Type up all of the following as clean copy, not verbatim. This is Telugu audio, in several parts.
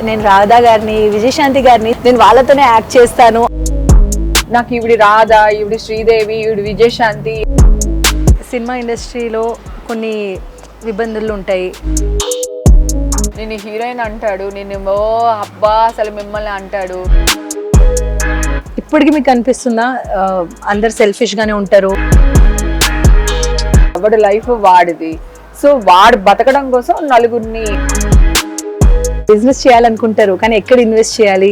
నేను రాధా గారిని, విజయశాంతి గారిని, నేను వాళ్ళతోనే యాక్ట్ చేస్తాను. నాకు ఈవిడి రాధ, ఈవిడి శ్రీదేవి, ఈవిడి విజయశాంతి. సినిమా ఇండస్ట్రీలో కొన్ని ఇబ్బందులు ఉంటాయి. నేను హీరోయిన్ అంటాడు, నేను ఓ అబ్బా అసలు మిమ్మల్ని అంటాడు. ఇప్పటికి మీకు అనిపిస్తుందా అందరు సెల్ఫిష్ గానే ఉంటారు? వాడి లైఫ్ వాడిది, సో వాడు బతకడం కోసం నలుగురిని బిజినెస్ చేయాలనుకుంటారు కానీ ఎక్కడ ఇన్వెస్ట్ చేయాలి?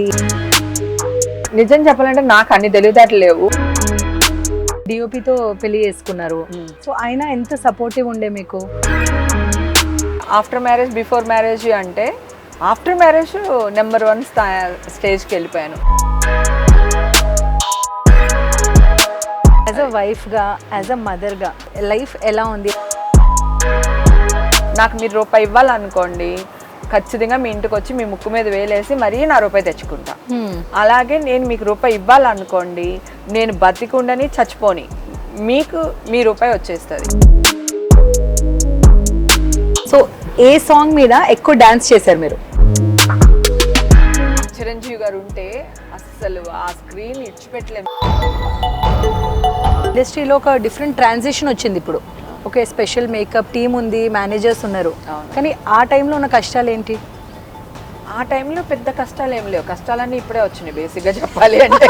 నిజం చెప్పాలంటే నాకు అన్ని తెలివితేటలు లేవు. డిఓపితో పెళ్లి చేసుకున్నారు, సో ఆయన ఎంత సపోర్టివ్ ఉండే మీకు? ఆఫ్టర్ మ్యారేజ్ బిఫోర్ మ్యారేజ్ అంటే ఆఫ్టర్ మ్యారేజ్ నెంబర్ 1 స్టేజ్కి వెళ్ళిపోయాను. యాజ్ అ వైఫ్గా, యాజ్ అ మదర్గా లైఫ్ ఎలా ఉంది? నాకు మీరు రూపాయి ఇవ్వాలనుకోండి, ఖచ్చితంగా మీ ఇంటికి వచ్చి మీ ముక్కు మీద వేలేసి మరీ నా రూపాయి తెచ్చుకుంటా. అలాగే నేను మీకు రూపాయి ఇవ్వాలనుకోండి, నేను బతికుండని చచ్చిపోని మీకు మీ రూపాయి వచ్చేస్తుంది. సో ఏ సాంగ్ మీద ఎక్కువ డాన్స్ చేశారు మీరు? చిరంజీవి గారు ఉంటే అస్సలు ఆ స్క్రీన్ ఇచ్చిపెట్టలేము. ఇండస్ట్రీలో ఒక డిఫరెంట్ ట్రాన్సిషన్ వచ్చింది ఇప్పుడు. ఓకే, స్పెషల్ మేకప్ టీమ్ ఉంది, మేనేజర్స్ ఉన్నారు, కానీ ఆ టైంలో ఉన్న కష్టాలు ఏంటి? ఆ టైంలో పెద్ద కష్టాలు ఏం లేవు, కష్టాలన్నీ ఇప్పుడే వచ్చినాయి బేసిక్గా చెప్పాలి అంటే.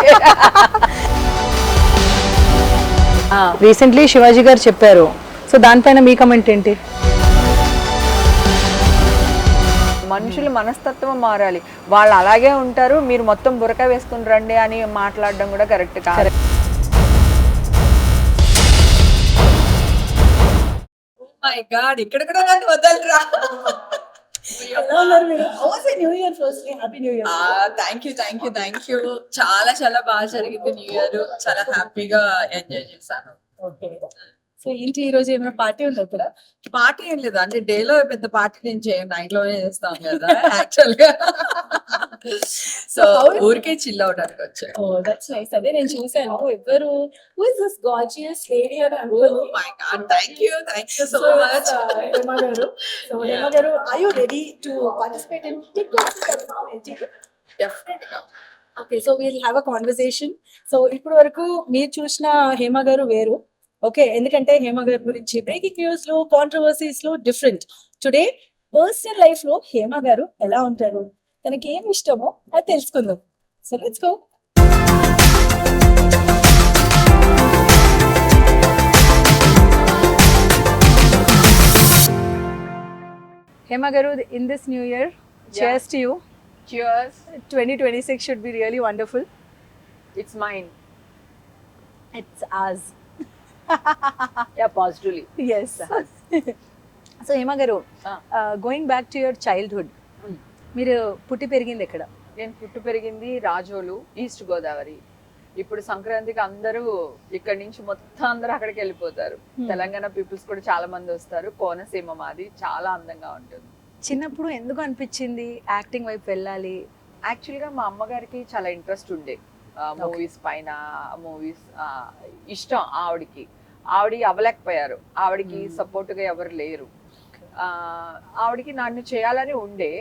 రీసెంట్లీ శివాజీ గారు చెప్పారు, సో దానిపైన మీ కమెంట్ ఏంటి? మనుషుల మనస్తత్వం మారాలి, వాళ్ళు అలాగే ఉంటారు, మీరు మొత్తం బురక వేసుకుని రండి అని మాట్లాడడం కూడా కరెక్ట్ కాదు. మై గాడ్, ఇక్కడ కూడా నన్ను వదలరా. Thank you. చాలా బాగా జరిగింది న్యూ ఇయర్, చాలా హ్యాపీగా ఎంజాయ్ చేశాను. సో ఏంటి ఈ రోజు ఏమైనా పార్టీ ఉంది అక్కడ? పార్టీ ఏం లేదు, అంటే డే లో పెద్ద పార్టీ నేను చేయను, నైట్ లోనే చేస్తాం కదా యాక్చువల్ గా. సో ఊరికే చిల్ అవడానికి వచ్చాను. Oh, that's nice. అదే నేను చూసాను. ఎవరు who is this gorgeous lady or uncle? Oh my god, thank you so much. Hema garu. So Hema garu, are you ready to participate in TikTok? Definitely. Okay, so we'll have a conversation. So ఇప్పుడు వరకు మీరు చూసిన హేమ గారు వేరు. ఓకే, ఎందుకంటే హేమ గారి గురించి బ్రేకింగ్ న్యూస్ లో, కాంట్రవర్సీస్ లో డిఫరెంట్. టుడే పర్సనల్ లైఫ్ లో హేమ గారు ఎలా ఉంటారు, తనకి ఏం ఇష్టమో అది తెలుసుకుందాం. So let's go. Hema garu, in this new year, cheers to you. Cheers. 2026 should be really wonderful. It's mine. It's ours. Yeah, positively. Yes. So Hema garu, going back to your childhood, మీరు పుట్టి పెరిగింది ఎక్కడ? నేను పుట్టి పెరిగింది రాజోలు, ఈస్ట్ గోదావరి. ఇప్పుడు సంక్రాంతికి అందరూ ఇక్కడి నుంచి మొత్తం అందరూ అక్కడికి వెళ్ళిపోతారు. తెలంగాణ పీపుల్స్ కూడా చాలా మంది వస్తారు. కోనసీమ మాది, చాలా అందంగా ఉంటుంది. చిన్నప్పుడు ఎందుకు అనిపించింది యాక్టింగ్ వైపు వెళ్ళాలి? యాక్చువల్గా మా అమ్మగారికి చాలా ఇంట్రెస్ట్ ఉండే మూవీస్ పైన, మూవీస్ ఇష్టం ఆవిడికి. ఆవిడ అవ్వలేకపోయారు, ఆవిడికి సపోర్ట్గా ఎవరు లేరు. ఆవిడికి నన్ను చేయాలని ఉండే.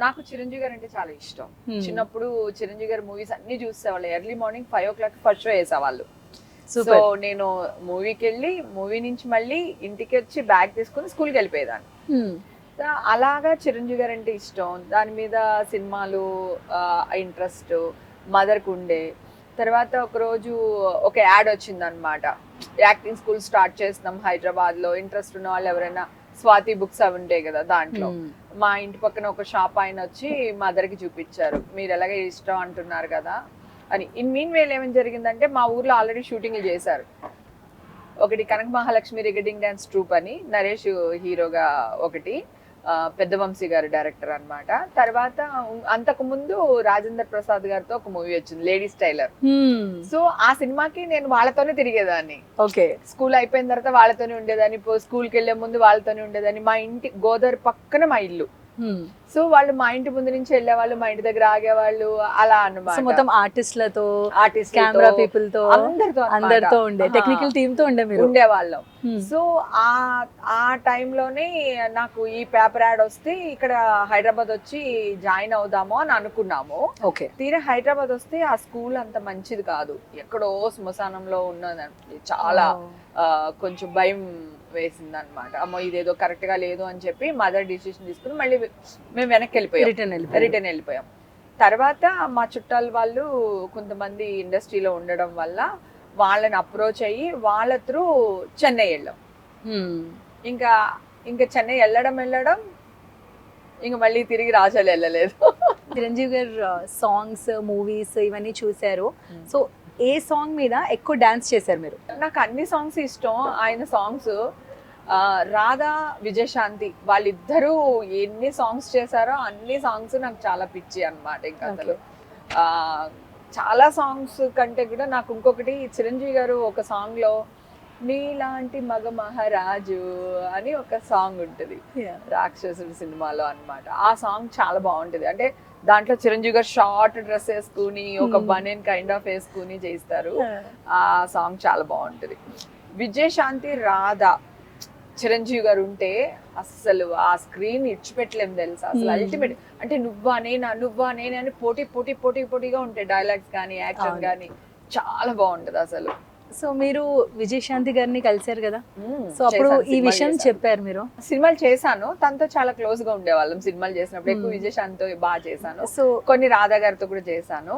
నాకు చిరంజీవి గారు అంటే చాలా ఇష్టం. చిన్నప్పుడు చిరంజీవి గారి మూవీస్ అన్ని చూసేవాళ్ళు. Early morning 5 o'clock first show వేసేవాళ్ళు. సో నేను మూవీకి వెళ్ళి, మూవీ నుంచి మళ్ళీ ఇంటికి వచ్చి బ్యాగ్ తీసుకుని స్కూల్కి వెళ్ళిపోయేదాన్ని. అలాగా చిరంజీవి గారు అంటే ఇష్టం. దాని మీద సినిమాలు ఇంట్రెస్ట్ మదర్కి ఉండే. తర్వాత ఒకరోజు ఒక యాడ్ వచ్చిందనమాట, యాక్టింగ్ స్కూల్ స్టార్ట్ చేస్తున్నాం హైదరాబాద్లో, ఇంట్రెస్ట్ ఉన్న వాళ్ళు ఎవరైనా, స్వాతి బుక్స్ అవి ఉంటాయి కదా, దాంట్లో మా ఇంటి పక్కన ఒక షాప్ ఆయన వచ్చి మదర్కి చూపించారు, మీరు ఎలాగ ఇష్టం అంటున్నారు కదా అని. ఇన్ మీన్ వేలు ఏమేమి జరిగిందంటే, మా ఊర్లో ఆల్రెడీ షూటింగ్లు చేశారు. ఒకటి కనక మహాలక్ష్మి రిగడింగ్ డాన్స్ ట్రూప్ అని, నరేష్ హీరోగా ఒకటి, పెద్ద వంశీ గారు డైరెక్టర్ అన్నమాట. తర్వాత అంతకు ముందు రాజేందర్ ప్రసాద్ గారితో ఒక మూవీ వచ్చింది, లేడీస్ టైలర్. సో ఆ సినిమాకి నేను వాళ్ళతోనే తిరిగేదాన్ని. ఓకే, స్కూల్ అయిపోయిన తర్వాత వాళ్ళతోనే ఉండేదాన్ని, స్కూల్కి వెళ్లే ముందు వాళ్ళతోనే ఉండేదాన్ని. మా ఇంటి గోదావరి పక్కన మా ఇల్లు, సో వాళ్ళు మా ఇంటి ముందు నుంచి వెళ్ళేవాళ్ళు, మా ఇంటి దగ్గర ఆగేవాళ్ళు, అలా సో అన్నమాట. మొత్తం ఆర్టిస్ట్లతో, ఆర్టిస్ట్ కెమెరా పీపుల్ తో, అందరితో అందరితో ఉండే టెక్నికల్ టీమ్ తో ఉండే మీరు. ఉండేవాళ్ళం. Hmm. సో ఆ టైంలోనే నాకు ఈ పేపర్ యాడ్ వస్తే ఇక్కడ హైదరాబాద్ వచ్చి జాయిన్ అవుదాము అని అనుకున్నాము. ఓకే. తీరా హైదరాబాద్ వస్తే ఆ స్కూల్ అంత మంచిది కాదు, ఎక్కడో శ్మశానంలో ఉన్నది. చాలా కొంచెం భయం వేసింది అనమాట. అమ్మో ఇదేదో కరెక్ట్ గా లేదు అని చెప్పి మదర్ డిసిషన్ తీసుకుని మళ్ళీ మేము వెనక్కి వెళ్ళిపోయాం, రిటర్న్ వెళ్ళిపోయాం. తర్వాత మా చుట్టాల వాళ్ళు కొంతమంది ఇండస్ట్రీలో ఉండడం వల్ల వాళ్ళని అప్రోచ్ అయ్యి వాళ్ళ త్రూ చెన్నై వెళ్ళాం. ఇంకా చెన్నై వెళ్ళడం ఇంకా మళ్ళీ తిరిగి రాజాలు వెళ్ళలేదు. చిరంజీవి గారు సాంగ్స్, మూవీస్ ఇవన్నీ చూసారు. సో ఏ సాంగ్ మీద ఎక్కువ డాన్స్ చేశారు మీరు? నాకు అన్ని సాంగ్స్ ఇష్టం. ఆయన సాంగ్స్ రాధా, విజయశాంతి వాళ్ళిద్దరూ ఎన్ని సాంగ్స్ చేశారో అన్ని సాంగ్స్ నాకు చాలా పిచ్చి అన్నమాట. ఇంకా అసలు చాలా సాంగ్స్ కంటే కూడా నాకు ఇంకొకటి, చిరంజీవి గారు ఒక సాంగ్ లో నీలాంటి మగ మహారాజు అని ఒక సాంగ్ ఉంటుంది రాక్షసుడు సినిమాలో అన్నమాట. ఆ సాంగ్ చాలా బాగుంటది. అంటే దాంట్లో చిరంజీవి గారు షార్ట్ డ్రెస్ వేసుకుని ఒక బనియన్ కైండ్ ఆఫ్ వేసుకుని చేస్తారు. ఆ సాంగ్ చాలా బాగుంటది. విజయశాంతి, రాధా, చిరంజీవి గారు ఉంటే అస్సలు ఆ స్క్రీన్ ఇచ్చిపెట్టలేం తెలుసా. అసలు అల్టిమేట్. అంటే నువ్వా నేనా అని పోటీగా ఉంటాయి డైలాగ్స్ కానీ యాక్షన్ కానీ, చాలా బాగుంటది అసలు. సో మీరు విజయశాంతి గారిని కలిసారు కదా, సో అప్పుడు ఈ విషయం చెప్పారు మీరు? సినిమాలు చేశాను, తనతో చాలా క్లోజ్ గా ఉండేవాళ్ళం. సినిమాలు చేసినప్పుడు ఎక్కువ విజయశాంతితో బాగా చేశాను. సో కొన్ని రాధా గారితో కూడా చేశాను.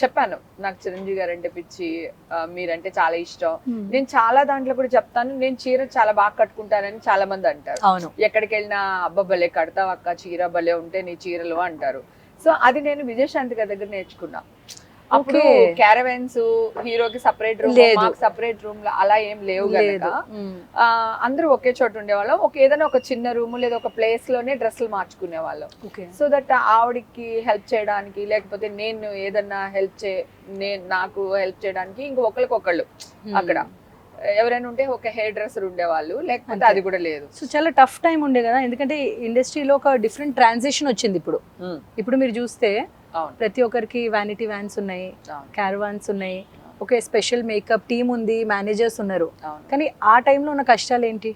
చెప్పాను నాకు చిరంజీవి గారు అంటే పిచ్చి, మీరంటే చాలా ఇష్టం. నేను చాలా దాంట్లో కూడా చెప్తాను, నేను చీర చాలా బాగా కట్టుకుంటానని చాలా మంది అంటారు. అవును, ఎక్కడికి వెళ్ళినా అబ్బా భలే కడతావు అక్క, చీర భలే ఉంటే నీ చీరలు అంటారు. సో అది నేను విజయశాంతి గారి దగ్గర నేర్చుకున్నా. అప్పుడు క్యారవాన్స్ హీరోకి సపరేట్ రూమ్, మాకు సపరేట్ రూమ్ అలా ఏం లేవు కనుక అందరూ ఒకే చోట ఉండేవాళ్ళం. ఏదైనా ఒక చిన్న రూమ్ లేదా ఒక ప్లేస్ లోనే డ్రెస్సులు మార్చుకునే వాళ్ళం. సో దట్ ఆవిడకి హెల్ప్ చేయడానికి, లేకపోతే నేను ఏదన్నా నాకు హెల్ప్ చేయడానికి ఇంక ఒకరికొకళ్ళు అక్కడ ఎవరైనా ఉంటే ఒక హెయిర్ డ్రెస్సర్ ఉండేవాళ్ళు, లేకపోతే అది కూడా లేదు. సో చాలా టఫ్ టైం ఉండే కదా, ఎందుకంటే ఇండస్ట్రీలో ఒక డిఫరెంట్ ట్రాన్సిషన్ వచ్చింది. ఇప్పుడు మీరు చూస్తే ప్రతి ఒక్కరికి వ్యానిటీ వ్యాన్స్ ఉన్నాయి, క్యారవాన్స్ ఉన్నాయి, ఒక స్పెషల్ మేకప్ టీమ్ ఉంది, మేనేజర్స్ ఉన్నారు. కానీ ఆ టైంలో ఉన్న కష్టాలు ఏంటి?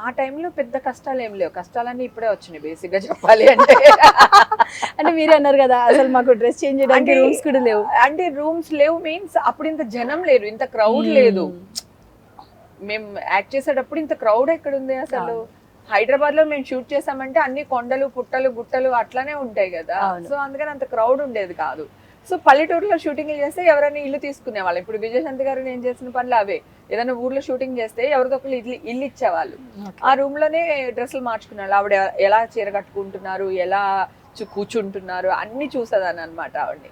ఆ టైంలో పెద్ద కష్టాలు ఏం లేవు, కష్టాలన్నీ ఇప్పుడే వచ్చినాయి బేసిక్ గా చెప్పాలి అంటే. అంటే మీరే అన్నారు కదా అసలు మాకు డ్రెస్ చేంజ్ చేయడానికి రూమ్స్ కూడా లేవు. అంటే రూమ్స్ లేవు మీన్స్ అప్పుడు ఇంత జనం లేరు, ఇంత క్రౌడ్ లేదు. మేము యాక్ట్ చేసేటప్పుడు ఇంత క్రౌడ్ ఎక్కడ ఉంది అసలు? హైదరాబాద్ లో మేము షూట్ చేసామంటే అన్ని కొండలు, పుట్టలు, గుట్టలు అట్లానే ఉంటాయి కదా. సో అందుకని అంత క్రౌడ్ ఉండేది కాదు. సో పల్లెటూరులో షూటింగ్ చేస్తే ఎవరైనా ఇల్లు తీసుకునే వాళ్ళు. ఇప్పుడు విజయశాంతి గారు నేను చేసిన పనులు అవే. ఏదైనా ఊర్లో షూటింగ్ చేస్తే ఎవరిదో ఒకళ్ళు ఇల్లు ఇచ్చేవాళ్ళు, ఆ రూమ్ లోనే డ్రెస్సులు మార్చుకునే. ఆవిడ ఎలా చీర కట్టుకుంటున్నారు, ఎలా కూర్చుంటున్నారు అన్ని చూసేదాన్ని అనమాట ఆవిడని.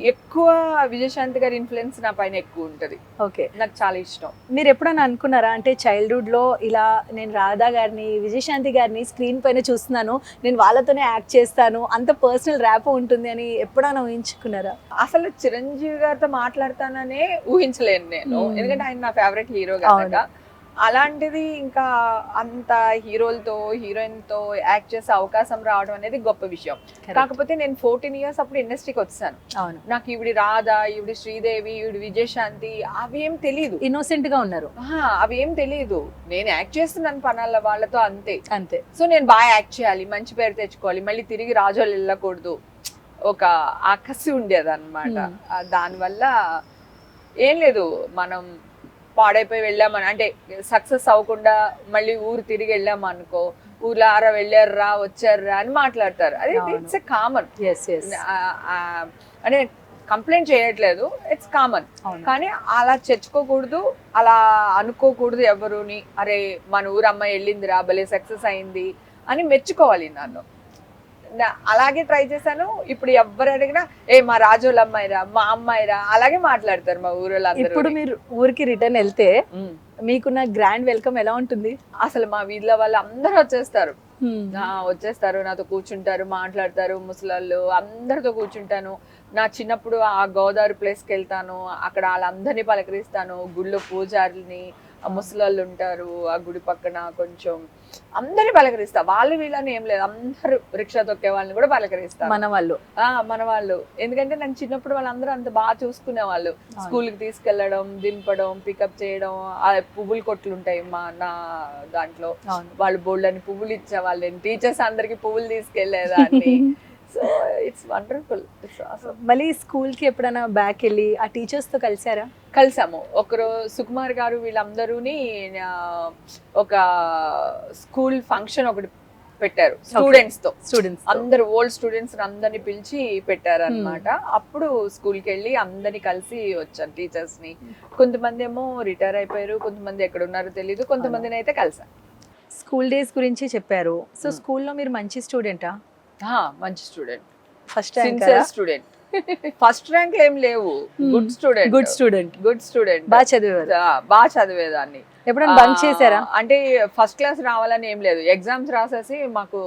ఎక్కువ విజయశాంతి గారి ఇన్ఫ్లుయెన్స్ నా పైన ఎక్కువ ఉంటది. ఓకే, నాకు చాలా ఇష్టం. మీరు ఎప్పుడైనా అనుకున్నారా అంటే చైల్డ్హుడ్ లో ఇలా నేను రాధా గారిని, విజయశాంతి గారిని స్క్రీన్ పైన చూస్తున్నాను, నేను వాళ్ళతోనే యాక్ట్ చేస్తాను, అంత పర్సనల్ ర్యాప్ ఉంటుంది అని ఎప్పుడైనా ఊహించుకున్నారా? అసలు చిరంజీవి గారితో మాట్లాడతాననే ఊహించలేను నేను, ఎందుకంటే ఆయన నా ఫేవరెట్ హీరో కనుక. అలాంటిది ఇంకా అంత హీరోలతో హీరోయిన్ తో యాక్ట్ చేసే అవకాశం రావడం అనేది గొప్ప విషయం. కాకపోతే నేను 14 years అప్పుడు ఇండస్ట్రీకి వచ్చాను. నాకు ఈవిడి రాధా, ఈవిడి శ్రీదేవి, ఈవిడి విజయశాంతి అవేం తెలీదు. ఇన్నోసెంట్ గా ఉన్నారు, అవేం తెలీదు. నేను యాక్ట్ చేస్తున్నాను పనాల వాళ్ళతో, అంతే. సో నేను బాగా యాక్ట్ చేయాలి, మంచి పేరు తెచ్చుకోవాలి, మళ్ళీ తిరిగి రాజోలు వెళ్ళకూడదు, ఒక ఆకసి ఉండేది అనమాట. దానివల్ల ఏం లేదు, మనం పాడైపోయి వెళ్ళామని అంటే సక్సెస్ అవ్వకుండా మళ్ళీ ఊరు తిరిగి వెళ్ళాము అనుకో, ఊర్లో ఆరా వెళ్ళారా వచ్చారా అని మాట్లాడతారు. అది ఇట్స్ ఎ కామన్. అంటే కంప్లైంట్ చేయట్లేదు, ఇట్స్ కామన్. కానీ అలా తెచ్చుకోకూడదు, అలా అనుకోకూడదు ఎవరుని. అరే మన ఊరు అమ్మాయి వెళ్ళిందిరా, భలే సక్సెస్ అయింది అని మెచ్చుకోవాలి నన్ను. అలాగే ట్రై చేశాను. ఇప్పుడు ఎవరు అడిగినా మా రాజోళ్ళ అమ్మాయిరా, మా అమ్మాయిరా అలాగే మాట్లాడతారు మా ఊరిలో. ఇప్పుడు మీరు ఊరికి రిటర్న్ వెళ్తే మీకున్న గ్రాండ్ వెల్కమ్ ఎలా ఉంటుంది? అసలు మా వీధిలో వాళ్ళు అందరూ వచ్చేస్తారు, నాతో కూర్చుంటారు, మాట్లాడతారు. ముసలాళ్ళు అందరితో కూర్చుంటాను. నా చిన్నప్పుడు ఆ గోదావరి ప్లేస్కి వెళ్తాను, అక్కడ వాళ్ళందరినీ పలకరిస్తాను. గుళ్ళో పూజారుల్ని, ఆ ముసలాళ్ళు ఉంటారు ఆ గుడి పక్కన, కొంచెం అందరిని పలకరిస్తా. వాళ్ళు వీళ్ళని ఏం లేదు, అందరూ రిక్షా తొక్కే వాళ్ళని కూడా పలకరిస్తా. మన వాళ్ళు మన వాళ్ళు, ఎందుకంటే నన్ను చిన్నప్పుడు వాళ్ళందరూ అంత బాగా చూసుకునే వాళ్ళు. స్కూల్ కి తీసుకెళ్లడం, దింపడం, పికప్ చేయడం. ఆ పువ్వుల కొట్లు ఉంటాయి నా దాంట్లో, వాళ్ళు బోల్డని పువ్వులు ఇచ్చేవాళ్ళు. టీచర్స్ అందరికి పువ్వులు తీసుకెళ్లేదాన్ని. So it's wonderful. మళ్ళీ స్కూల్ కి ఎప్పుడైనా బ్యాక్ వెళ్ళి ఆ టీచర్స్ తో కలిసారా? కలిసాము. ఒకరు సుకుమార్ గారు వీళ్ళందరూని ఒక స్కూల్ ఫంక్షన్ ఒకటి పెట్టారు స్టూడెంట్స్ తో. అందరు ఓల్డ్ స్టూడెంట్స్ అందరిని పిలిచి పెట్టారు అనమాట. అప్పుడు స్కూల్ కి వెళ్ళి అందరిని కలిసి వచ్చాను టీచర్స్ ని. కొంతమంది ఏమో రిటైర్ అయిపోయారు, కొంతమంది ఎక్కడ ఉన్నారో తెలియదు, కొంతమందిని అయితే కలిసాను. స్కూల్ డేస్ గురించి చెప్పారు. సో స్కూల్లో మీరు మంచి స్టూడెంటా? మంచి student, first sincere student. First rank ఏం లేవు, గుడ్ స్టూడెంట్. గుడ్ స్టూడెంట్, బాగా చదివేదాన్ని. ఎప్పుడైనా బంక్ చేశారా? అంటే ఫస్ట్ క్లాస్ రావాలని ఏం లేదు, ఎగ్జామ్స్ రాసేసి మాకు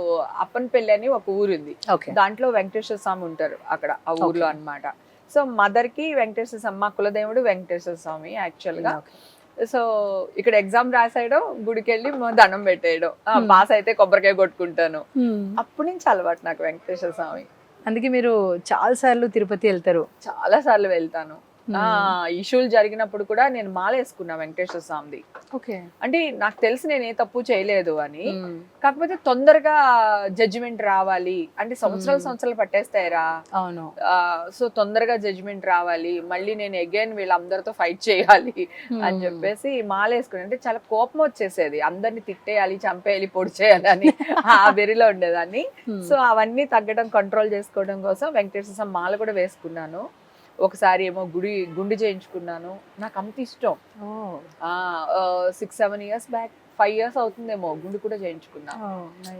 అప్పన్పల్లి అని ఒక ఊరు ఉంది, దాంట్లో వెంకటేశ్వర స్వామి ఉంటారు అక్కడ ఆ ఊర్లో అన్నమాట. సో మదర్ కి వెంకటేశ్వర స్వామి, మా కులదేవుడు వెంకటేశ్వర స్వామి యాక్చువల్ గా. సో ఇక్కడ ఎగ్జామ్ రాసాయడం, గుడికి వెళ్ళి దండం పెట్టేయడం, పాస్ అయితే కొబ్బరికాయ కొట్టుకుంటాను. అప్పటి నుంచి అలవాటు నాకు వెంకటేశ్వర స్వామి. అందుకే మీరు చాలా సార్లు తిరుపతి వెళ్తారు? చాలా సార్లు వెళ్తాను. ఇష్యూలు జరిగినప్పుడు కూడా నేను మాల వేసుకున్నా వెంకటేశ్వర స్వామిది. అంటే నాకు తెలిసి నేను ఏ తప్పు చేయలేదు అని, కాకపోతే తొందరగా జడ్జిమెంట్ రావాలి అంటే సంవత్సరాలు పట్టేస్తాయిరా. అవును. సో తొందరగా జడ్జిమెంట్ రావాలి, మళ్ళీ నేను అగైన్ వీళ్ళందరితో ఫైట్ చేయాలి అని చెప్పేసి మాల వేసుకుని. అంటే చాలా కోపం వచ్చేసేది, అందరిని తిట్టేయాలి, చంపేయాలి, పొడి చేయాలి అని ఆ వెరిలో ఉండేదాన్ని. సో అవన్నీ తగ్గడం, కంట్రోల్ చేసుకోవడం కోసం వెంకటేశ్వర స్వామి మాల కూడా వేసుకున్నాను. ఒకసారి ఏమో గుండు చేయించుకున్నాను, నాకు అంత ఇష్టం. 6-7 years బ్యాక్, 5 years అవుతుందేమో, గుండు కూడా చేయించుకున్నాను,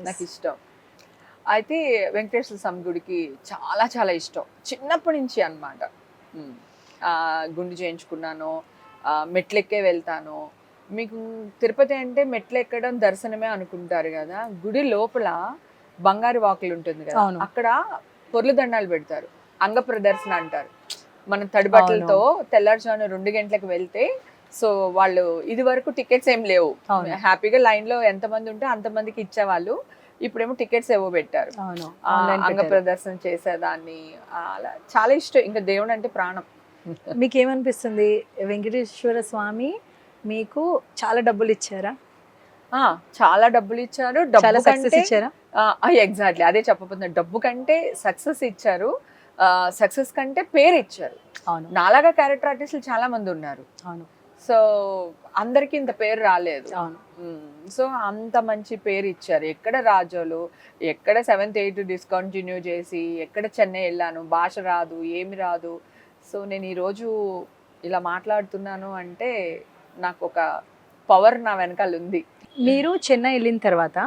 నాకు ఇష్టం. అయితే వెంకటేశ్వర స్వామి గుడికి చాలా చాలా ఇష్టం చిన్నప్పటి నుంచి అన్నమాట. గుండు చేయించుకున్నాను, మెట్లెక్కే వెళ్తాను. మీకు తిరుపతి అంటే మెట్లు ఎక్కడం దర్శనమే అనుకుంటారు కదా, గుడి లోపల బంగారు వాకులు ఉంటుంది కదా, అక్కడ పొర్లు దండాలు పెడతారు, అంగ ప్రదర్శన అంటారు. మనం తడి బట్టలతో తెల్లారుజామున 2 గంటలకు వెళ్తే, సో వాళ్ళు ఇది వరకు టికెట్స్ ఏం లేవు, హ్యాపీగా లైన్ లో ఎంతమంది ఉంటే అంతమందికి ఇచ్చేవాళ్ళు. ఇప్పుడేమో టికెట్స్ ఏవో పెట్టారు, అంగ ప్రదర్శన చేసేదాన్ని. అలా చాలా ఇష్టం, ఇంకా దేవుడు అంటే ప్రాణం. మీకేమనిపిస్తుంది, వెంకటేశ్వర స్వామి మీకు చాలా డబ్బులు ఇచ్చారా? చాలా డబ్బులు ఇచ్చారు. చాలా సక్సెస్ ఇచ్చారా? ఎగ్జాక్ట్లీ అదే చెప్పబోతున్నా. డబ్బు కంటే సక్సెస్ ఇచ్చారు, సక్సెస్ కంటే పేరు ఇచ్చారు. నాలాగా క్యారెక్టర్ ఆర్టిస్టులు చాలా మంది ఉన్నారు, సో అందరికి ఇంత పేరు రాలేదు. సో అంత మంచి పేరు ఇచ్చారు. ఎక్కడ రాజోలు, ఎక్కడ 7th 8th డిస్కంటిన్యూ చేసి, ఎక్కడ చెన్నై వెళ్ళాను, భాష రాదు, ఏమి రాదు. సో నేను ఈరోజు ఇలా మాట్లాడుతున్నాను అంటే నాకు ఒక పవర్ నా వెనకాల ఉంది. మీరు చెన్నై వెళ్ళిన తర్వాత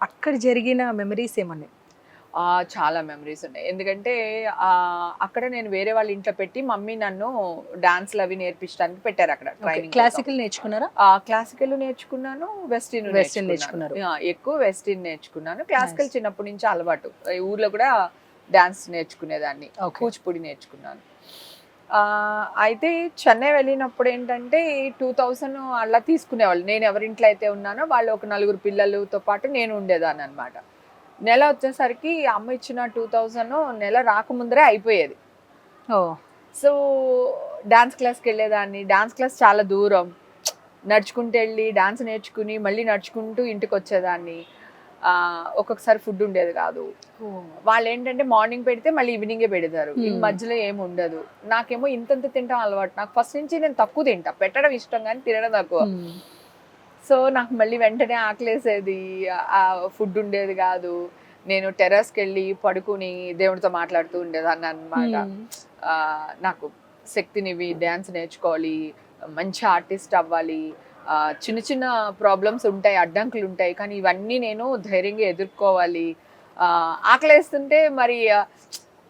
అక్కడ జరిగిన మెమరీస్ ఏమన్నాయి? చాలా మెమరీస్ ఉన్నాయి. ఎందుకంటే అక్కడ నేను వేరే వాళ్ళ ఇంట్లో పెట్టి, మమ్మీ నన్ను డాన్స్లు అవి నేర్పించడానికి పెట్టారు అక్కడ ట్రైనింగ్. క్లాసికల్ నేర్చుకున్నారా? క్లాసికల్ నేర్చుకున్నాను, వెస్టర్న్ నేర్చుకున్నాను. ఎక్కువ వెస్టర్న్ నేర్చుకున్నాను. క్లాసికల్ చిన్నప్పటి నుంచి అలవాటు, ఊర్లో కూడా డాన్స్ నేర్చుకునేదాన్ని, కూచిపూడి నేర్చుకున్నాను. అయితే చెన్నై వెళ్ళినప్పుడు ఏంటంటే 2000 అలా తీసుకునేవాళ్ళు. నేను ఎవరింట్లో అయితే ఉన్నానో వాళ్ళు ఒక 4 పిల్లలతో పాటు నేను ఉండేదాన్ని అనమాట. నెల వచ్చేసరికి అమ్మ ఇచ్చిన 2000 నెల రాకముందరే అయిపోయేది. సో డాన్స్ క్లాస్కి వెళ్ళేదాన్ని. డాన్స్ క్లాస్ చాలా దూరం, నడుచుకుంటూ వెళ్ళి డాన్స్ నేర్చుకుని మళ్ళీ నడుచుకుంటూ ఇంటికి వచ్చేదాన్ని. ఒక్కొక్కసారి ఫుడ్ ఉండేది కాదు. వాళ్ళు ఏంటంటే మార్నింగ్ పెడితే మళ్ళీ ఈవినింగే పెడతారు, ఈ మధ్యలో ఏమి ఉండదు. నాకేమో ఇంతంత తింటాం అలవాటు, నాకు ఫస్ట్ నుంచి నేను తక్కువ తింటా, పెట్టడం ఇష్టం కానీ తినడం తక్కువ. సో నాకు మళ్ళీ వెంటనే ఆకలేసేది, ఆ ఫుడ్ ఉండేది కాదు. నేను టెర్రస్కి వెళ్ళి పడుకుని దేవుడితో మాట్లాడుతూ ఉండేదాన్ని అనమాట. నాకు శక్తినివి, డ్యాన్స్ నేర్చుకోవాలి, మంచి ఆర్టిస్ట్ అవ్వాలి. చిన్న చిన్న ప్రాబ్లమ్స్ ఉంటాయి, అడ్డంకులు ఉంటాయి, కానీ ఇవన్నీ నేను ధైర్యంగా ఎదుర్కోవాలి. ఆకలేస్తుంటే మరి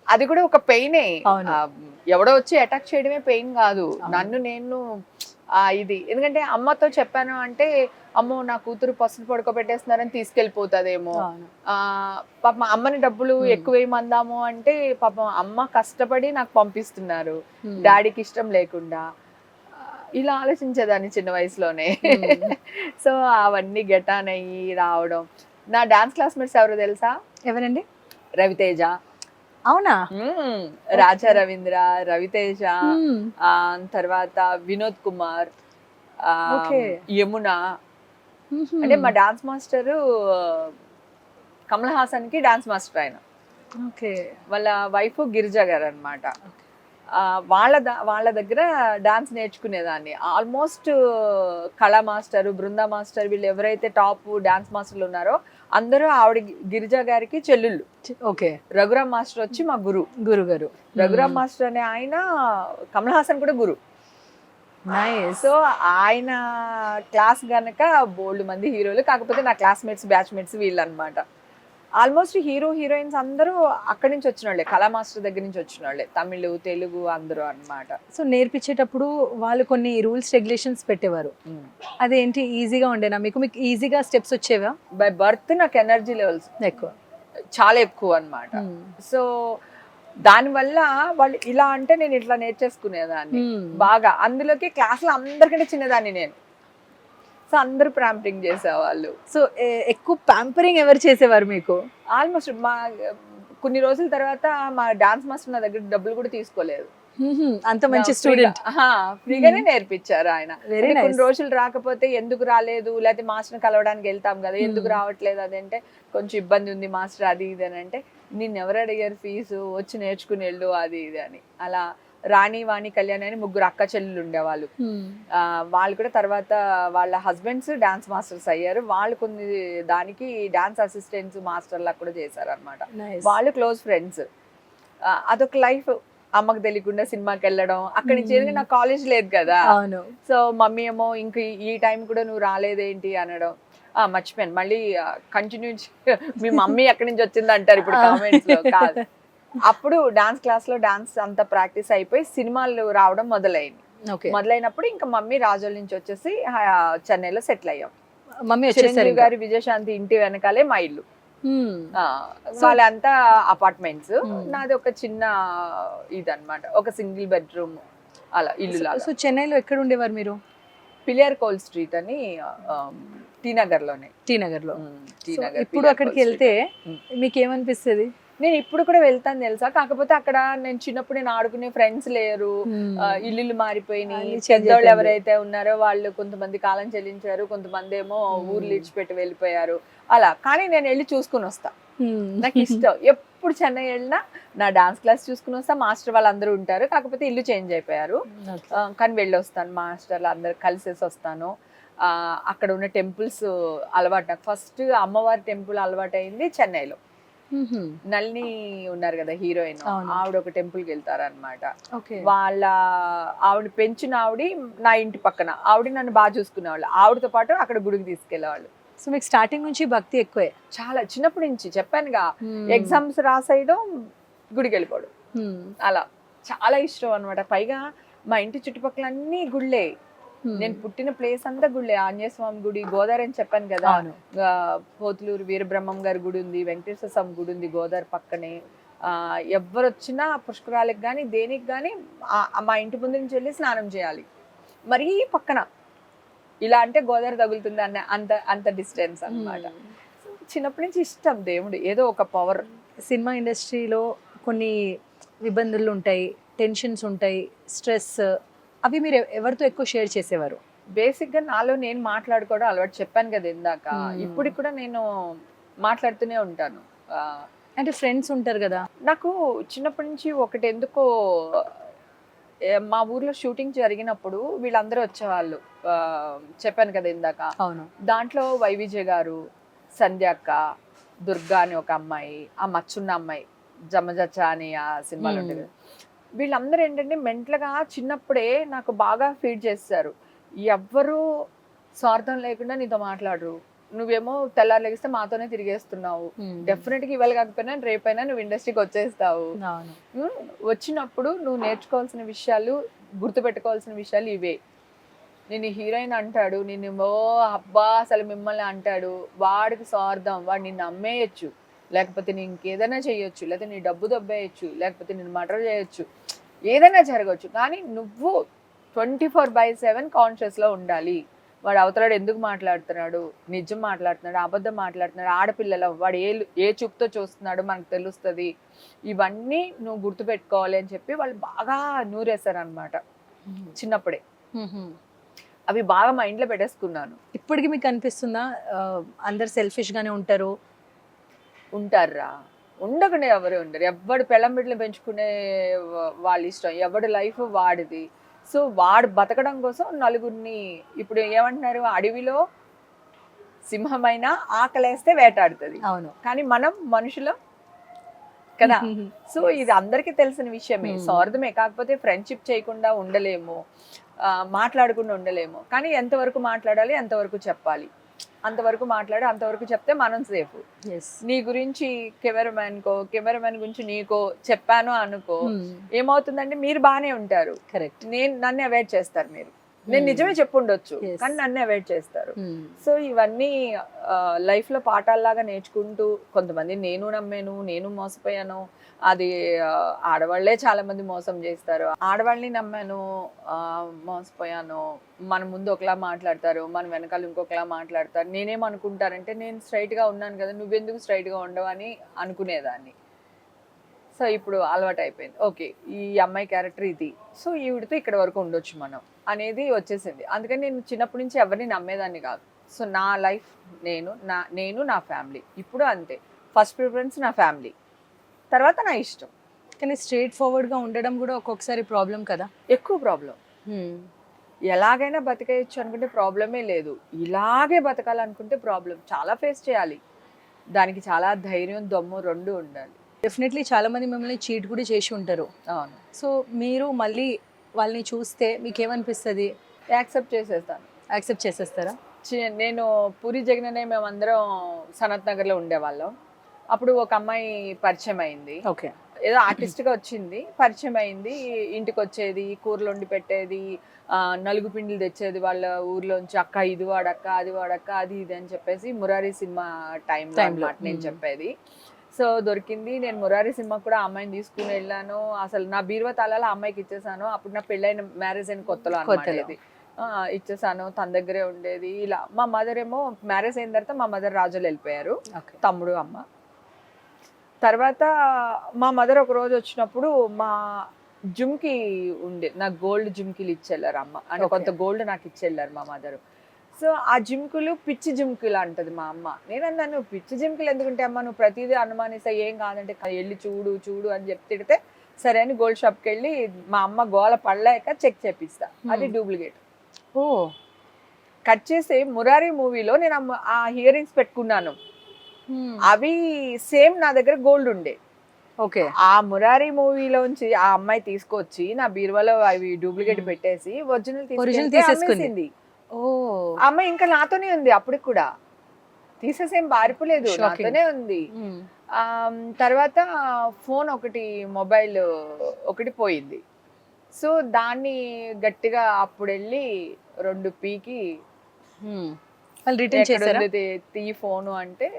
అది కూడా ఒక పెయినే. ఎవడో వచ్చి అటాక్ చేయడమే పెయిన్ కాదు, నన్ను నేను ఇది. ఎందుకంటే అమ్మతో చెప్పాను అంటే, అమ్మో నా కూతురు పసుపు పడుకోబెట్టేస్తున్నారని తీసుకెళ్ళిపోతుందేమో, పాపం అమ్మని డబ్బులు ఎక్కువేయమందాము అంటే, పాపం అమ్మ కష్టపడి నాకు పంపిస్తున్నారు డాడీకి ఇష్టం లేకుండా. ఇలా ఆలోచించేదాన్ని చిన్న వయసులోనే. సో అవన్నీ గెటాన్ అయ్యి రావడం. నా డాన్స్ క్లాస్మేట్స్ ఎవరో తెలుసా? ఎవరండి? రవితేజ, అవునా? రాజా రవీంద్ర, రవితేజ, మ్మ్. తర్వాత వినోద్ కుమార్, Okay. యమున. మ్మ్. అంటే మా డాన్స్ మాస్టర్ కమల్ హాసన్ కి డాన్స్ మాస్టర్ ఆయన. ఓకే. వాళ్ళ వైఫ్ గిరిజ గారు అనమాట. వాళ్ళ దగ్గర డాన్స్ నేర్చుకునేదాన్ని. ఆల్మోస్ట్ కళా మాస్టర్, బృందా మాస్టర్, వీళ్ళు ఎవరైతే టాప్ డాన్స్ మాస్టర్లు ఉన్నారో అందరూ ఆవిడ గిరిజ గారికి చెల్లుళ్ళు. ఓకే. రఘురామ్ మాస్టర్ వచ్చి మా గురుగారు. రఘురామ్ మాస్టర్ అనే ఆయన కమల్ హాసన్ కూడా గురు. నైస్. సో ఆయన క్లాస్ గనక బోల్డ్ మంది హీరోలు, కాకపోతే నా క్లాస్మేట్స్ బ్యాచ్మేట్స్ వీళ్ళు అనమాట. ఆల్మోస్ట్ హీరో హీరోయిన్స్ అందరూ అక్కడి నుంచి వచ్చిన వాళ్ళే, కళా మాస్టర్ దగ్గర నుంచి వచ్చిన వాళ్ళే, తమిళ్ తెలుగు అందరూ అన్నమాట. సో నేర్పించేటప్పుడు వాళ్ళు కొన్ని రూల్స్ రెగ్యులేషన్స్ పెట్టేవారు. అదేంటి ఈజీగా ఉండేనా మీకు? మీకు ఈజీగా స్టెప్స్ వచ్చేవా? బై బర్త్ నాకు ఎనర్జీ లెవెల్స్ ఎక్కువ, చాలా ఎక్కువ అన్నమాట. సో దానివల్ల వాళ్ళు ఇలా అంటే నేను ఇట్లా నేర్చేసుకునేదాన్ని బాగా. అందులోకి క్లాస్లో అందరికంటే చిన్నదాన్ని నేను. సో అందరూ ప్రాంపరింగ్ చేసేవాళ్ళు. సో ఎక్కువ ప్యాంపరింగ్ ఎవరు చేసేవారు మీకు? ఆల్మోస్ట్ మా కొన్ని రోజుల తర్వాత మా డాన్స్ మాస్టర్ నా దగ్గర డబ్బులు కూడా తీసుకోలేదు. అంత మంచి స్టూడెంట్. ఫ్రీగానే నేర్పించారు ఆయన. వెరీ కొన్ని నైస్. రోజులు రాకపోతే ఎందుకు రాలేదు, లేకపోతే మాస్టర్ కలవడానికి వెళ్తాం కదా, ఎందుకు రావట్లేదు అదంటే కొంచెం ఇబ్బంది ఉంది మాస్టర్ అది ఇది అని అంటే, నిన్ను ఎవరు అడిగారు ఫీజు, వచ్చి నేర్చుకుని వెళ్ళు అది ఇది అని. అలా రాణి, వాణి, కళ్యాణి అని ముగ్గురు అక్క చెల్లెలు ఉండేవాళ్ళు. వాళ్ళు కూడా తర్వాత వాళ్ళ హస్బెండ్స్ డాన్స్ మాస్టర్స్ అయ్యారు. వాళ్ళు కొన్ని దానికి డాన్స్ అసిస్టెంట్స్ మాస్టర్లా కూడా చేశారు అనమాట. వాళ్ళు క్లోజ్ ఫ్రెండ్స్. అదొక లైఫ్. అమ్మకు తెలియకుండా సినిమాకి వెళ్ళడం, అక్కడి నుంచి నాకు కాలేజ్ లేదు కదా. సో మమ్మీ ఏమో ఇంక ఈ టైం కూడా నువ్వు రాలేదేంటి అనడం. మర్చిపోయాను, మళ్ళీ కంటిన్యూ మీ మమ్మీ ఎక్కడి నుంచి వచ్చింది అంటారు ఇప్పుడు కామెంట్స్ లో. కాదు, అప్పుడు డాన్స్ క్లాస్ లో డాన్స్ అంతా ప్రాక్టీస్ అయిపోయి సినిమాలు రావడం మొదలైంది. మొదలైనప్పుడు ఇంకా మమ్మీ రాజోల్ నుంచి వచ్చేసి చెన్నైలో సెటిల్ అయ్యాం. మమ్మీ చిరంజీవి గారి విజయశాంతి ఇంటి వెనకాలే మా ఇల్లు. వాళ్ళంతా అపార్ట్మెంట్స్, నాది ఒక చిన్న ఇదన్నమాట, ఒక సింగిల్ బెడ్రూమ్ అలా ఇల్లు లాగా. సో చెన్నైలో ఎక్కడ ఉండేవారు మీరు? పిలియర్ కోల్ స్ట్రీట్ అని టీ నగర్ లోనే. టీ నగర్ లో. ఇప్పుడు అక్కడికి వెళ్తే మీకు ఏమనిపిస్తుంది? నేను ఇప్పుడు కూడా వెళ్తాను తెలుసా, కాకపోతే అక్కడ నేను చిన్నప్పుడు నేను ఆడుకునే ఫ్రెండ్స్ లేరు, ఇల్లు మారిపోయినాయి. పెద్దోళ్ళు ఎవరైతే ఉన్నారో వాళ్ళు కొంతమంది కాలం చెల్లించారు, కొంతమంది ఏమో ఊర్లు ఇడిచిపెట్టి వెళ్ళిపోయారు అలా. కానీ నేను వెళ్ళి చూసుకుని వస్తా, నాకు ఇష్టం. ఎప్పుడు చెన్నై వెళ్ళినా నా డాన్స్ క్లాస్ చూసుకుని వస్తా. మాస్టర్ వాళ్ళందరూ ఉంటారు, కాకపోతే ఇల్లు చేంజ్ అయిపోయారు, కానీ వెళ్ళి వస్తాను. మాస్టర్లు అందరు కలిసేసి వస్తాను. అక్కడ ఉన్న టెంపుల్స్ అలవాటు నాకు. ఫస్ట్ అమ్మవారి టెంపుల్ అలవాటు అయింది చెన్నైలో. నళిని ఉన్నారు కదా హీరోయిన్, ఆవిడ ఒక టెంపుల్ కి వెళ్తారనమాట. వాళ్ళ ఆవిడ పెంచిన ఆవిడ నా ఇంటి పక్కన ఆవిడ నన్ను బాగా చూసుకునేవాళ్ళు. ఆవిడతో పాటు అక్కడ గుడికి తీసుకెళ్లేవాళ్ళు. సో మీకు స్టార్టింగ్ నుంచి భక్తి ఎక్కువే? చాలా చిన్నప్పటి నుంచి, చెప్పానుగా, ఎగ్జామ్స్ రాసేయడం, గుడికి వెళ్ళిపోవడం, అలా చాలా ఇష్టం అనమాట. పైగా మా ఇంటి చుట్టుపక్కల అన్ని గుళ్ళే. నేను పుట్టిన ప్లేస్ అంతా గుళ్ళే. ఆంజనేయ స్వామి గుడి, గోదావరి అని చెప్పాను కదా, పోతులూరు వీరబ్రహ్మం గారి గుడి ఉంది, వెంకటేశ్వర స్వామి గుడి ఉంది గోదావరి పక్కనే. ఎవరు వచ్చినా పుష్కరాలకు కానీ దేనికి కానీ మా ఇంటి ముందు నుంచి వెళ్ళి స్నానం చేయాలి. మరీ పక్కన, ఇలా అంటే గోదావరి తగులుతుంది అన్న అంత డిస్టెన్స్ అన్నమాట. చిన్నప్పటి నుంచి ఇష్టం దేవుడు, ఏదో ఒక పవర్. సినిమా ఇండస్ట్రీలో కొన్ని ఇబ్బందులు ఉంటాయి, టెన్షన్స్ ఉంటాయి, స్ట్రెస్, అవి మీరు ఎవరితో ఎక్కువ షేర్ చేసేవారు? బేసిక్గా నాలో నేను మాట్లాడుకోవడం అలవాటు, చెప్పాను కదా ఇందాక. ఇప్పుడు కూడా నేను మాట్లాడుతూనే ఉంటాను. అంటే ఫ్రెండ్స్ ఉంటారు కదా. నాకు చిన్నప్పటి నుంచి ఒకటి ఎందుకో, మా ఊర్లో షూటింగ్ జరిగినప్పుడు వీళ్ళందరూ వచ్చేవాళ్ళు, చెప్పాను కదా ఇందాక. అవును. దాంట్లో వైవిజయ్ గారు, సంధ్యాక్క, దుర్గా అని ఒక అమ్మాయి, ఆ మచ్చున్న అమ్మాయి, జమజచ్చ అని ఆ సినిమాలో ఉంటుంది. వీళ్ళందరూ ఏంటంటే మెంటల్గా చిన్నప్పుడే నాకు బాగా ఫీడ్ చేస్తారు. ఎవ్వరూ స్వార్థం లేకుండా నీతో మాట్లాడరు. నువ్వేమో తెల్లారు లెగిస్తే మాతోనే తిరిగేస్తున్నావు. డెఫినెట్గా ఇవాళ కాకపోయినా రేపైనా నువ్వు ఇండస్ట్రీకి వచ్చేస్తావు. వచ్చినప్పుడు నువ్వు నేర్చుకోవాల్సిన విషయాలు, గుర్తుపెట్టుకోవాల్సిన విషయాలు ఇవే. నేను హీరోయిన్ అంటాడు, నేను ఓ అబ్బా అసలు మిమ్మల్ని అంటాడు, వాడికి స్వార్థం. వాడు నిన్ను అమ్మేయచ్చు, లేకపోతే నీ ఇంకేదైనా చేయొచ్చు, లేకపోతే నీ డబ్బు దబ్బేయచ్చు, లేకపోతే నేను మర్డర్ చేయొచ్చు, ఏదైనా జరగవచ్చు. కానీ నువ్వు 24/7 కాన్షియస్ లో ఉండాలి. వాడు అవతలాడు ఎందుకు మాట్లాడుతున్నాడు, నిజం మాట్లాడుతున్నాడు, అబద్ధం మాట్లాడుతున్నాడు, ఆడపిల్లల వాడు ఏ చూపుతో చూస్తున్నాడు మనకు తెలుస్తుంది, ఇవన్నీ నువ్వు గుర్తుపెట్టుకోవాలి అని చెప్పి వాళ్ళు బాగా నూరేశారు అనమాట చిన్నప్పుడే. అవి బాగా మైండ్ లో పెట్టేసుకున్నాను. ఇప్పటికి మీకు అనిపిస్తుందా అందరు సెల్ఫిష్ గానే ఉంటారు? ఉంటారా, ఉండకుండా ఎవరు ఉండరు. ఎవడు పెళ్ళం బిడ్డలు పెంచుకునే వాళ్ళ ఇష్టం, ఎవడి లైఫ్ వాడిది. సో వాడు బతకడం కోసం నలుగురిని, ఇప్పుడు ఏమంటున్నారు, అడవిలో సింహమైన ఆకలేస్తే వేటాడుతుంది, అవును. కానీ మనం మనుషులం కదా. సో ఇది అందరికీ తెలిసిన విషయమే, స్వార్థమే. కాకపోతే ఫ్రెండ్షిప్ చేయకుండా ఉండలేము, మాట్లాడకుండా ఉండలేము. కానీ ఎంతవరకు మాట్లాడాలి, ఎంతవరకు చెప్పాలి, అంతవరకు మాట్లాడి అంతవరకు చెప్తే మనం సేఫ్. నీ గురించి కెమెరామెన్ గురించి నీకో చెప్పాను అనుకో, ఏమవుతుందంటే మీరు బాగానే ఉంటారు, కరెక్ట్, నన్ను అవాయిడ్ చేస్తారు. నేను నిజమే చెప్పుండొచ్చు, కానీ నన్ను అవాయిడ్ చేస్తారు. సో ఇవన్నీ లైఫ్ లో పాఠాల్లాగా నేర్చుకుంటూ, కొంతమంది నేను నమ్మాను, నేను మోసపోయాను, అది ఆడవాళ్లే చాలా మంది మోసం చేస్తారు. ఆడవాళ్ళని నమ్మాను, మోసపోయాను, మన ముందు ఒకలా మాట్లాడతారు, మన వెనకాల ఇంకొకలా మాట్లాడతారు. నేనేమనుకుంటారంటే, నేను స్ట్రైట్ గా ఉన్నాను కదా, నువ్వెందుకు స్ట్రైట్ గా ఉండవు అని అనుకునేదాన్ని. సో ఇప్పుడు అలవాటు అయిపోయింది. ఓకే, ఈ అమ్మాయి క్యారెక్టర్ ఇది, సో ఈవిడితో ఇక్కడ వరకు ఉండొచ్చు మనం అనేది వచ్చేసింది. అందుకని నేను చిన్నప్పటి నుంచి ఎవరిని నమ్మేదాన్ని కాదు. సో నా లైఫ్ నేను నా ఫ్యామిలీ, ఇప్పుడు అంతే. ఫస్ట్ ప్రిఫరెన్స్ నా ఫ్యామిలీ, తర్వాత నా ఇష్టం. కానీ స్ట్రైట్ ఫార్వర్డ్ గా ఉండడం కూడా ఒక్కొక్కసారి ప్రాబ్లం కదా. ఎక్కువ ప్రాబ్లం. ఎలాగైనా బతికేయచ్చు అనుకుంటే ప్రాబ్లమే లేదు, ఇలాగే బతకాలనుకుంటే ప్రాబ్లం చాలా ఫేస్ చేయాలి. దానికి చాలా ధైర్యం, దమ్ము రెండు ఉండాలి. డెఫినెట్లీ చాలా మంది మిమ్మల్ని చీట్ కూడా చేసి ఉంటారు. అవును. సో మీరు మళ్ళీ వాళ్ళని చూస్తే మీకు ఏమనిపిస్తుంది? యాక్సెప్ట్ చేసేస్తాను. యాక్సెప్ట్ చేసేస్తారా? నేను పూరి జగననే మేమందరం సనత్ నగర్లో ఉండేవాళ్ళం. అప్పుడు ఒక అమ్మాయి పరిచయం అయింది. ఓకే. ఏదో ఆర్టిస్ట్గా వచ్చింది, పరిచయం అయింది, ఇంటికి వచ్చేది, కూరలు వండి పెట్టేది, నలుగు పిండిలు తెచ్చేది వాళ్ళ ఊర్లోంచి. అక్క ఇది వాడక్క, అది వాడక్క, అది ఇది అని చెప్పేసి మురారి సినిమా టైంలో అన్నమాట నేను చెప్పేది. సో దొరికింది. నేను మురారి సినిమాకి కూడా అమ్మాయిని తీసుకుని వెళ్ళాను. అసలు నా బీరువా తాళాలు ఆ అమ్మాయికి ఇచ్చేసాను. అప్పుడు నా పెళ్ళైన మ్యారేజ్ అయిన కొత్తలో అన్నమాట ఇది. ఇచ్చేసాను, తన దగ్గరే ఉండేది. ఇలా మా మదర్ ఏమో మ్యారేజ్ అయిన తర్వాత మా మదర్ రాజులు వెళ్ళిపోయారు, తమ్ముడు అమ్మ. తర్వాత మా మదర్ ఒక రోజు వచ్చినప్పుడు మా జుమ్కి ఉండే, నాకు గోల్డ్ జుమ్కీలు ఇచ్చేళ్ళారు అమ్మ, అంటే కొంత గోల్డ్ నాకు ఇచ్చేళ్ళారు మా మదరు. సో ఆ జిమ్కులు పిచ్చి జిమ్కులు అంటది మా అమ్మ. నేను అన్నాను, పిచ్చి జిమ్కులు ఎందుకంటే అమ్మ, నువ్వు ప్రతిదీ అనుమానిస్తా, ఏం కాదంటే వెళ్ళి చూడు చూడు అని చెప్పి తిడితే సరే అని గోల్డ్ షాప్కి వెళ్ళి మా అమ్మ గోల పడలేక చెక్ చేపిస్తా, అది డూప్లికేట్. ఓ, కట్ చేసి మురారి మూవీలో నేను ఆ హియరింగ్స్ పెట్టుకున్నాను, అవి సేమ్ నా దగ్గర గోల్డ్ ఉండే. ఓకే. ఆ మురారి మూవీలోంచి ఆ అమ్మాయి తీసుకొచ్చి నా బీరువాలో అవి డూప్లికేట్ పెట్టేసి ఒరిజినల్ తీసేసుకుంది. ఓ, అమ్మాయి ఇంకా నాతోనే ఉంది, అప్పటికి కూడా తీసేసేం పారిపోలేదు, నాతోనే ఉంది. తర్వాత ఫోన్ ఒకటి, మొబైల్ ఒకటి పోయింది. సో దాన్ని గట్టిగా అప్పుడు వెళ్ళి 2 పీకి తీ ఫోను అంటే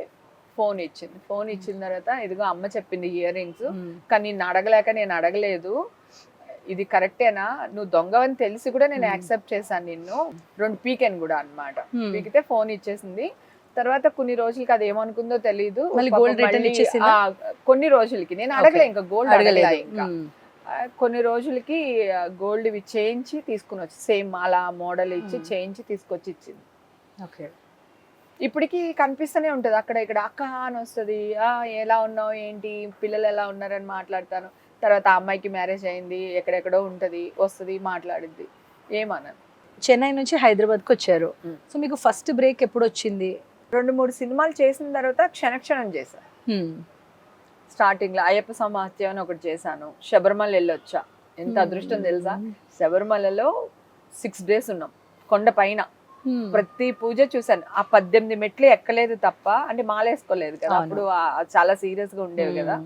ఫోన్ ఇచ్చింది. ఫోన్ ఇచ్చిన తర్వాత ఇదిగో అమ్మ చెప్పింది ఇయర్-రింగ్స్, కానీ నిన్ను అడగలేక నేను అడగలేదు, ఇది కరెక్టేనా, నువ్వు దొంగవని తెలిసి కూడా నేను యాక్సెప్ట్ చేశాను నిన్ను, 2 పీకెన్ కూడా అన్నమాట. పీకితే ఫోన్ ఇచ్చేసింది. తర్వాత కొన్ని రోజులకి అది ఏమనుకుందో తెలీదు, కొన్ని రోజులకి నేను అడగలే, ఇంకా గోల్డ్ అడగలే, ఇంకా కొన్ని రోజులకి గోల్డ్ ఇవి చేయించి తీసుకుని వచ్చి, సేమ్ అలా మోడల్ ఇచ్చి చేయించి తీసుకొచ్చి ఇచ్చింది. ఓకే. ఇప్పటికి కనిపిస్తూనే ఉంటది అక్కడ ఇక్కడ, అక్క అని వస్తుంది, ఎలా ఉన్నావు ఏంటి, పిల్లలు ఎలా ఉన్నారని మాట్లాడతాను. తర్వాత ఆ అమ్మాయికి మ్యారేజ్ అయింది, ఎక్కడెక్కడో ఉంటది, వస్తుంది, మాట్లాడిద్ది, ఏమన్నాను. చెన్నై నుంచి హైదరాబాద్కి వచ్చారు. సో మీకు ఫస్ట్ బ్రేక్ ఎప్పుడు వచ్చింది? 2-3 సినిమాలు చేసిన తర్వాత క్షణక్షణం చేశాను. స్టార్టింగ్ లో అయ్యప్ప సమాత్యం అని ఒకటి చేశాను, శబరిమల వెళ్ళొచ్చా, ఎంత అదృష్టం తెలుసా, శబరిమలలో 6 days ఉన్నాం కొండ పైన, ప్రతి పూజ చూసాను. ఆ 18 మెట్లు ఎక్కలేదు తప్ప, అంటే మాలేసుకోలేదు కదా అప్పుడు, చాలా సీరియస్ గా ఉండేవి కదా.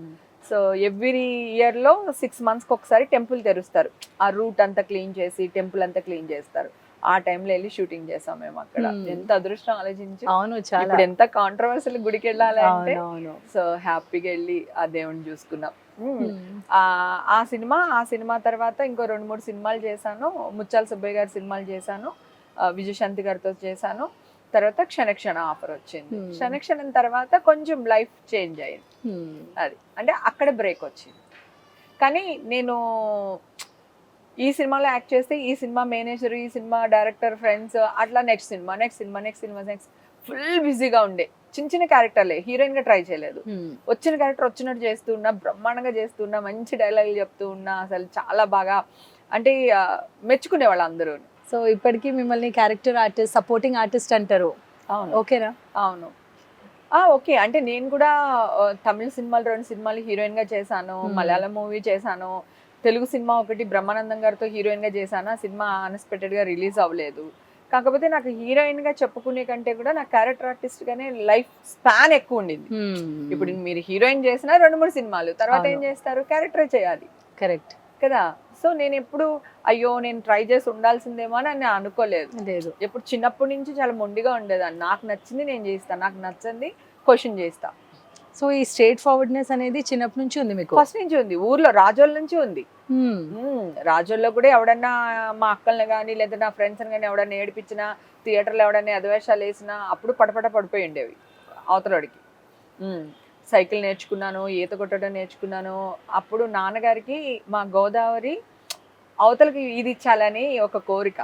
సో ఎవ్రీ ఇయర్ లో 6 months ఒకసారి టెంపుల్ తెరుస్తారు, ఆ రూట్ అంతా క్లీన్ చేసి టెంపుల్ అంతా క్లీన్ చేస్తారు. ఆ టైంలో వెళ్ళి షూటింగ్ చేసాం మేము అక్కడ. ఎంత అదృష్టం ఆలోచించి. అవును, చాలా. ఇప్పుడు ఎంత కాంట్రవర్సీలు గుడికి వెళ్ళాలి అంటే, అవును. సో హ్యాపీగా వెళ్ళి ఆ దేవుని చూసుకున్నాం. ఆ సినిమా తర్వాత ఇంకో 2-3 సినిమాలు చేశాను. ముత్యాల సుబ్బయ్య గారి సినిమాలు చేశాను, విజయశాంతి గారితో చేశాను. తర్వాత క్షణక్షణ ఆఫర్ వచ్చింది. క్షణక్షణం తర్వాత కొంచెం లైఫ్ చేంజ్ అయింది. అది అంటే అక్కడ బ్రేక్ వచ్చింది. కానీ నేను ఈ సినిమాలో యాక్ట్ చేస్తే ఈ సినిమా మేనేజర్, ఈ సినిమా డైరెక్టర్, ఫ్రెండ్స్, అట్లా నెక్స్ట్ సినిమా ఫుల్ బిజీగా ఉండే. చిన్న చిన్న క్యారెక్టర్లే, హీరోయిన్ గా ట్రై చేయలేదు. వచ్చిన క్యారెక్టర్ వచ్చినట్టు చేస్తూ ఉన్నా, బ్రహ్మాండంగా చేస్తూ ఉన్నా, మంచి డైలాగులు చెప్తూ ఉన్నా, అసలు చాలా బాగా అంటే మెచ్చుకునే వాళ్ళు అందరూ. సో ఇప్పటికీ మిమ్మల్ని క్యారెక్టర్ ఆర్టిస్ట్, సపోర్టింగ్ ఆర్టిస్ట్ అంటారు. అవును, ఓకేనా? అవును, ఓకే. అంటే నేను కూడా తమిళ సినిమాలు 2 సినిమాలు హీరోయిన్ గా చేశాను, మలయాళం మూవీ చేశాను, తెలుగు సినిమా ఒకటి బ్రహ్మానందం గారితో హీరోయిన్ గా చేశాను. ఆ సినిమా అన్ఎక్స్పెక్టెడ్ గా రిలీజ్ అవ్వలేదు. కాకపోతే నాకు హీరోయిన్ గా చెప్పుకునే కంటే కూడా నాకు క్యారెక్టర్ ఆర్టిస్ట్ గానే లైఫ్ స్పాన్ ఎక్కువ ఉండింది. ఇప్పుడు మీరు హీరోయిన్ చేసిన 2-3 సినిమాలు, తర్వాత ఏం చేస్తారు, క్యారెక్టర్ చేయాలి. కరెక్ట్ కదా. సో నేను ఎప్పుడు అయ్యో నేను ట్రై చేసి ఉండాల్సిందేమో అని నేను అనుకోలేదు. ఎప్పుడు చిన్నప్పటి నుంచి చాలా మొండిగా ఉండేదాన్ని. నాకు నచ్చింది నేను చేస్తాను, నాకు నచ్చింది క్వశ్చన్ చేస్తా. సో ఈ స్ట్రేట్ ఫార్వర్డ్నెస్ అనేది చిన్నప్పటి నుంచి ఉంది మీకు? ఫస్ట్ నుంచి ఉంది. ఊర్లో రాజోళ్ళ నుంచి ఉంది. రాజోల్లో కూడా ఎవడన్నా మా అక్కల్ని కానీ లేదా నా ఫ్రెండ్స్ కానీ ఎవడన్నా ఏడిపించినా, థియేటర్లో ఎవడన్నా అధవేషాలు వేసినా అప్పుడు పడిపోయి ఉండేవి అవతలడికి. సైకిల్ నేర్చుకున్నాను, ఈత కొట్టడం నేర్చుకున్నాను. అప్పుడు నాన్నగారికి మా గోదావరి అవతలకి ఇది ఇచ్చాలని ఒక కోరిక.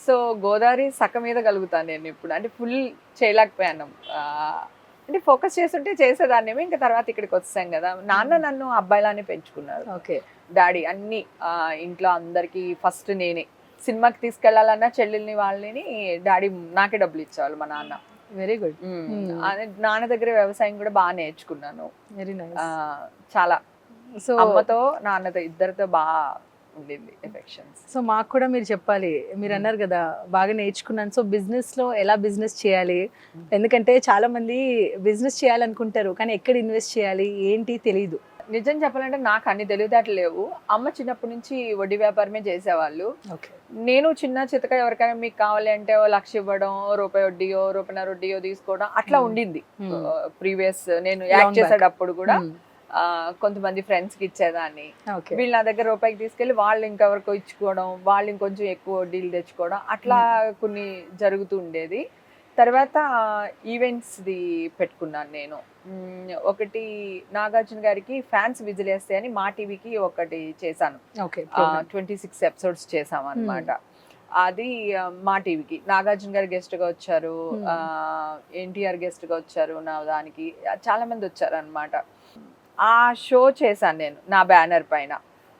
సో గోదావరి సగం మీద కలుగుతాను నేను ఇప్పుడు. అంటే ఫుల్ చేయలేకపోయాను. అంటే ఫోకస్ చేస్తుంటే చేసేదాన్నేమో. ఇంకా తర్వాత ఇక్కడికి వచ్చాం కదా. నాన్న నన్ను అబ్బాయిలానే పెంచుకున్నారు. ఓకే. డాడీ అన్ని ఇంట్లో అందరికి ఫస్ట్ నేనే. సినిమాకి తీసుకెళ్లాలన్నా చెల్లెల్ని వాళ్ళని డాడీ నాకే డబ్బులు ఇచ్చేవాళ్ళు మా నాన్న. Very good. నాన్న దగ్గర వ్యవసాయం కూడా బాగా నేర్చుకున్నాను. Very nice. చాలా. సో అమ్మతో నాన్నతో ఇద్దరితో బాగా ఉండింది ఎఫెక్షన్స్. సో మాకు కూడా మీరు చెప్పాలి. మీరు అన్నారు కదా బాగా నేర్చుకున్నాను. సో బిజినెస్ లో ఎలా బిజినెస్ చేయాలి, ఎందుకంటే చాలా మంది బిజినెస్ చేయాలనుకుంటారు కానీ ఎక్కడ ఇన్వెస్ట్ చేయాలి ఏంటి తెలియదు. నిజం చెప్పాలంటే నాకు అన్ని తెలివితేటలు లేవు. అమ్మ చిన్నప్పటి నుంచి వడ్డీ వ్యాపారమే చేసేవాళ్ళు. నేను చిన్న చితక ఎవరికైనా మీకు కావాలి అంటే ₹1,00,000 ఇవ్వడం, రూపాయి వడ్డీయో రూపాయిన్నర వడ్డీయో తీసుకోవడం అట్లా ఉండింది. ప్రీవియస్ నేను యాక్ట్ చేసేటప్పుడు కూడా కొంతమంది ఫ్రెండ్స్ కి ఇచ్చేదాన్ని. వీళ్ళు నా దగ్గర రూపాయికి తీసుకెళ్లి వాళ్ళు ఇంకెవరికో ఇచ్చుకోవడం, వాళ్ళు ఇంకొంచెం ఎక్కువ వడ్డీలు తెచ్చుకోవడం అట్లా కొన్ని జరుగుతూ ఉండేది. తర్వాత ఈవెంట్స్ది పెట్టుకున్నాను నేను. ఒకటి నాగార్జున గారికి ఫ్యాన్స్ విజిలేస్తే అని మా టీవీకి ఒకటి చేశాను. 26 ఎపిసోడ్స్ చేసాం అనమాట. అది మా టీవీకి నాగార్జున గారు గెస్ట్ గా వచ్చారు, ఎన్టీఆర్ గెస్ట్ గా వచ్చారు, నా దానికి చాలా మంది వచ్చారు అనమాట. ఆ షో చేశాను నేను నా బ్యానర్ పైన.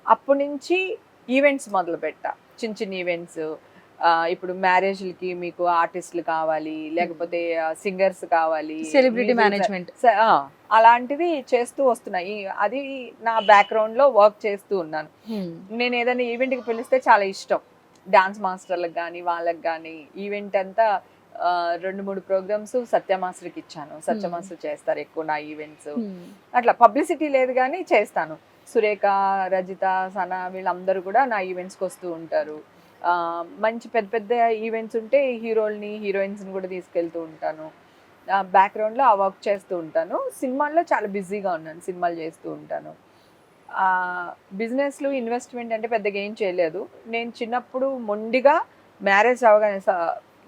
అప్పటి నుంచి ఈవెంట్స్ మొదలు పెట్టా, చిన్న చిన్న ఈవెంట్స్. ఇప్పుడు మ్యారేజ్లకి మీకు ఆర్టిస్టులు కావాలి, లేకపోతే సింగర్స్ కావాలి, సెలబ్రిటీ మేనేజ్మెంట్ అలాంటివి చేస్తూ వస్తున్నాయి. అది నా బ్యాక్గ్రౌండ్ లో వర్క్ చేస్తూ ఉన్నాను. నేను ఏదైనా ఈవెంట్కి పిలిస్తే చాలా ఇష్టం. డాన్స్ మాస్టర్లకు కానీ వాళ్ళకి కానీ ఈవెంట్ అంతా 2-3 ప్రోగ్రామ్స్ సత్య మాస్టర్కి ఇచ్చాను. సత్య మాస్టర్ చేస్తారు ఎక్కువ నా ఈవెంట్స్. అట్లా పబ్లిసిటీ లేదు కానీ చేస్తాను. సురేఖ, రజిత, సనా వీళ్ళందరూ కూడా నా ఈవెంట్స్కి వస్తూ ఉంటారు. మంచి పెద్ద పెద్ద ఈవెంట్స్ ఉంటే హీరోల్ని హీరోయిన్స్ని కూడా తీసుకెళ్తూ ఉంటాను. బ్యాక్గ్రౌండ్లో ఆ వర్క్ చేస్తూ ఉంటాను. సినిమాల్లో చాలా బిజీగా ఉన్నాను, సినిమాలు చేస్తూ ఉంటాను. బిజినెస్లో ఇన్వెస్ట్మెంట్ అంటే పెద్దగా ఏం చేయలేదు. నేను చిన్నప్పుడు మొండిగా మ్యారేజ్ అవగానే,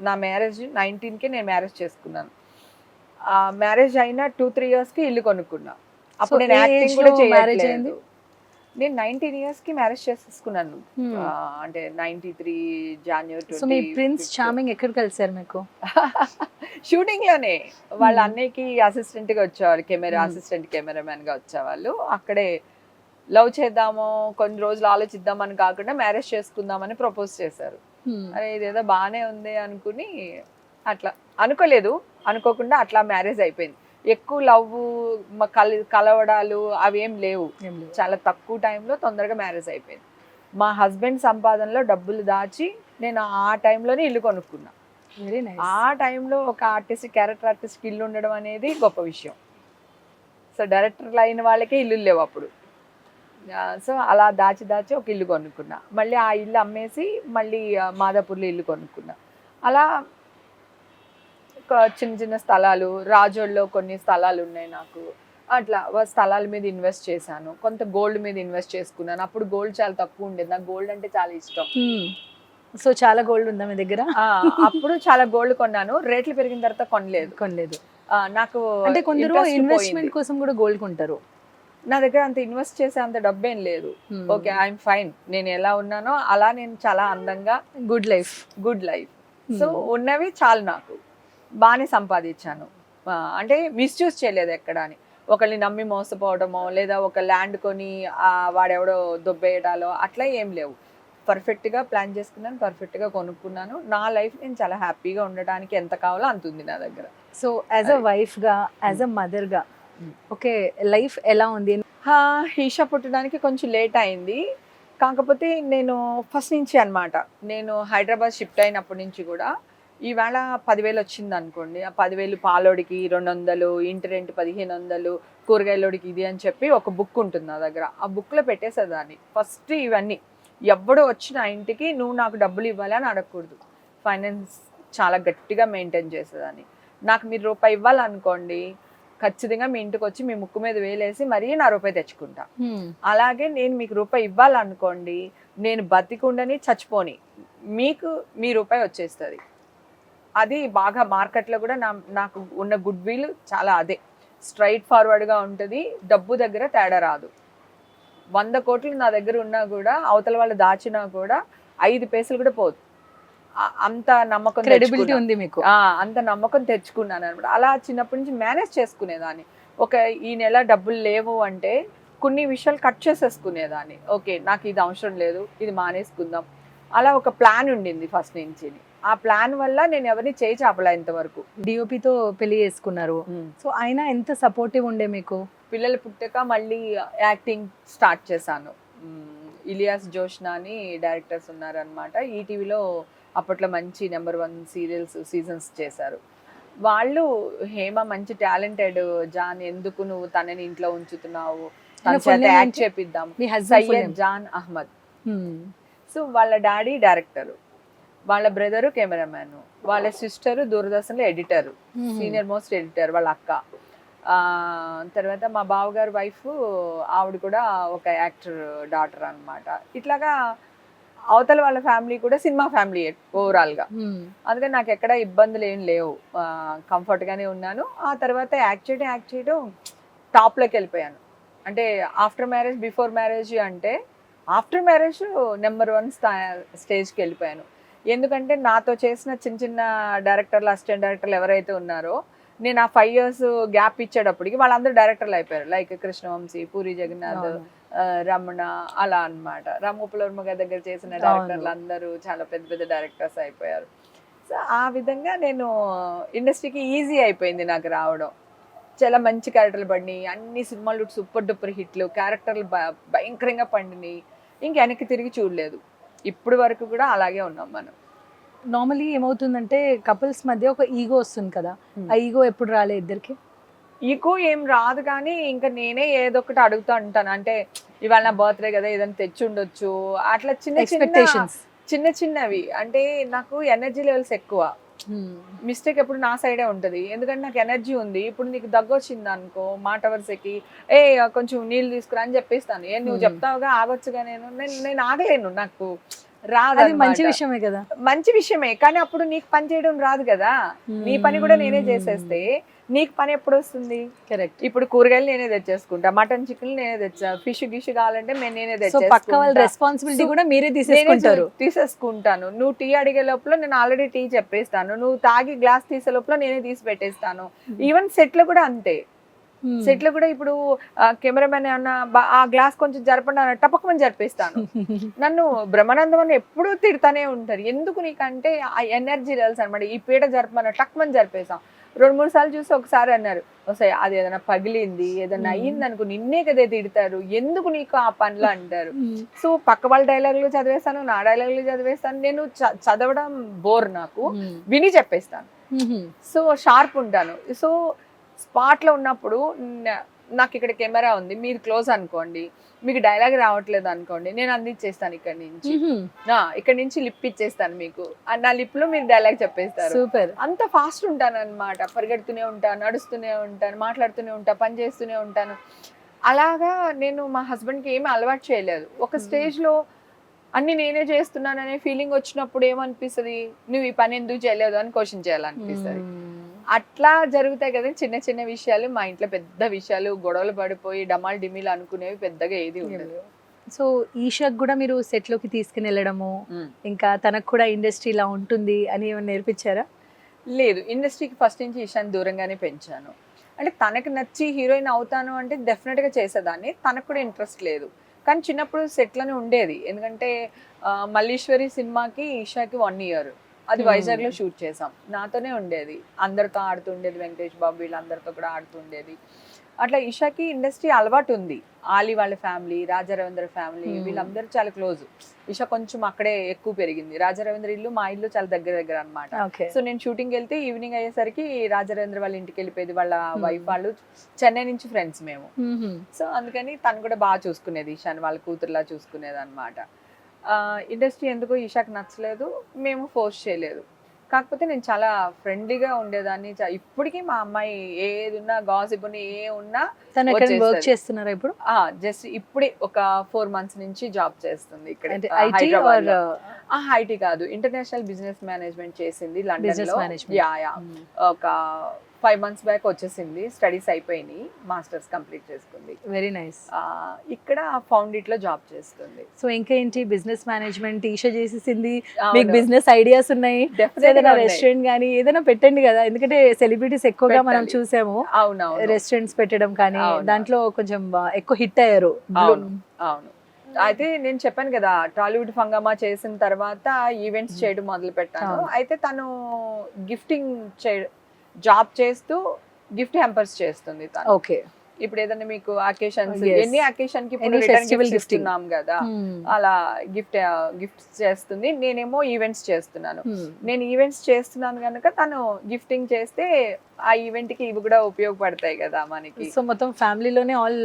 నా మ్యారేజ్ 19కే నేను మ్యారేజ్ చేసుకున్నాను. మ్యారేజ్ అయిన 2-3 ఇయర్స్కి ఇల్లు కొనుక్కున్నా. అప్పుడు నేను యాక్టింగ్ కూడా చేయలేదు. నేను 19 ఇయర్స్కి మ్యారేజ్ చేసేసుకున్నాను. అంటే 93 జనవరి. సో మీ ప్రిన్స్ చార్మింగ్ ఎక్కడ కలిసారు మీకు? షూటింగ్ లోనే. వాళ్ళ అన్నయ్యకి అసిస్టెంట్ గా వచ్చేవారు, అసిస్టెంట్ కెమెరామెన్ గా వచ్చేవాళ్ళు. అక్కడే లవ్ చేద్దాము, కొన్ని రోజులు ఆలోచిద్దామని కాకుండా మ్యారేజ్ చేసుకుందామని ప్రపోజ్ చేశారు. అరే ఇదేదో బాగానే ఉంది అనుకుని, అట్లా అనుకోకుండా అట్లా మ్యారేజ్ అయిపోయింది. ఎక్కువ లవ్ కలవడాలు అవేం లేవు. చాలా తక్కువ టైంలో తొందరగా మ్యారేజ్ అయిపోయింది. మా హస్బెండ్ సంపాదనలో డబ్బులు దాచి నేను ఆ టైంలోనే ఇల్లు కొనుక్కున్నా. ఆ టైంలో ఒక ఆర్టిస్ట్, క్యారెక్టర్ ఆర్టిస్ట్ ఇల్లు ఉండడం అనేది గొప్ప విషయం. సో డైరెక్టర్లు అయిన వాళ్ళకే ఇల్లు లేవు అప్పుడు. సో అలా దాచి దాచి ఒక ఇల్లు కొనుక్కున్నా, మళ్ళీ ఆ ఇల్లు అమ్మేసి మళ్ళీ మాదాపూర్లో ఇల్లు కొనుక్కున్నా. అలా చిన్న చిన్న స్థలాలు, రాజోల్లో కొన్ని స్థలాలు ఉన్నాయి నాకు, అట్లా స్థలాల మీద ఇన్వెస్ట్ చేశాను. కొంత గోల్డ్ మీద ఇన్వెస్ట్ చేసుకున్నాను. అప్పుడు గోల్డ్ చాలా తక్కువ ఉండేది, నాకు గోల్డ్ అంటే చాలా ఇష్టం. సో చాలా గోల్డ్ ఉందా మీ దగ్గర? అప్పుడు చాలా గోల్డ్ కొన్నాను, రేట్లు పెరిగిన తర్వాత కొనలేదు. నాకు అంటే కొందరు ఇన్వెస్ట్మెంట్ కోసం కూడా గోల్డ్ కొంటారు. నా దగ్గర అంత ఇన్వెస్ట్ చేసే అంత డబ్బేం లేదు. ఓకే, ఐఎమ్ ఫైన్, నేను ఎలా ఉన్నానో అలా నేను చాలా అందంగా గుడ్ లైఫ్. సో ఉన్నవి చాలు, నాకు బాగానే సంపాదించాను. అంటే మిస్యూజ్ చేయలేదు ఎక్కడ అని, ఒకళ్ళని నమ్మి మోసపోవడమో లేదా ఒక ల్యాండ్ కొని వాడెవడో దొబ్బేయడాలో అట్లా ఏం లేవు. పర్ఫెక్ట్గా ప్లాన్ చేసుకున్నాను, పర్ఫెక్ట్గా కొనుక్కున్నాను. నా లైఫ్ నేను చాలా హ్యాపీగా ఉండడానికి ఎంత కావాలో అంత ఉంది నా దగ్గర. సో యాజ్ అ వైఫ్గా, యాజ్ అ మదర్గా ఓకే, లైఫ్ ఎలా ఉంది? ఈషా పుట్టడానికి కొంచెం లేట్ అయింది, కాకపోతే నేను ఫస్ట్ నుంచి అనమాట, నేను హైదరాబాద్ షిఫ్ట్ అయినప్పటి నుంచి కూడా ఈవేళ 10,000 వచ్చింది అనుకోండి, ఆ 10,000 పాలోడికి 200, ఇంటి రెంట్ 1,500, కూరగాయలోడికి ఇది అని చెప్పి ఒక బుక్ ఉంటుంది నా దగ్గర. ఆ బుక్లో పెట్టేసేదాన్ని ఫస్ట్. ఇవన్నీ ఎవడో వచ్చిన ఇంటికి నువ్వు నాకు డబ్బులు ఇవ్వాలి అని అడగకూడదు. ఫైనాన్స్ చాలా గట్టిగా మెయింటైన్ చేసేదాన్ని. నాకు మీరు రూపాయి ఇవ్వాలనుకోండి, ఖచ్చితంగా మీ ఇంటికి వచ్చి మీ ముక్కు మీద వేలేసి మరీ నా రూపాయి తెచ్చుకుంటా. అలాగే నేను మీకు రూపాయి ఇవ్వాలనుకోండి, నేను బతికుండని చచ్చిపోని మీకు మీ రూపాయి వచ్చేస్తుంది. అది బాగా మార్కెట్లో కూడా నాకు ఉన్న గుడ్ విల్ చాలా అదే, స్ట్రైట్ ఫార్వర్డ్గా ఉంటుంది. డబ్బు దగ్గర తేడా రాదు. 100 కోట్లు నా దగ్గర ఉన్నా కూడా అవతల వాళ్ళు దాచినా కూడా 5 పైసలు కూడా పోదు. అంత నమ్మకం, క్రెడిబిలిటీ ఉంది మీకు. అంత నమ్మకం తెచ్చుకున్నాను అనమాట. అలా చిన్నప్పటి నుంచి మేనేజ్ చేసుకునేదాన్ని. ఒక ఈ నెల డబ్బులు లేవు అంటే కొన్ని విషయాలు కట్ చేసేసుకునేదాన్ని. ఓకే, నాకు ఇది అవసరం లేదు, ఇది మానేసుకుందాం, అలా ఒక ప్లాన్ ఉండింది ఫస్ట్ నుంచి. ఆ ప్లాన్ వల్ల నేను ఎవరిని చేయి చాపలా ఇంతవరకు. డిఓపితో పెళ్లి చేసుకున్నారు, సో ఆయన ఎంత సపోర్టివ్ ఉండే మీకు? పిల్లలు పుట్టాక మళ్ళీ యాక్టింగ్ స్టార్ట్ చేశాను. ఇలియాస్ జోష్నా అని డైరెక్టర్స్ ఉన్నారనమాట, ఈటీవీలో అప్పట్లో మంచి నెంబర్ 1 సీజన్స్ చేశారు వాళ్ళు. హేమ మంచి టాలెంటెడ్, జాన్ ఎందుకు నువ్వు తనని ఇంట్లో ఉంచుతున్నావు, తన చేత యాక్ట్ చేపిద్దాం. సయ్యద్ జాన్ అహ్మద్. సో వాళ్ళ డాడీ డైరెక్టరు, వాళ్ళ బ్రదరు కెమెరామ్యాన్, వాళ్ళ సిస్టరు దూరదర్శన్లో ఎడిటర్, సీనియర్ మోస్ట్ ఎడిటర్ వాళ్ళ అక్క. తర్వాత మా బావగారు వైఫ్, ఆవిడ కూడా ఒక యాక్టర్ డాటర్ అనమాట. ఇట్లాగా అవతల వాళ్ళ ఫ్యామిలీ కూడా సినిమా ఫ్యామిలీ ఓవరాల్గా. అందుకని నాకు ఎక్కడ ఇబ్బందులు ఏం లేవు, కంఫర్ట్గానే ఉన్నాను. ఆ తర్వాత యాక్ట్ చేయడం టాప్లోకి వెళ్ళిపోయాను. అంటే ఆఫ్టర్ మ్యారేజ్, బిఫోర్ మ్యారేజ్ అంటే ఆఫ్టర్ మ్యారేజ్ నెంబర్ 1 స్టేజ్కి వెళ్ళిపోయాను. ఎందుకంటే నాతో చేసిన చిన్న చిన్న డైరెక్టర్లు, అసిస్టెంట్ డైరెక్టర్లు ఎవరైతే ఉన్నారో, నేను ఆ 5 years గ్యాప్ ఇచ్చేటప్పటికి వాళ్ళందరూ డైరెక్టర్లు అయిపోయారు. లైక్ కృష్ణవంశీ, పూరి జగన్నాథ్, రమణ, అలా అనమాట. రామగోపాల్ వర్మ గారి దగ్గర చేసిన డైరెక్టర్లు అందరూ చాలా పెద్ద పెద్ద డైరెక్టర్స్ అయిపోయారు. సో ఆ విధంగా నేను ఇండస్ట్రీకి ఈజీ అయిపోయింది నాకు రావడం. చాలా మంచి క్యారెక్టర్లు పడినాయి, అన్ని సినిమాలు సూపర్ డూపర్ హిట్లు, క్యారెక్టర్లు భయంకరంగా పండినాయి. ఇంక వెనక్కి తిరిగి చూడలేదు. ఇప్పుడు వరకు కూడా అలాగే ఉన్నాం మనం. నార్మలీ ఏమవుతుందంటే కపుల్స్ మధ్య ఒక ఈగో వస్తుంది కదా, ఆ ఈగో ఎప్పుడు రాలే ఇద్దరికి? ఈగో ఏం రాదు, కానీ ఇంకా నేనే ఏదో ఒకటి అడుగుతూ ఉంటాను. అంటే ఇవాళ నా బర్త్డే కదా, ఏదైనా తెచ్చి ఉండొచ్చు, అట్లా చిన్న చిన్నవి. అంటే నాకు ఎనర్జీ లెవెల్స్ ఎక్కువ. మిస్టేక్ ఎప్పుడు నా సైడే ఉంటుంది, ఎందుకంటే నాకు ఎనర్జీ ఉంది. ఇప్పుడు నీకు దగ్గు వచ్చింది అనుకో, మాట వరుసకి కొంచెం నీళ్ళు తీసుకురా అని చెప్పేస్తాను. నువ్వు చెప్తావుగా ఆగొచ్చుగా, నేను ఆగలేను, నాకు రాదు. మంచి విషయమే కదా, మంచి విషయమే, కానీ అప్పుడు నీకు పని చేయడం రాదు కదా. నీ పని కూడా నేనే చేసేస్తే నీకు పని ఎప్పుడు వస్తుంది? కరెక్ట్. ఇప్పుడు కూరగాయలు నేనే తెచ్చేసుకుంటా, మటన్ చికెన్ నేనే తెచ్చా, ఫిష్ గిష్ కావాలంటే నేనే పక్క వాళ్ళ రెస్పాన్సిబిలిటీ కూడా మీరే తీసేసుకుంటాను. నువ్వు టీ అడిగే లోపల నేను ఆల్రెడీ టీ చెప్పేస్తాను, నువ్వు తాగి గ్లాస్ తీసే లోపల నేనే తీసి పెట్టేస్తాను. ఈవెన్ సెట్ లో కూడా అంతే. సెట్ లో కూడా ఇప్పుడు కెమెరామెన్ ఏమన్నా ఆ గ్లాస్ కొంచెం జరపండి అన్న టపకమని జరిపేస్తాను. నన్ను బ్రహ్మానందం అని ఎప్పుడూ తిడతానే ఉంటారు. ఎందుకు నీకంటే ఆ ఎనర్జీ లెవెల్స్ అనమాట. ఈ పీట జరపమని టక్మని జరిపేసాం. 2-3 సార్లు చూసి ఒకసారి అన్నారు, వస్తాయి అది ఏదైనా పగిలింది, ఏదైనా అయ్యింది అనుకో నిన్నే కదే తిడతారు, ఎందుకు నీకు ఆ పనులు అంటారు. సో పక్క వాళ్ళ డైలాగులు చదివేస్తాను, నా డైలాగులు చదివేస్తాను. నేను చదవడం బోర్, నాకు విని చెప్పేస్తాను. సో షార్ప్ ఉంటాను. సో స్పాట్లో ఉన్నప్పుడు నాకు ఇక్కడ కెమెరా ఉంది, మీరు క్లోజ్ అనుకోండి, మీకు డైలాగ్ రావట్లేదు అనుకోండి, నేను అందించేస్తాను ఇక్కడ నుంచి, ఇక్కడ నుంచి లిప్ ఇచ్చేస్తాను మీకు, నా లిప్ లో మీరు డైలాగ్ చెప్పేస్తారు. సూపర్. అంత ఫాస్ట్ ఉంటాను అనమాట. పరిగెడుతూనే ఉంటాను, నడుస్తూనే ఉంటాను, మాట్లాడుతూనే ఉంటాను, పని చేస్తూనే ఉంటాను. అలాగా నేను మా హస్బెండ్కి ఏమీ అలవాటు చేయలేదు. ఒక స్టేజ్లో అన్ని నేనే చేస్తున్నాననే ఫీలింగ్ వచ్చినప్పుడు ఏమనిపిస్తుంది, నువ్వు ఈ పని ఎందుకు చేయలేదు అని క్వశ్చన్ చేయాలనిపిస్తుంది. అట్లా జరుగుతాయి కదా చిన్న చిన్న విషయాలు. మా ఇంట్లో పెద్ద విషయాలు, గొడవలు పడిపోయి డమాల్ డిమిల్ అనుకునేవి పెద్దగా ఏది ఉండదు. సో ఈషాక్ కూడా మీరు సెట్ లోకి తీసుకుని వెళ్ళడము, ఇంకా తనకు కూడా ఇండస్ట్రీ ఇలా ఉంటుంది అని ఏమైనా నేర్పించారా? లేదు, ఇండస్ట్రీకి ఫస్ట్ నుంచి ఈషాన్ దూరంగానే పెంచాను. అంటే తనకు నచ్చి హీరోయిన్ అవుతాను అంటే డెఫినెట్గా చేసేదాన్ని. తనకు కూడా ఇంట్రెస్ట్ లేదు, కానీ చిన్నప్పుడు సెట్లోనే ఉండేది. ఎందుకంటే మల్లీశ్వరి సినిమాకి ఈషాకి 1 year, అది వైజాగ్లో షూట్ చేసాం. నాతోనే ఉండేది, అందరితో ఆడుతుండేది, వెంకటేష్ బాబు వీళ్ళందరితో కూడా ఆడుతుండేది. అట్లా ఈషాకి ఇండస్ట్రీ అలవాటు ఉంది. ఆలీ వాళ్ళ ఫ్యామిలీ, రాజా రవీంద్ర ఫ్యామిలీ వీళ్ళందరూ చాలా క్లోజ్. ఈషా కొంచెం అక్కడే ఎక్కువ పెరిగింది. రాజా రవీంద్ర ఇల్లు మా ఇల్లు చాలా దగ్గర అనమాట. సో నేను షూటింగ్ వెళ్తే ఈవినింగ్ అయ్యేసరికి రాజా రవీంద్ర వాళ్ళ ఇంటికి వెళ్ళిపోయేది. వాళ్ళ వైఫ్ వాళ్ళు చెన్నై నుంచి ఫ్రెండ్స్ మేము. సో అందుకని తను కూడా బాగా చూసుకునేది, ఈషాని వాళ్ళ కూతురులా చూసుకునేది అనమాట. ఇండస్ట్రీ ఎందుకో ఈషాకి నచ్చలేదు, మేము ఫోర్స్ చేయలేదు. కాకపోతే నేను చాలా ఫ్రెండ్లీగా ఉండేదాన్ని. ఇప్పటికీ మా అమ్మాయి ఏది ఉన్నా, గాసిప్ ఉన్నా, ఏ ఉన్నా వర్క్ చేస్తున్నారా ఇప్పుడు? జస్ట్ ఇప్పుడే ఒక 4 months నుంచి జాబ్ చేస్తుంది ఇక్కడ. ఐటీ కాదు, ఇంటర్నేషనల్ బిజినెస్ మేనేజ్మెంట్ చేసింది లండన్ లో. ఒక 5 months బ్యాక్ వచ్చేసింది. స్టడీస్ అయిపోయినాయి, మాస్టర్స్ కంప్లీట్ చేసుకుంది. Very nice. ఇక్కడ ఫౌండిట్ లో జాబ్ చేస్తుంది. సో ఇంకా ఏంటి, బిజినెస్ మేనేజ్మెంట్ ఈషా చేసేసింది, మీకు బిజినెస్ ఐడియాస్ ఉన్నాయి, ఏదైనా రెస్టారెంట్ కానీ ఏదైనా పెట్టండి కదా, ఎందుకంటే సెలబ్రిటీస్ ఎక్కువగా మనం చూసాము రెస్టారెంట్స్ పెట్టడం కానీ, దాంట్లో కొంచెం ఎక్కువ హిట్ అయ్యారు. అవును. అయితే నేను చెప్పాను కదా, టాలీవుడ్ ఫంగమా చేసిన తర్వాత ఈవెంట్స్ చేయడం మొదలు పెట్టాను. అయితే తను గిఫ్టింగ్ జాబ్ చేస్తూ గిఫ్ట్ హ్యాంపర్స్ చేస్తుంది తను. ఓకే. ఇప్పుడు ఏదైనా మీకు అకేషన్స్, ఎన్ని అకేషన్ కి గిఫ్ట్ ఇస్తున్నాం కదా, అలా గిఫ్ట్స్ చేస్తుంది. నేనేమో ఈవెంట్స్ చేస్తున్నాను. నేను ఈవెంట్స్ చేస్తున్నాను కనుక తను గిఫ్టింగ్ చేస్తే ఆ ఈవెంట్ కి ఇవి కూడా ఉపయోగపడతాయి కదా మనకి. సో మొత్తం ఫ్యామిలీలోనే ఆల్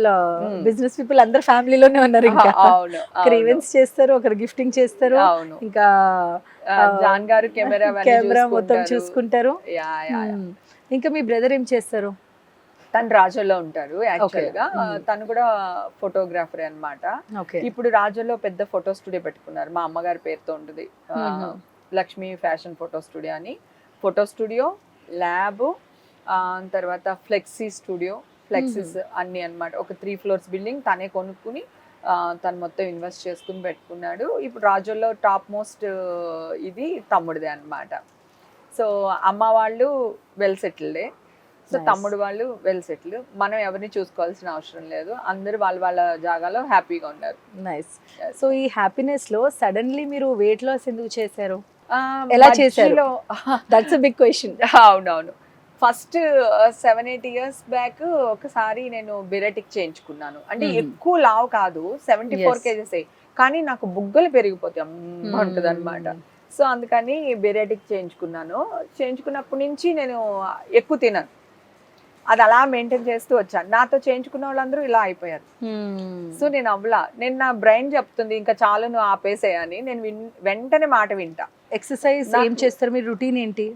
బిజినెస్ పీపుల్ అందరు ఫ్యామిలీలోనే ఉన్నారు. ఇంకా ఒకరు ఈవెంట్స్ చేస్తారు, ఒకరు గిఫ్టింగ్ చేస్తారు, ఇంకా జాన్ గారు కెమెరా మొత్తం చూసుకుంటారు. ఇంకా మీ బ్రదర్ ఏం చేస్తారు? తను రాజోల్లో ఉంటారు యాక్చువల్ గా. తను కూడా ఫోటోగ్రాఫర్ అన్నమాట. ఇప్పుడు రాజోల్లో పెద్ద ఫోటో స్టూడియో పెట్టుకున్నారు, మా అమ్మగారి పేరుతో ఉంటుంది, లక్ష్మీ ఫ్యాషన్ ఫోటో స్టూడియో అని. ఫోటో స్టూడియో, ల్యాబ్, తర్వాత ఫ్లెక్సీస్ అన్ని అన్నమాట. ఒక 3 floors బిల్డింగ్ తనే కొనుక్కుని తను మొత్తం ఇన్వెస్ట్ చేసుకుని పెట్టుకున్నాడు. ఇప్పుడు రాజోల్లో టాప్ మోస్ట్ ఇది తమ్ముడిదే అన్నమాట. సో అమ్మ వాళ్ళు వెల్ సెటిల్డే, సో తమ్ముడు వాళ్ళు వెల్ సెటిల్. మనం ఎవరిని చూసుకోవాల్సిన అవసరం లేదు, అందరూ వాళ్ళ జాగాలో హ్యాపీగా ఉన్నారు. నైస్. సో ఈ హ్యాపీనెస్ లో సడన్లీ మీరు వెయిట్ లాస్ ఎందుకు చేశారు, ఎలా చేశారు? That's a big question. అవునవును. ఫస్ట్ 7-8 years బ్యాక్ ఒకసారి నేను బిరెటిక్ చేయించుకున్నాను. అంటే ఎక్కువ లావు కాదు, 74 kgs, కానీ నాకు బుగ్గలు పెరిగిపోతాయి ఉంటుంది అనమాట. సో అందుకని బిరెటిక్ చేయించుకున్నప్పటి నుంచి నేను ఎక్కువ తినను. అది అలా మెయింటైన్ చేస్తూ వచ్చాను. నాతో చేయించుకున్న వాళ్ళందరూ ఇలా అయిపోయారు. సో నేను నేను నా బ్రెయిన్ చెప్తుంది ఇంకా చాలు నువ్వు ఆపేసేయని. నేను వెంటనే మాట వింటా. ఎక్సర్సైజ్ ఏం చేస్తారు మీరు, రొటీన్ ఏంటి?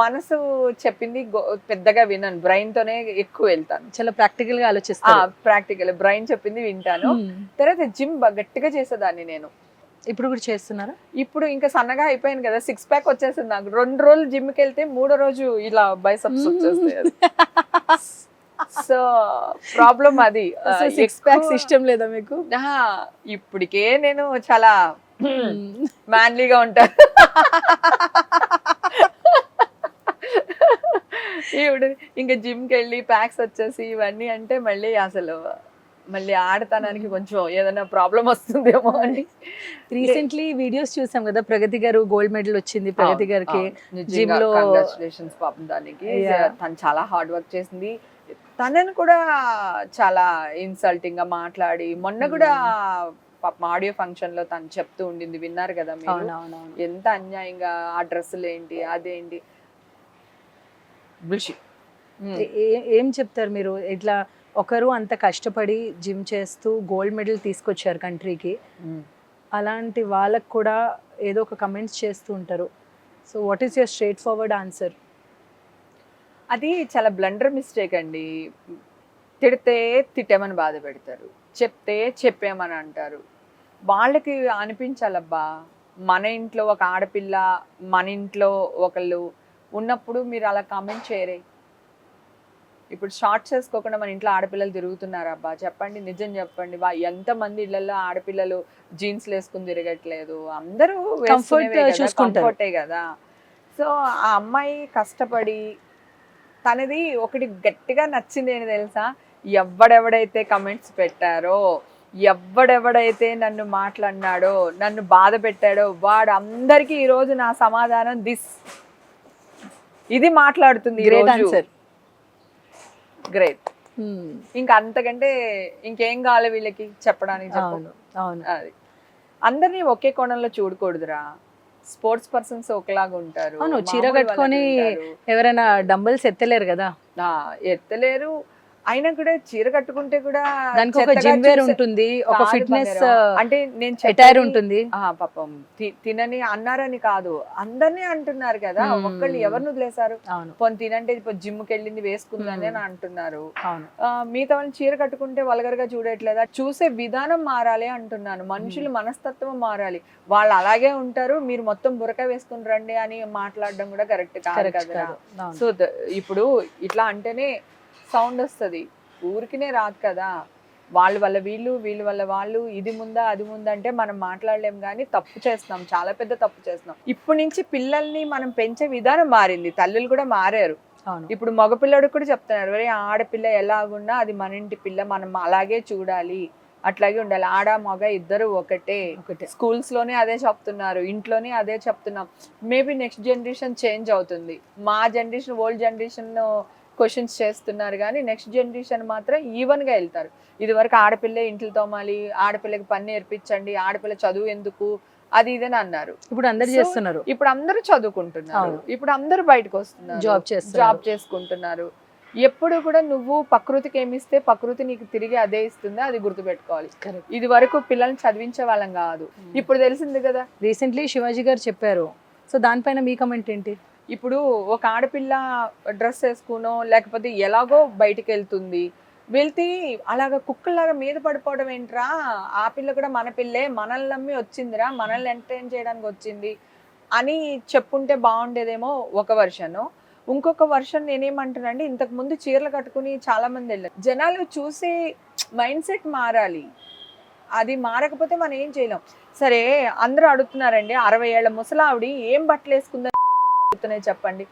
మనసు చెప్పింది పెద్దగా వినను, బ్రెయిన్ తోనే ఎక్కువ వెళ్తాను. చాలా ప్రాక్టికల్ గా ఆలోచిస్తాను. ప్రాక్టికల్, బ్రెయిన్ చెప్పింది వింటాను. తర్వాత జిమ్ గట్టిగా చేసేదాన్ని నేను. ఇప్పుడు కూడా చేస్తున్నారా? ఇప్పుడు ఇంకా సన్నగా అయిపోయాను కదా, 6 pack వచ్చేసింది నాకు. 2 రోజులు జిమ్కి వెళ్తే 3వ రోజు ఇలా బైసెప్స్ వచ్చేస్తాయి. సో ప్రాబ్లం అది. 6 packs ఇష్టం లేదా మీకు? ఇప్పటికే నేను చాలా మ్యాన్లీగా ఉంటాను. ఇప్పుడు ఇంకా జిమ్కి వెళ్ళి ప్యాక్స్ వచ్చేసి ఇవన్నీ అంటే మళ్ళీ ఆడతానికి కొంచెం ఏదైనా ప్రాబ్లం వస్తుందేమో అని. రీసెంట్లీ వీడియోస్ చూసాం కదా, ప్రగతి గారు గోల్డ్ మెడల్ వచ్చింది ప్రగతి గారికి జిమ్ లో. కంగ్రాచులేషన్స్ పాపం దానికి. తను చాలా హార్డ్ వర్క్ చేసింది. తనని కూడా చాలా ఇన్సల్టింగ్ గా మాట్లాడి, మొన్న కూడా పాపం ఆడియో ఫంక్షన్ లో తను చెప్తూ ఉండింది, విన్నారు కదా మీరు, ఎంత అన్యాయంగా ఆ డ్రెస్సులు ఏంటి అదేంటి. ఏం చెప్తారు మీరు? ఇట్లా ఒకరు అంత కష్టపడి జిమ్ చేస్తూ గోల్డ్ మెడల్ తీసుకొచ్చారు కంట్రీకి, అలాంటి వాళ్ళకు కూడా ఏదో ఒక కమెంట్స్ చేస్తూ ఉంటారు. So what is your straight forward answer? అది చాలా బ్లండర్ మిస్టేక్ అండి. తిడితే తిట్టేమని బాధ పెడతారు, చెప్తే చెప్పేమని అంటారు. వాళ్ళకి అనిపించాలబ్బా, మన ఇంట్లో ఒక ఆడపిల్ల, మన ఇంట్లో ఒకళ్ళు ఉన్నప్పుడు మీరు అలా కామెంట్ చేయరే. ఇప్పుడు షార్ట్స్ వేసుకోకుండా మన ఇంట్లో ఆడపిల్లలు తిరుగుతున్నారా అబ్బా చెప్పండి, నిజం చెప్పండి. ఎంతమంది ఇళ్లలో ఆడపిల్లలు జీన్స్లు వేసుకుని తిరగట్లేదు, అందరూ కంఫర్టే కదా. సో ఆ అమ్మాయి కష్టపడి తనది ఒకటి గట్టిగా నచ్చింది ఏంటి తెలుసా, ఎవడెవడైతే కమెంట్స్ పెట్టారో, ఎవడెవడైతే నన్ను మాట్లాడినాడో, నన్ను బాధ పెట్టాడో, వాడు అందరికీ ఈరోజు నా సమాధానం ఇది మాట్లాడుతుంది. Great answer, great. ఇంకా అంతకంటే ఇంకేం కావాలి వీళ్ళకి చెప్పడానికి? అవును, అది అందరినీ ఒకే కోణంలో చూడకూడదురా. స్పోర్ట్స్ పర్సన్స్ ఒకలాగా ఉంటారు. అవును, చీర కట్టుకొని ఎవరైనా డంబల్స్ ఎత్తలేరు కదా. ఎత్తలేరు, అయినా కూడా చీర కట్టుకుంటే కూడా దానికి ఒక జిమ్ వేర్ ఉంటుంది, ఒక ఫిట్నెస్ అంటే నేను అటైర్ ఉంటుంది. పాపం తినని అన్నారని కాదు, అందరినీ అంటున్నారు కదా. ఒక్కళ్ళు ఎవరిని వదిలేశారు? పోనీ తినంటే జిమ్కి వెళ్ళింది వేసుకుందని అని అంటున్నారు. మిగతా వాళ్ళని చీర కట్టుకుంటే వల్గర్గా చూడట్లేదా? చూసే విధానం మారాలి అంటున్నాను. మనుషులు మనస్తత్వం మారాలి. వాళ్ళు అలాగే ఉంటారు, మీరు మొత్తం బురక వేసుకుని రండి అని మాట్లాడడం కూడా కరెక్ట్ కాదు కదా. సో ఇప్పుడు ఇట్లా అంటేనే సౌండ్ వస్తుంది, ఊరికినే రాదు కదా. వాళ్ళ వల్ల వీళ్ళు, వీళ్ళ వల్ల వాళ్ళు, ఇది ముందా అది ముందా అంటే మనం మాట్లాడలేం. కానీ తప్పు చేస్తున్నాం, చాలా పెద్ద తప్పు చేస్తున్నాం. ఇప్పటి నుంచి పిల్లల్ని మనం పెంచే విధానం మారింది, తల్లులు కూడా మారారు. ఇప్పుడు మగపిల్లడు కూడా చెప్తున్నారు, వరే ఆడపిల్ల ఎలాగున్నా అది మన ఇంటి పిల్ల, మనం అలాగే చూడాలి, అట్లాగే ఉండాలి. ఆడ మగ ఇద్దరు ఒకటే. స్కూల్స్ లోనే అదే చెప్తున్నారు, ఇంట్లోనే అదే చెప్తున్నాం. మేబీ నెక్స్ట్ జనరేషన్ చేంజ్ అవుతుంది. మా జనరేషన్, ఓల్డ్ జనరేషన్ క్వశ్చన్స్ చేస్తున్నారు, కానీ నెక్స్ట్ జనరేషన్ మాత్రం ఈవెన్గా వెళ్తారు. ఇది వరకు ఆడపిల్ల ఇంట్లో తోమాలి, ఆడపిల్లకి పని నేర్పించండి, ఆడపిల్ల చదువు ఎందుకు, అది ఇదని అన్నారు. ఇప్పుడు అందరు చేస్తున్నారు, ఇప్పుడు అందరూ చదువుకుంటున్నారు, ఇప్పుడు అందరూ బయటకు వస్తున్నారు, జాబ్ చేసుకుంటున్నారు. ఎప్పుడు కూడా నువ్వు ప్రకృతికి ఏమిస్తే ప్రకృతి నీకు తిరిగి అదే ఇస్తుంది, అది గుర్తుపెట్టుకోవాలి. ఇది వరకు పిల్లల్ని చదివించే వాళ్ళం కాదు, ఇప్పుడు తెలిసింది కదా. రీసెంట్లీ శివాజీ గారు చెప్పారు. సో దానిపైన మీ కమెంట్ ఏంటి? ఇప్పుడు ఒక ఆడపిల్ల డ్రెస్ వేసుకునో లేకపోతే ఎలాగో బయటికి వెళ్తుంది, వెళ్తే అలాగ కుక్కలాగా మీద పడిపోవడం ఏంట్రా, ఆ పిల్ల కూడా మన పిల్లే, మనల్ని నమ్మి వచ్చిందిరా, మనల్ని ఎంటర్టైన్ చేయడానికి వచ్చింది అని చెప్పుంటే బాగుండేదేమో ఒక వర్షన్. ఇంకొక వర్షన్ నేనేమంటానండి, ఇంతకు ముందు చీరలు కట్టుకుని చాలా మంది వెళ్ళారు. జనాలు చూసే మైండ్ సెట్ మారాలి, అది మారకపోతే మనం ఏం చేయలేం. సరే అందరూ అడుగుతున్నారండి, 60 ఏళ్ల ముసలావిడి ఏం బట్టలు వేసుకుందని చెప్పండి.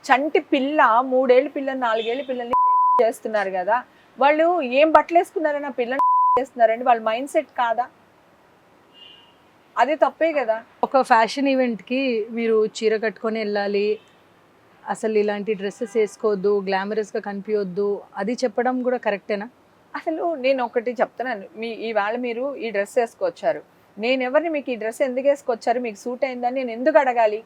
చంటి పిల్ల, 3 ఏళ్ళ పిల్లని, 4 ఏళ్ళ పిల్లల్ని చేస్తున్నారు కదా, వాళ్ళు ఏం బట్టలు వేసుకున్నారని ఆ పిల్లని చేస్తున్నారండి, వాళ్ళ మైండ్ సెట్ కాదా? అది తప్పే కదా. ఒక ఫ్యాషన్ ఈవెంట్కి మీరు చీర కట్టుకొని వెళ్ళాలి, అసలు ఇలాంటి డ్రెస్సెస్ వేసుకోవద్దు, గ్లామరస్గా కనిపించొద్దు, అది చెప్పడం కూడా కరెక్టేనా? అసలు నేను ఒకటి చెప్తున్నాను, ఈవేళ మీరు ఈ డ్రెస్ వేసుకొచ్చారు, నేను ఎవరిని మీకు ఈ డ్రెస్ ఎందుకు వేసుకొచ్చారు, మీకు సూట్ అయిందని నేను ఎందుకు అడగాలి?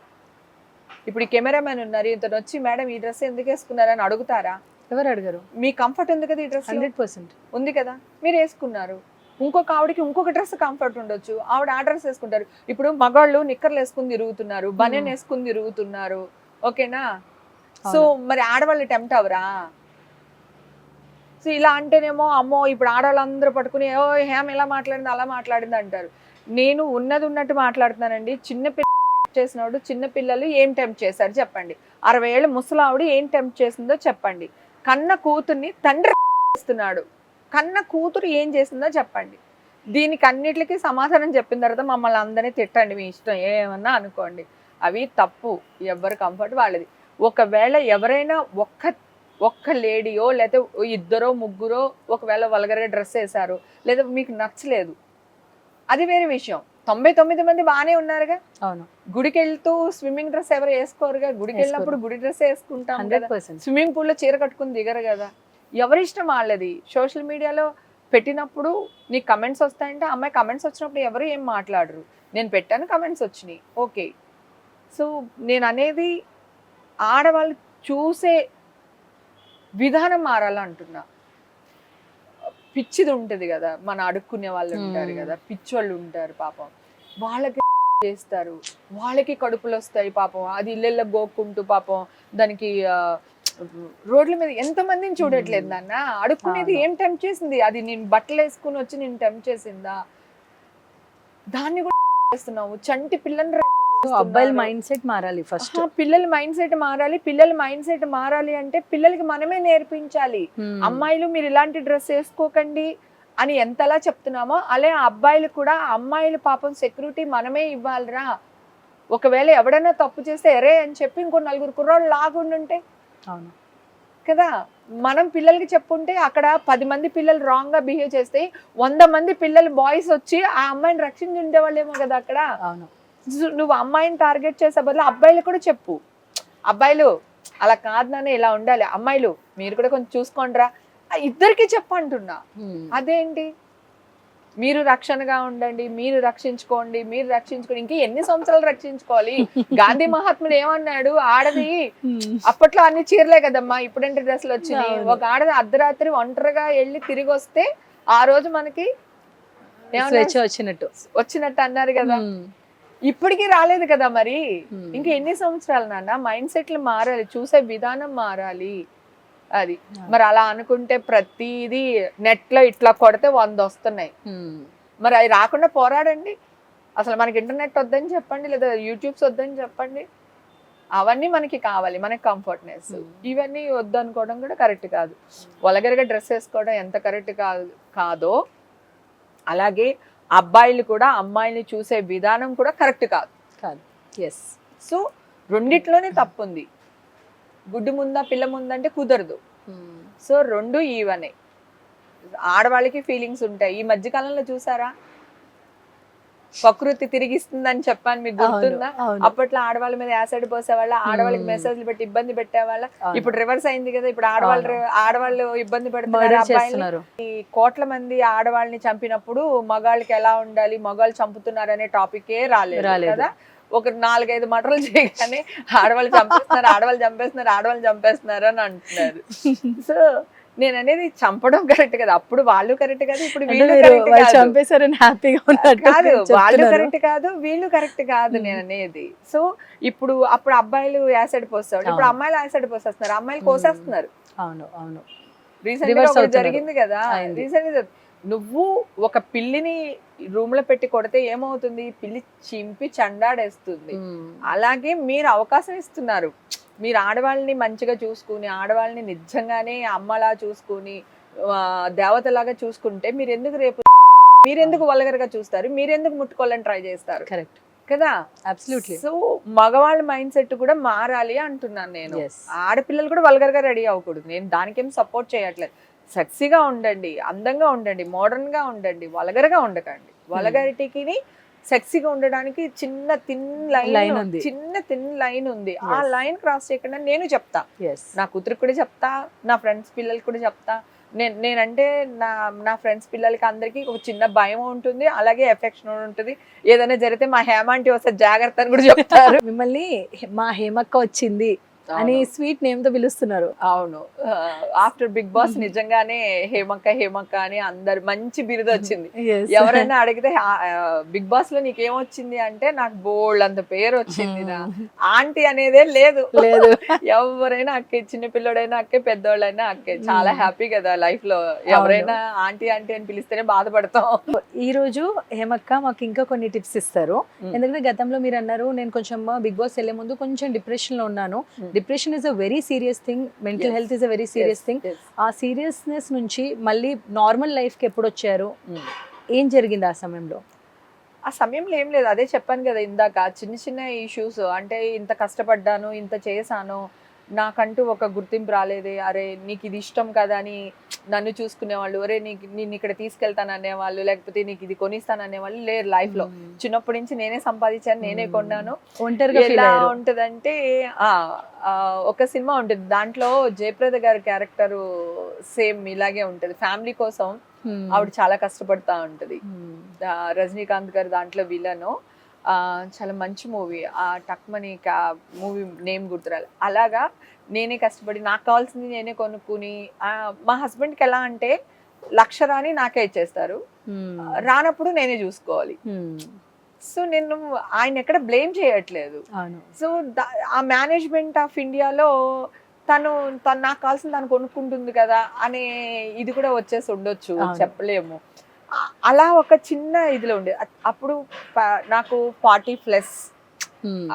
ఇప్పుడు ఈ కెమెరామెన్ ఉన్నారు, ఇతను వచ్చి మేడం ఈ డ్రెస్ ఎందుకు వేసుకున్నారని అడుగుతారా? ఎవరు అడగరు. మీ కంఫర్ట్ ఉంది కదా, ఈ డ్రెస్ 100% ఉంది కదా, మీరు వేసుకున్నారు. ఇంకొక ఆవిడకి ఇంకొక డ్రెస్ కంఫర్ట్ ఉండొచ్చు, ఆవిడ ఆ డ్రెస్ వేసుకుంటారు. ఇప్పుడు మగాళ్ళు నిక్కర్లు వేసుకుని తిరుగుతున్నారు, బనెన్ వేసుకుని తిరుగుతున్నారు, ఓకేనా? సో మరి ఆడవాళ్ళు టెంప్ట్ అవరా? సో ఇలా అంటేనేమో అమ్మో ఇప్పుడు ఆడవాళ్ళందరూ పట్టుకుని ఓ హేమ ఇలా మాట్లాడింది అలా మాట్లాడింది అంటారు. నేను ఉన్నది ఉన్నట్టు మాట్లాడుతున్నానండి. చేసినోడు చిన్న పిల్లలు ఏం టెంప్ట్ చేశారు చెప్పండి, 60 ఏళ్ళ ముసలావిడ ఏం టెంప్ట్ చేసిందో చెప్పండి. కన్న కూతుర్ని తండ్రి చేస్తున్నాడు, కన్న కూతురు ఏం చేసిందో చెప్పండి. దీనికి అన్నిటికీ సమాధానం చెప్పిన తర్వాత మమ్మల్ని అందరినీ తిట్టండి, మీ ఇష్టం ఏమన్నా అనుకోండి, అవి తప్పు, ఎవరి కంఫర్ట్ వాళ్ళది. ఒకవేళ ఎవరైనా ఒక్క లేడీయో లేకపోతే ఇద్దరో ముగ్గురో ఒకవేళ వల్గర్గా డ్రెస్ వేశారు, లేదా మీకు నచ్చలేదు, అది వేరే విషయం. 99 మంది బాగానే ఉన్నారుగా. అవును, గుడికి వెళ్తూ స్విమ్మింగ్ డ్రెస్ ఎవరు వేసుకోరుగా, గుడికి వెళ్ళినప్పుడు గుడి డ్రెస్ వేసుకుంటాం, 100%. స్విమ్మింగ్ పూల్లో చీర కట్టుకుని దిగరు కదా. ఎవరి ఇష్టం వాళ్ళది. సోషల్ మీడియాలో పెట్టినప్పుడు నీకు కమెంట్స్ వస్తాయంటే, అమ్మాయి కమెంట్స్ వచ్చినప్పుడు ఎవరు ఏం మాట్లాడరు, నేను పెట్టాను కమెంట్స్ వచ్చినాయి, ఓకే. సో నేను అనేది ఆడవాళ్ళు చూసే విధానం మారాలంటున్నా. పిచ్చిది ఉంటది కదా, మన అడుక్కునే వాళ్ళు ఉంటారు కదా, పిచ్చి వాళ్ళు ఉంటారు పాపం, వాళ్ళకి చేస్తారు, వాళ్ళకి కడుపులు వస్తాయి పాపం, అది ఇళ్ళల్లో గోక్కుంటూ పాపం దానికి రోడ్ల మీద ఎంతమందిని చూడట్లేదు నాన్న, అడుక్కునేది ఏం టెంప్ట్ చేసింది, అది నేను బట్టలు వేసుకుని వచ్చి నేను టెంప్ట్ చేసిందా, దాన్ని కూడా చేస్తున్నావు, చంటి పిల్లని అబ్బాయిల మైండ్ సెట్ మారాలి ఫస్ట్. పిల్లల మైండ్ సెట్ మారాలి. పిల్లల మైండ్ సెట్ మారాలి అంటే పిల్లలకి మనమే నేర్పించాలి. అమ్మాయిలు మీరు ఇలాంటి డ్రెస్ వేసుకోకండి అని ఎంతలా చెప్తున్నామో అలా అబ్బాయిలు కూడా, అమ్మాయిలు పాపం సెక్యూరిటీ మనమే ఇవ్వాలిరా, ఒకవేళ ఎవడైనా తప్పు చేస్తే ఎరే అని చెప్పి ఇంకో 4 కుర్రాళ్ళు లాగుండుంటే కదా, మనం పిల్లలకి చెప్పుంటే అక్కడ 10 మంది పిల్లలు రాంగ్ గా బిహేవ్ చేస్తే 100 మంది పిల్లలు బాయ్స్ వచ్చి ఆ అమ్మాయిని రక్షించి ఉండేవాళ్ళేమో కదా అక్కడ. నువ్వు అమ్మాయిని టార్గెట్ చేసే బదులు అబ్బాయిలు కూడా చెప్పు, అబ్బాయిలు అలా కాదు నాన్న ఇలా ఉండాలి, అమ్మాయిలు మీరు కూడా కొంచెం చూసుకోండిరా, ఇద్దరికి చెప్పంటున్నా. అదేంటి మీరు రక్షణగా ఉండండి, మీరు రక్షించుకోండి, మీరు రక్షించుకోండి, ఇంకా ఎన్ని సంవత్సరాలు రక్షించుకోవాలి? గాంధీ మహాత్ముడు ఏమన్నాడు, ఆడది అప్పట్లో అన్ని చీరలే కదమ్మా, ఇప్పుడంటే డ్రెస్సులు వచ్చినాయి, ఒక ఆడది అర్ధరాత్రి ఒంటరిగా వెళ్ళి తిరిగి వస్తే ఆ రోజు మనకి వచ్చినట్టు అన్నారు కదా, ఇప్పటికీ రాలేదు కదా మరి, ఇంకా ఎన్ని సంవత్సరాలు నాన్న? మైండ్ సెట్లు మారాలి, చూసే విధానం మారాలి. అది మరి అలా అనుకుంటే ప్రతిదీ నెట్ లో ఇట్లా కొడితే 100 వస్తున్నాయి, మరి అవి రాకుండా పోరాడండి. అసలు మనకి ఇంటర్నెట్ వద్దని చెప్పండి, లేదా యూట్యూబ్స్ వద్దని చెప్పండి, అవన్నీ మనకి కావాలి, మనకి కంఫర్ట్నెస్. ఇవన్నీ వద్దు అనుకోవడం కూడా కరెక్ట్ కాదు. వల్గర్గా డ్రెస్ వేసుకోవడం ఎంత కరెక్ట్ కాదో అలాగే అబ్బాయిలు కూడా అమ్మాయిని చూసే విధానం కూడా కరెక్ట్ కాదు. సో రెండిట్లోనే తప్పు ఉంది. గుడ్డు ముందా పిల్ల ముందంటే కుదరదు. సో రెండు ఈవనే. ఆడవాళ్ళకి ఫీలింగ్స్ ఉంటాయి. ఈ మధ్యకాలంలో చూసారా, ప్రకృతి తిరిగిస్తుందని చెప్పాను, మీకు గుర్తుందా? అప్పట్లో ఆడవాళ్ళ మీద యాసిడ్ పోసేవాళ్ళ, ఆడవాళ్ళకి మెసేజ్లు పెట్టి ఇబ్బంది పెట్టేవాళ్ళ. ఇప్పుడు రివర్స్ అయింది కదా, ఇప్పుడు ఆడవాళ్ళు ఇబ్బంది పెడుతున్నారు. ఈ కోట్ల మంది ఆడవాళ్ళని చంపినప్పుడు మగాళ్ళకి ఎలా ఉండాలి, మగాళ్ళు చంపుతున్నారు అనే టాపికే రాలేదు కదా. ఒక 4-5 మటర్లు చేయగానే ఆడవాళ్ళు చంపేస్తున్నారు, ఆడవాళ్ళు చంపేస్తున్నారు, ఆడవాళ్ళు చంపేస్తున్నారు అని అంటున్నారు. సో నేను అనేది చంపడం కరెక్ట్ కదా, అప్పుడు వాళ్ళు కరెక్ట్ కాదు, ఇప్పుడు వీళ్ళు చంపేశారని హ్యాపీగా కాదు, వాళ్ళు కరెక్ట్ కాదు, వీళ్ళు కరెక్ట్ కాదు నేను అనేది. సో ఇప్పుడు అప్పుడు అబ్బాయిలు యాసిడ్ పోస్తారు, ఇప్పుడు అమ్మాయిలు యాసిడ్ పోసేస్తున్నారు, అమ్మాయిలు కోసేస్తున్నారు. అవును అవును, రీసెంట్ జరిగింది కదా. రీసెంట్ నువ్వు ఒక పిల్లిని రూమ్ లో పెట్టి కొడితే ఏమవుతుంది, పిల్లి చింపి చండాడేస్తుంది. అలాగే మీరు అవకాశం ఇస్తున్నారు, మీరు ఆడవాళ్ళని మంచిగా చూసుకుని, ఆడవాళ్ళని నిజంగానే అమ్మలా చూసుకుని, దేవతలాగా చూసుకుంటే మీరెందుకు వల్గర్గా చూస్తారు, మీరెందుకు ముట్టుకోవాలని ట్రై చేస్తారు? కరెక్ట్ కదా. అబ్సల్యూట్లీ. సో మగవాళ్ళ మైండ్ సెట్ కూడా మారాలి అంటున్నాను నేను. ఆడపిల్లలు కూడా వల్గర్గా రెడీ అవ్వకూడదు, నేను దానికేం సపోర్ట్ చేయట్లేదు. సెక్సీగా ఉండండి, అందంగా ఉండండి, మోడర్న్ గా ఉండండి, వల్గర్గా ఉండకండి. వల్గారిటీకి సెక్సీగా ఉండడానికి చిన్న థిన్ లైన్ ఉంది. ఆ లైన్ క్రాస్ చేయకుండా నేను చెప్తా, నా కూతురికి కూడా చెప్తా, నా ఫ్రెండ్స్ పిల్లలకి కూడా చెప్తా. నేనంటే నా ఫ్రెండ్స్ పిల్లలకి అందరికి ఒక చిన్న భయం ఉంటుంది, అలాగే ఎఫెక్షన్ ఉంటుంది. ఏదైనా జరిగితే మా హేమాంటి వస్తే జాగ్రత్త అని కూడా చెప్తారు. మిమ్మల్ని మా హేమక్క వచ్చింది అని స్వీట్ నేమ్ తో పిలుస్తున్నారు. అవును, ఆఫ్టర్ బిగ్ బాస్ నిజంగానే హేమక్క అని అందరు మంచి బిరుదు వచ్చింది. ఎవరైనా అడిగితే బిగ్ బాస్ లో నీకేమొచ్చింది అంటే నాకు బోల్డ్ అంత పేరు వచ్చింది, నా ఆంటీ అనేదే లేదు. ఎవరైనా అక్కే, చిన్న పిల్లడైనా అక్కే, పెద్దోళ్ళైనా అక్కే. చాలా హ్యాపీ కదా లైఫ్ లో, ఎవరైనా ఆంటీ ఆంటీ అని పిలిస్తేనే బాధపడతాం. ఈ రోజు హేమక్క మాకు ఇంకా కొన్ని టిప్స్ ఇస్తారు. ఎందుకంటే గతంలో మీరు అన్నారు, నేను కొంచెం బిగ్ బాస్ వెళ్ళే ముందు కొంచెం డిప్రెషన్ లో ఉన్నాను. Depression is a very serious thing, mental health is a very serious thing. ఆ సీరియస్నెస్ నుంచి మళ్ళీ నార్మల్ లైఫ్ కి ఎప్పుడు వచ్చారు, ఏం జరిగింది ఆ సమయంలో? ఆ సమయంలో ఏం లేదు, అదే చెప్పాను కదా ఇందాక, చిన్న చిన్న ఇష్యూస్. అంటే ఇంత కష్టపడ్డాను, ఇంత చేశాను, నాకంటూ ఒక గుర్తింపు రాలేదే, అరే నీకు ఇది ఇష్టం కదా అని నన్ను చూసుకునేవాళ్ళు, అరే నేను ఇక్కడ తీసుకెళ్తాను అనేవాళ్ళు, లేకపోతే నీకు ఇది కొనిస్తాను అనేవాళ్ళు లేరు లైఫ్ లో. చిన్నప్పటి నుంచి నేనే సంపాదించాను, నేనే కొన్నాను. ఎలా ఉంటదంటే ఒక సినిమా ఉంటుంది, దాంట్లో జయప్రద గారి క్యారెక్టర్ సేమ్ ఇలాగే ఉంటది. ఫ్యామిలీ కోసం ఆవిడ చాలా కష్టపడతా ఉంటది. రజనీకాంత్ గారు దాంట్లో విలను. చాలా మంచి మూవీ, ఆ టక్మని మూవీ నేమ్ గుర్తురాలి. అలాగా నేనే కష్టపడి నాకు కావాల్సింది నేనే కొనుక్కుని, మా హస్బెండ్కి ఎలా అంటే లక్ష రాని నాకే ఇచ్చేస్తారు, రానప్పుడు నేనే చూసుకోవాలి. సో నేను ఆయన ఎక్కడ బ్లేమ్ చేయట్లేదు. సో ఆ మేనేజ్మెంట్ ఆఫ్ ఇండియాలో తను నాకు కావాల్సిన తను కొనుక్కుంటుంది కదా అనే ఇది కూడా వచ్చేసి ఉండొచ్చు, చెప్పలేము. అలా ఒక చిన్న ఇదిలో ఉండేది. అప్పుడు నాకు 40+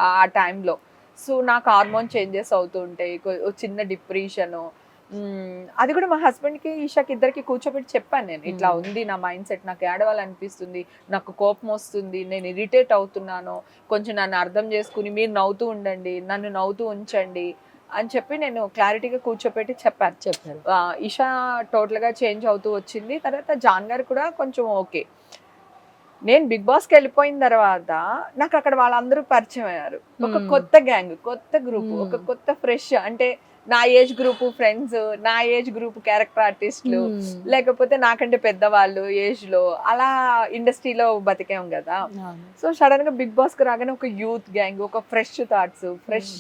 ఆ టైంలో. సో నాకు హార్మోన్ చేంజెస్ అవుతూ ఉంటాయి, చిన్న డిప్రెషను. అది కూడా మా హస్బెండ్కి ఈషాకి ఇద్దరికి కూర్చోబెట్టి చెప్పాను నేను, ఇట్లా ఉంది నా మైండ్ సెట్, నాకు ఏడవాలనిపిస్తుంది, నాకు కోపం వస్తుంది, నేను ఇరిటేట్ అవుతున్నాను, కొంచెం నన్ను అర్థం చేసుకుని మీరు నవ్వుతూ ఉండండి, నన్ను నవ్వుతూ ఉంచండి అని చెప్పి నేను క్లారిటీగా కూర్చోపెట్టి చెప్పారు. ఈషా టోటల్గా చేంజ్ అవుతూ వచ్చింది. తర్వాత జాన్ గారు కూడా కొంచెం ఓకే. నేను బిగ్ బాస్కి వెళ్ళిపోయిన తర్వాత నాకు అక్కడ వాళ్ళందరూ పరిచయం అయ్యారు. ఒక కొత్త గ్యాంగ్, కొత్త గ్రూప్, ఒక కొత్త ఫ్రెష్, అంటే నా ఏజ్ గ్రూప్ ఫ్రెండ్స్, నా ఏజ్ గ్రూప్ క్యారెక్టర్ ఆర్టిస్టులు, లేకపోతే నాకంటే పెద్దవాళ్ళు ఏజ్ లో, అలా ఇండస్ట్రీలో బతికాం కదా. సో సడన్ గా బిగ్ బాస్ కి రాగానే ఒక యూత్ గ్యాంగ్, ఒక ఫ్రెష్ థాట్స్, ఫ్రెష్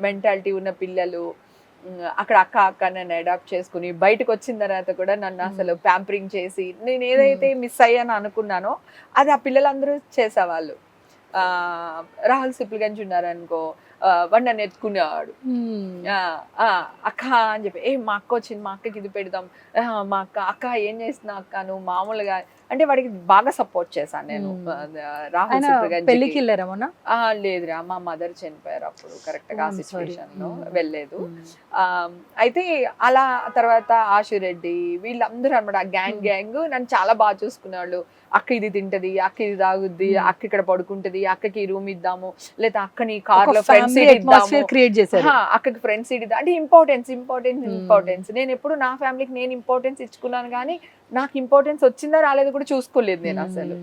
మెంటాలిటీ ఉన్న పిల్లలు. అక్కడ అక్క నన్ను అడాప్ట్ చేసుకుని బయటకు వచ్చిన తర్వాత కూడా నన్ను అసలు ప్యాంపరింగ్ చేసి, నేను ఏదైతే మిస్ అయ్యాను అనుకున్నానో అది ఆ పిల్లలందరూ చేసేవాళ్ళు. రాహుల్ సిప్లిగంజ్ ఉన్నారనుకో, వాడు నన్ను ఎత్తుకునేవాడు, అక్క అని చెప్పి, మా అక్క వచ్చింది, మా అక్కకి ఇది పెడదాం, మా అక్క ఏం చేస్తున్నా అక్క నువ్వు మామూలుగా, అంటే వాడికి బాగా సపోర్ట్ చేశాను నేను. రాహుల్ పెళ్లికి వెళ్ళారా? లేదురా, మా మదర్ చనిపోయారు అప్పుడు, కరెక్ట్ గా ఆ సిచ్యువేషన్ లో వెళ్ళలేదు. అయితే అలా తర్వాత ఆశురెడ్డి వీళ్ళందరూ అనమాట, ఆ గ్యాంగ్ నన్ను చాలా బాగా చూసుకునేవాళ్ళు. అక్క ఇది తింటది, అక్క ఇది తాగుద్ది, అక్క ఇక్కడ పడుకుంటది, అక్కకి రూమ్ ఇద్దాము, లేదా అక్కని కార్ లో ఫ్రెండ్ సీట్ ఇద్దాము, అక్కకి ఫ్రెండ్ సీట్ ఇద్దాం, అంటే ఇంపార్టెన్స్. నేను ఎప్పుడు నా ఫ్యామిలీకి నేను ఇంపార్టెన్స్ ఇచ్చుకున్నాను, కానీ నాకు ఇంపార్టెన్స్ వచ్చిందా రాలేదు కూడా చూసుకోలేదు నేను అసలు.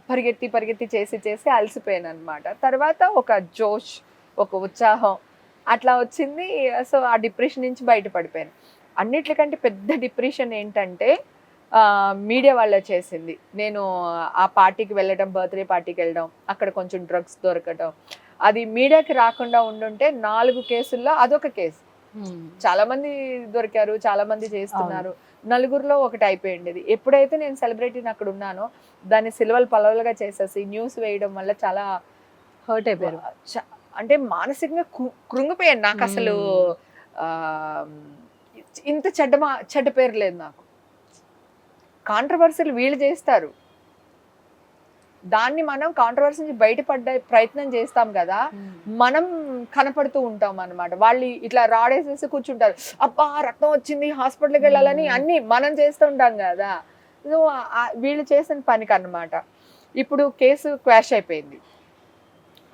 పరిగెత్తి చేసి అలసిపోయాను అనమాట. తర్వాత ఒక జోష్, ఒక ఉత్సాహం అట్లా వచ్చింది. సో ఆ డిప్రెషన్ నుంచి బయటపడిపోయాను. అన్నిట్లకంటే పెద్ద డిప్రెషన్ ఏంటంటే మీడియా వాళ్ళ చేసింది. నేను ఆ పార్టీకి వెళ్ళడం, బర్త్డే పార్టీకి వెళ్ళడం, అక్కడ కొంచెం డ్రగ్స్ దొరకడం, అది మీడియాకి రాకుండా ఉండుంటే 4 కేసుల్లో అదొక కేసు. చాలా మంది దొరికారు, చాలా మంది చేస్తున్నారు, 4గురిలో ఒకటి అయిపోయింది. ఎప్పుడైతే నేను సెలబ్రిటీని అక్కడ ఉన్నానో దాన్ని సిల్వలు పలవలుగా చేసేసి న్యూస్ వేయడం వల్ల చాలా హర్ట్ అయిపోయారు. అంటే మానసికంగా కృంగిపోయాను. నాకు అసలు ఇంత చెడ్డ పేరు లేదు నాకు. కాంట్రవర్సీలు వీళ్ళు చేస్తారు, దాన్ని మనం కాంట్రవర్సీ నుంచి బయటపడ్డ ప్రయత్నం చేస్తాం కదా, మనం కనపడుతూ ఉంటాం అన్నమాట. వాళ్ళు ఇట్లా రాడేసేసి కూర్చుంటారు, అబ్బా రక్తం వచ్చింది హాస్పిటల్కి వెళ్ళాలని, అన్ని మనం చేస్తూ ఉంటాం కదా. సో వీళ్ళు చేసిన పనికి అన్నమాట. ఇప్పుడు కేసు క్వాష్ అయిపోయింది.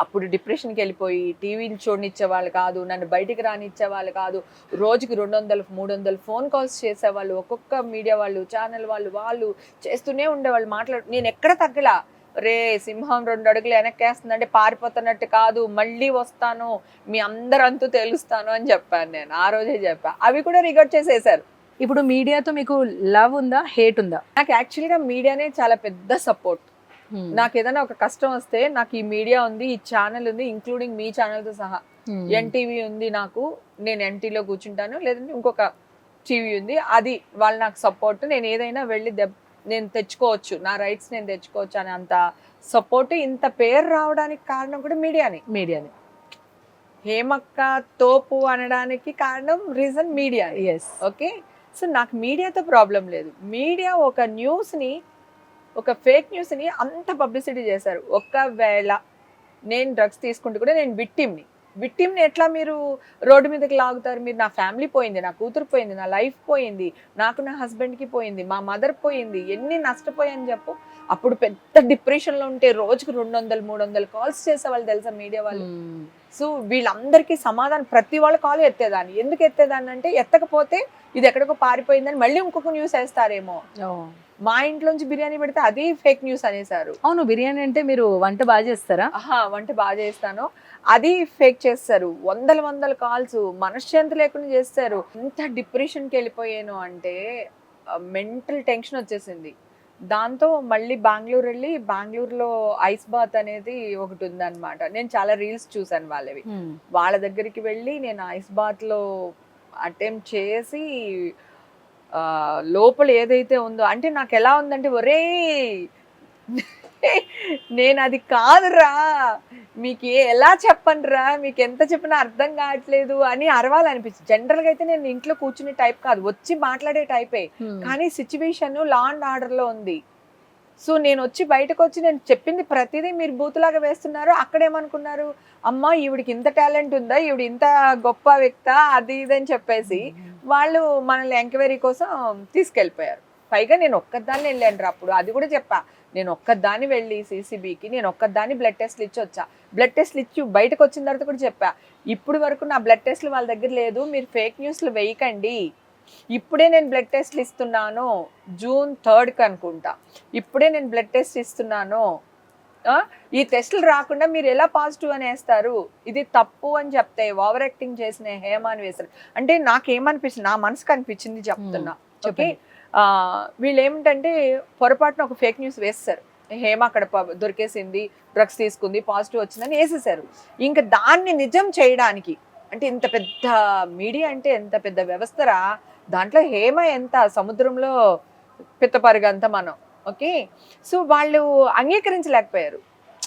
అప్పుడు డిప్రెషన్కి వెళ్ళిపోయి టీవీని చూడనిచ్చే వాళ్ళు కాదు, నన్ను బయటికి రానిచ్చే వాళ్ళు కాదు, రోజుకి 200-300 ఫోన్ కాల్స్ చేసేవాళ్ళు, ఒక్కొక్క మీడియా వాళ్ళు, ఛానల్ వాళ్ళు చేస్తూనే ఉండేవాళ్ళు, నేను ఎక్కడ తగ్గలా. రే సింహం 2 అడుగులు వెనక్కేస్తుందంటే పారిపోతున్నట్టు కాదు, మళ్ళీ వస్తాను, మీ అందరంతూ తెలుస్తాను అని చెప్పాను నేను. ఆ రోజే చెప్పా, అవి కూడా రికార్డ్ చేసేసారు. ఇప్పుడు మీడియాతో మీకు లవ్ ఉందా, హేట్ ఉందా? నాకు యాక్చువల్గా మీడియానే చాలా పెద్ద సపోర్ట్. నాకు ఏదైనా ఒక కష్టం వస్తే నాకు ఈ మీడియా ఉంది, ఈ ఛానల్ ఉంది, ఇంక్లూడింగ్ మీ ఛానల్తో సహా. ఎన్టీవీ ఉంది నాకు, నేను ఎన్టీలో కూర్చుంటాను, లేదంటే ఇంకొక టీవీ ఉంది, అది వాళ్ళు నాకు సపోర్ట్. నేను ఏదైనా వెళ్ళి నేను తెచ్చుకోవచ్చు, నా రైట్స్ నేను తెచ్చుకోవచ్చు అని అంత సపోర్ట్. ఇంత పేరు రావడానికి కారణం కూడా మీడియాని. హేమక్క తోపు అనడానికి కారణం రీజన్ మీడియా. ఓకే, సో నాకు మీడియాతో ప్రాబ్లం లేదు. మీడియా ఒక న్యూస్ని, ఒక ఫేక్ న్యూస్ని అంత పబ్లిసిటీ చేశారు. ఒకవేళ నేను డ్రగ్స్ తీసుకుంటూ కూడా నేను విక్టిమ్ని ఎట్లా మీరు రోడ్డు మీదకి లాగుతారు? మీరు నా ఫ్యామిలీ పోయింది, నా కూతురు పోయింది, నా లైఫ్ పోయింది, నాకు నా హస్బెండ్కి పోయింది, మా మదర్ పోయింది, ఎన్ని నష్టపోయాయని చెప్పు. అప్పుడు పెద్ద డిప్రెషన్లో ఉంటే రోజుకు 200-300 కాల్స్ చేసేవాళ్ళు తెలుసా మీడియా వాళ్ళు. సో వీళ్ళందరికీ సమాధానం, ప్రతి వాళ్ళ కాల్ ఎత్తేదాన్ని. ఎందుకు ఎత్తేదాన్ని అంటే, ఎత్తకపోతే ఇది ఎక్కడికో పారిపోయిందని మళ్ళీ ఇంకొక న్యూస్ వేస్తారేమో. మా ఇంట్లోంచి బిర్యానీ పెడితే అది ఫేక్ న్యూస్ అనేసారు. అవును, బిర్యానీ అంటే మీరు వంట బాగా చేస్తారా? వంట బాగా చేస్తాను, అది ఫేక్ చేస్తారు. వందల కాల్స్, మనశ్శాంతి లేకుండా చేస్తారు. ఎంత డిప్రెషన్కి వెళ్ళిపోయాను అంటే మెంటల్ టెన్షన్ వచ్చేసింది. దాంతో మళ్ళీ బెంగళూరు వెళ్ళి, బెంగళూరులో ఐస్ బాత్ అనేది ఒకటి ఉందన్నమాట. నేను చాలా రీల్స్ చూసాను వాళ్ళవి. వాళ్ళ దగ్గరికి వెళ్ళి నేను ఐస్ బాత్ లో అటెంప్ట్ చేసి లోపల ఏదైతే ఉందో అంటే నాకు ఎలా ఉందంటే ఒరే నేను అది కాదురా, మీకు ఎలా చెప్పనురా, మీకు ఎంత చెప్పినా అర్థం కావట్లేదు అని అరవాలనిపించింది. జనరల్గా అయితే నేను ఇంట్లో కూర్చునే టైప్ కాదు, వచ్చి మాట్లాడే టైపే. కానీ సిచ్యువేషన్ లా అండ్ ఆర్డర్లో ఉంది. సో నేను వచ్చి బయటకు వచ్చి నేను చెప్పింది ప్రతిదీ మీరు బూతులాగా వేస్తున్నారు. అక్కడేమనుకున్నారు, అమ్మ ఈవిడికి ఇంత టాలెంట్ ఉందా, ఈవిడ ఇంత గొప్ప వ్యక్త, అది ఇది అని చెప్పేసి వాళ్ళు మనల్ని ఎంక్వైరీ కోసం తీసుకెళ్ళిపోయారు. పైగా నేను ఒక్కదాన్ని వెళ్ళాను అప్పుడు, అది కూడా చెప్పా, నేను ఒక్కదాన్ని వెళ్ళి CCBకి నేను ఒక్కదాన్ని బ్లడ్ టెస్ట్లు ఇచ్చి వచ్చా. బ్లడ్ టెస్ట్లు ఇచ్చి బయటకు వచ్చిన తర్వాత కూడా చెప్పా, ఇప్పుడు వరకు నా బ్లడ్ టెస్ట్లు వాళ్ళ దగ్గర లేదు, మీరు ఫేక్ న్యూస్లు వేయకండి. ఇప్పుడే నేను బ్లడ్ టెస్ట్లు ఇస్తున్నాను, June 3 అనుకుంటా, ఇప్పుడే నేను బ్లడ్ టెస్ట్ ఇస్తున్నాను. ఈ టెస్టులు రాకుండా మీరు ఎలా పాజిటివ్ అని వేస్తారు, ఇది తప్పు అని చెప్తే ఓవర్ యాక్టింగ్ చేసిన హేమ అని వేస్తారు. అంటే నాకేమనిపించింది, నా మనసుకు అనిపించింది చెప్తున్నా. ఓకే, వీళ్ళు ఏమిటంటే పొరపాటున ఒక ఫేక్ న్యూస్ వేస్తారు, హేమ అక్కడ దొరికేసింది, డ్రగ్స్ తీసుకుంది, పాజిటివ్ వచ్చిందని వేసేసారు. ఇంకా దాన్ని నిజం చేయడానికి, అంటే ఇంత పెద్ద మీడియా అంటే ఎంత పెద్ద వ్యవస్థరా, దాంట్లో హేమ ఎంత సముద్రంలో పిత్తపరుగంత మనం. ఓకే, సో వాళ్ళు అంగీకరించలేకపోయారు,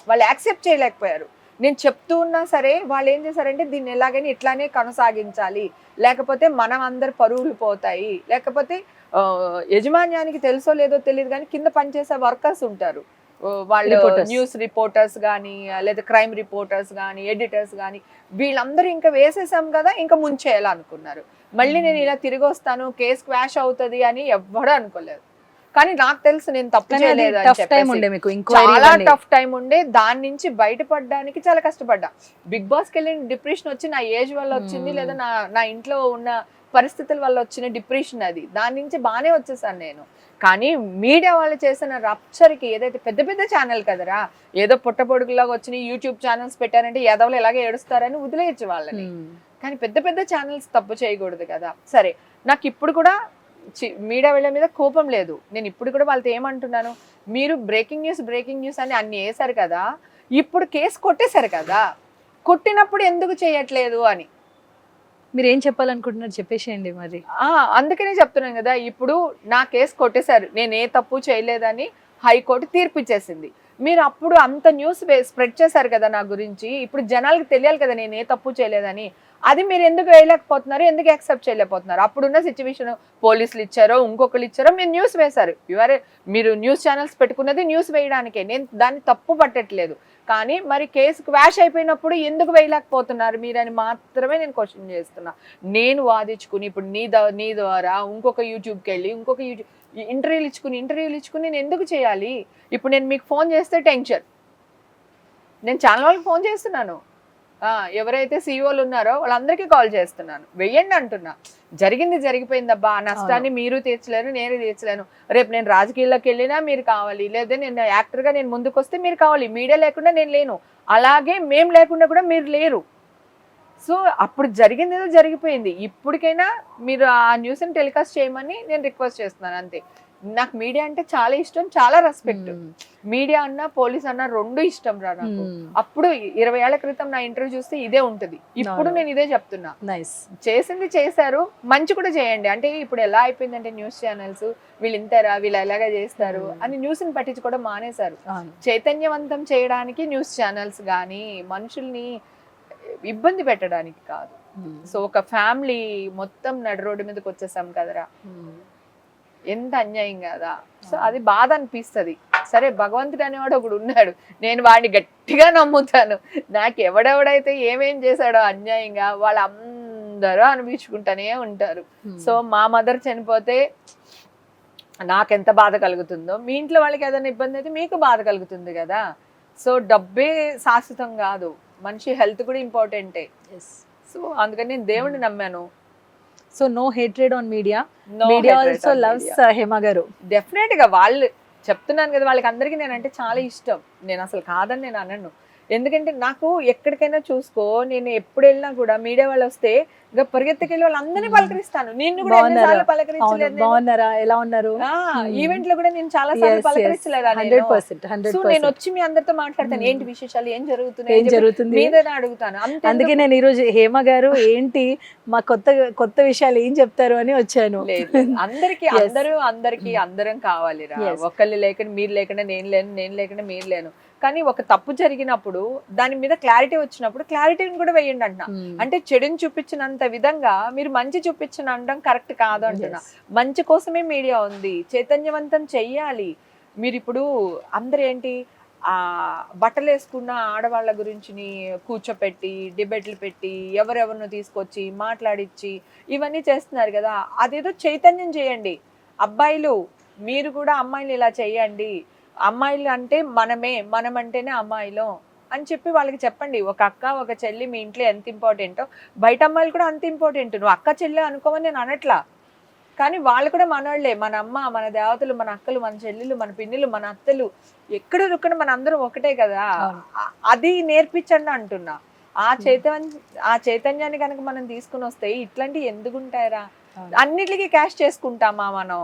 వాళ్ళు యాక్సెప్ట్ చేయలేకపోయారు. నేను చెప్తూ ఉన్నా సరే వాళ్ళు ఏం చేశారంటే దీన్ని ఎలాగైనా ఇట్లానే కొనసాగించాలి, లేకపోతే మనం అందరు పరువులు పోతాయి, లేకపోతే యజమాన్యానికి తెలుసో లేదో తెలియదు కానీ కింద పనిచేసే వర్కర్స్ ఉంటారు, వాళ్ళు న్యూస్ రిపోర్టర్స్ కానీ లేదా క్రైమ్ రిపోర్టర్స్ కానీ ఎడిటర్స్ కానీ, వీళ్ళందరూ ఇంకా వేసేసాం కదా ఇంకా ముంచేయాలనుకున్నారు. మళ్ళీ నేను ఇలా తిరిగి వస్తాను, కేసు క్వాష్ అవుతుంది అని ఎవ్వడూ అనుకోలేదు. కానీ నాకు తెలుసు నేను తప్పు చేయలేదు అని చెప్పేసి. చాలా టఫ్ టైం ఉండే, దాని నుంచి బయటపడడానికి చాలా కష్టపడ్డా. బిగ్ బాస్కి వెళ్ళిన డిప్రెషన్ వచ్చి నా ఏజ్ వల్ల వచ్చింది, లేదా నా ఇంట్లో ఉన్న పరిస్థితుల వల్ల వచ్చిన డిప్రెషన్ అది. దాని నుంచి బాగానే వచ్చేసాను నేను. కానీ మీడియా వాళ్ళు చేసిన రప్చర్కి, ఏదైతే పెద్ద పెద్ద ఛానల్ కదరా, ఏదో పుట్టపొడుగులాగా వచ్చిన యూట్యూబ్ ఛానల్స్ పెట్టారంటే యాదవులు ఎలాగే ఏడుస్తారని వదిలేయచ్చు వాళ్ళని. కానీ పెద్ద పెద్ద ఛానల్స్ తప్పు చేయకూడదు కదా. సరే, నాకు ఇప్పుడు కూడా మీడియా వాళ్ళ మీద కోపం లేదు. నేను ఇప్పుడు కూడా వాళ్ళతో ఏమంటున్నాను, మీరు బ్రేకింగ్ న్యూస్ అని అన్ని వేశారు కదా, ఇప్పుడు కేసు కొట్టేశారు కదా, కొట్టినప్పుడు ఎందుకు చేయట్లేదు అని. మీరు ఏం చెప్పాలనుకుంటున్నారు చెప్పేసేయండి మరి. అందుకనే చెప్తున్నాను కదా, ఇప్పుడు నా కేసు కొట్టేశారు, నేను ఏ తప్పు చేయలేదని హైకోర్టు తీర్పు ఇచ్చేసింది. మీరు అప్పుడు అంత న్యూస్ స్ప్రెడ్ చేశారు కదా నా గురించి, ఇప్పుడు జనాలకు తెలియాలి కదా నేను ఏ తప్పు చేయలేదని. అది మీరు ఎందుకు వేయలేకపోతున్నారు, ఎందుకు యాక్సెప్ట్ చేయలేకపోతున్నారు? అప్పుడున్న సిచ్యువేషన్, పోలీసులు ఇచ్చారో ఇంకొకరు ఇచ్చారో మీరు న్యూస్ వేశారు. మీరు న్యూస్ ఛానల్స్ పెట్టుకున్నది న్యూస్ వేయడానికే, నేను దాన్ని తప్పు పట్టట్లేదు. కానీ మరి కేసు క్వాష్ అయిపోయినప్పుడు ఎందుకు వేయలేకపోతున్నారు మీరని మాత్రమే నేను క్వశ్చన్ చేస్తున్నా. నేను వాదించుకుని ఇప్పుడు నీ ద్వారా ఇంకొక యూట్యూబ్కి వెళ్ళి ఇంకొక యూట్యూబ్ ఇంటర్వ్యూలు ఇచ్చుకుని నేను ఎందుకు చేయాలి? ఇప్పుడు నేను మీకు ఫోన్ చేస్తే టెన్షన్, నేను ఛానల్ వాళ్ళకి ఫోన్ చేస్తున్నాను, ఎవరైతే సీఈఓలు ఉన్నారో వాళ్ళందరికీ కాల్ చేస్తున్నాను, వెయ్యండి అంటున్నా. జరిగింది జరిగిపోయిందబ్బా, ఆ నష్టాన్ని మీరు తీర్చలేరు, నేను తీర్చలేను. రేపు నేను రాజకీయాల్లోకి వెళ్ళినా మీరు కావాలి, లేదా నేను యాక్టర్గా నేను ముందుకు వస్తే మీరు కావాలి. మీడియా లేకుండా నేను లేను, అలాగే మేము లేకుండా కూడా మీరు లేరు. సో అప్పుడు జరిగింది ఏదో జరిగిపోయింది. ఇప్పటికైనా మీరు ఆ న్యూస్ని టెలికాస్ట్ చేయమని నేను రిక్వెస్ట్ చేస్తున్నాను అంతే. నాకు మీడియా అంటే చాలా ఇష్టం, చాలా రెస్పెక్ట్. మీడియా అన్నా పోలీస్ అన్నా రెండు ఇష్టం రా నాకు. అప్పుడు 20 ఏళ్ల క్రితం నా ఇంటర్వ్యూ చూస్తే ఇదే ఉంటది, ఇప్పుడు నేను ఇదే చెప్తున్నా. చేసింది చేశారు, మంచి కూడా చేయండి. అంటే ఇప్పుడు ఎలా అయిపోయిందంటే న్యూస్ ఛానల్స్ వీళ్ళు ఇంతరా, వీళ్ళు ఎలాగా చేస్తారు అని న్యూస్ని పట్టించుకోవడం మానేశారు. చైతన్యవంతం చేయడానికి న్యూస్ ఛానల్స్ కానీ మనుషుల్ని ఇబ్బంది పెట్టడానికి కాదు. సో ఒక ఫ్యామిలీ మొత్తం నడు రోడ్డు మీదకి వచ్చేసాం కదరా, ఎంత అన్యాయం కదా. సో అది బాధ అనిపిస్తుంది. సరే, భగవంతుడు అనేవాడు ఒకడు ఉన్నాడు, నేను వాడిని గట్టిగా నమ్ముతాను. నాకు ఎవడెవడైతే ఏమేం చేశాడో అన్యాయంగా వాళ్ళందరూ అనిపించుకుంటూనే ఉంటారు. సో మా మదర్ చనిపోతే నాకెంత బాధ కలుగుతుందో, మీ ఇంట్లో వాళ్ళకి ఏదైనా ఇబ్బంది అయితే మీకు బాధ కలుగుతుంది కదా. సో డబ్బే శాశ్వతం కాదు, మనిషి హెల్త్ కూడా ఇంపార్టెంటే. సో అందుకని నేను దేవుడిని నమ్మాను. So no hatred on media, media also loves Hema garu. Definite గా వాళ్ళు చెప్తున్నాను కదా, వాళ్ళకి అందరికీ నేనంటే చాలా ఇష్టం. నేను అసలు కాదని నేను అనను. ఎందుకంటే నాకు ఎక్కడికైనా చూసుకో, నేను ఎప్పుడు వెళ్ళినా కూడా మీడియా వాళ్ళు వస్తే ఇంకా పరిగెత్తుకెళ్ళి వాళ్ళందరినీ పలకరిస్తాను. నిన్ను కూడా బాగున్నారా? ఎన్నిసార్లు అవును, పలకరించలేదు నేను? బాగున్నారా, ఎలా ఉన్నారు? ఈవెంట్ లో కూడా నేను చాలా సార్లు పలకరించలేదా నేను? 100%, సో నేను 100%. వచ్చి మీ అందరితో మాట్లాడతాను, ఏంటి విశేషాలు, ఏం జరుగుతున్నాయి ఏం అని చెప్పి జరుగుతుంది? మీదనే అడుగుతాను. అంతే. అందుకే నేను ఈరోజు హేమ గారు ఏంటి మా కొత్త కొత్త విషయాలు ఏం చెప్తారు అని వచ్చాను. లేదు, అందరికి Yes. అందరికి అందరం కావాలిరా. Yes. ఒకళ్ళు లేకుండా మీరు లేకుండా నేను లేను, నేను లేకుండా మీరు లేను. కానీ ఒక తప్పు జరిగినప్పుడు దాని మీద క్లారిటీ వచ్చినప్పుడు క్లారిటీని కూడా వేయండి అంటున్నా. అంటే చెడుని చూపించినంత విధంగా మీరు మంచి చూపించిన అనడం కరెక్ట్ కాదు అంటున్నా. మంచి కోసమే మీడియా ఉంది, చైతన్యవంతం చెయ్యాలి. మీరు ఇప్పుడు అందరు ఏంటి బట్టలు వేసుకున్న ఆడవాళ్ళ గురించి కూర్చోపెట్టి డిబేట్లు పెట్టి ఎవరెవరినో తీసుకొచ్చి మాట్లాడిచ్చి ఇవన్నీ చేస్తున్నారు కదా. అదేదో చైతన్యం చేయండి. అబ్బాయిలు మీరు కూడా అమ్మాయిలు ఇలా చేయండి, అమ్మాయిలు అంటే మనం అంటేనే అమ్మాయిలు అని చెప్పి వాళ్ళకి చెప్పండి. ఒక అక్క ఒక చెల్లి మీ ఇంట్లో ఎంత ఇంపార్టెంటో బయట అమ్మాయిలు కూడా అంత ఇంపార్టెంట్. నువ్వు అక్క చెల్లి అనుకోమని నేను అనట్లా, కానీ వాళ్ళు కూడా మనోళ్లే. మన అమ్మ, మన దేవతలు, మన అక్కలు, మన చెల్లెలు, మన పిన్నులు, మన అత్తలు, ఎక్కడ మన అందరం ఒకటే కదా. అది నేర్పించండి అంటున్నా. ఆ చైతన్యాన్ని కనుక మనం తీసుకుని వస్తే ఇట్లాంటివి ఎందుకుంటాయరా? అన్నిటికీ క్యాష్ చేసుకుంటామా మనం?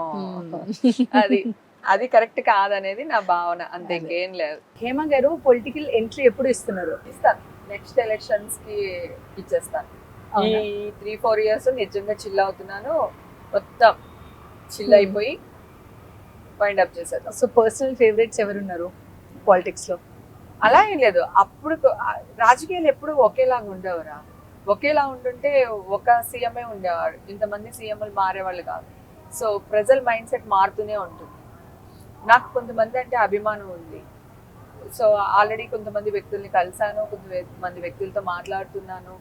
అది కరెక్ట్ కాదనేది నా భావన, అంతే, ఇంకేం లేదు. హేమ గారు పొలిటికల్ ఎంట్రీ ఎప్పుడు ఇస్తున్నారు? ఇస్తాను, నెక్స్ట్ ఎలక్షన్స్ కి ఇచ్చేస్తాను. ఈ 3-4 years నిజంగా చిల్ అవుతున్నాను, మొత్తం చిల్ అయిపోయి వైండ్ అప్ చేసేద్దాం. సో పర్సనల్ ఫేవరెట్స్ ఎవరున్నారు పాలిటిక్స్ లో? అలా ఏం లేదు. అప్పుడు రాజకీయాలు ఎప్పుడు ఒకేలాగా ఉండేవరా. ఒకేలా ఉంటుంటే ఒక సీఎంఏ ఉండేవాడు, ఇంతమంది సీఎంలు మారేవాళ్ళు కాదు. సో ప్రజల మైండ్ సెట్ మారుతూనే ఉంటుంది. నాకు కొంతమంది అంటే అభిమానం ఉంది. సో ఆల్రెడీ కొంతమంది వ్యక్తుల్ని కలిసాను, కొంతమంది వ్యక్తులతో మాట్లాడుతున్నాను.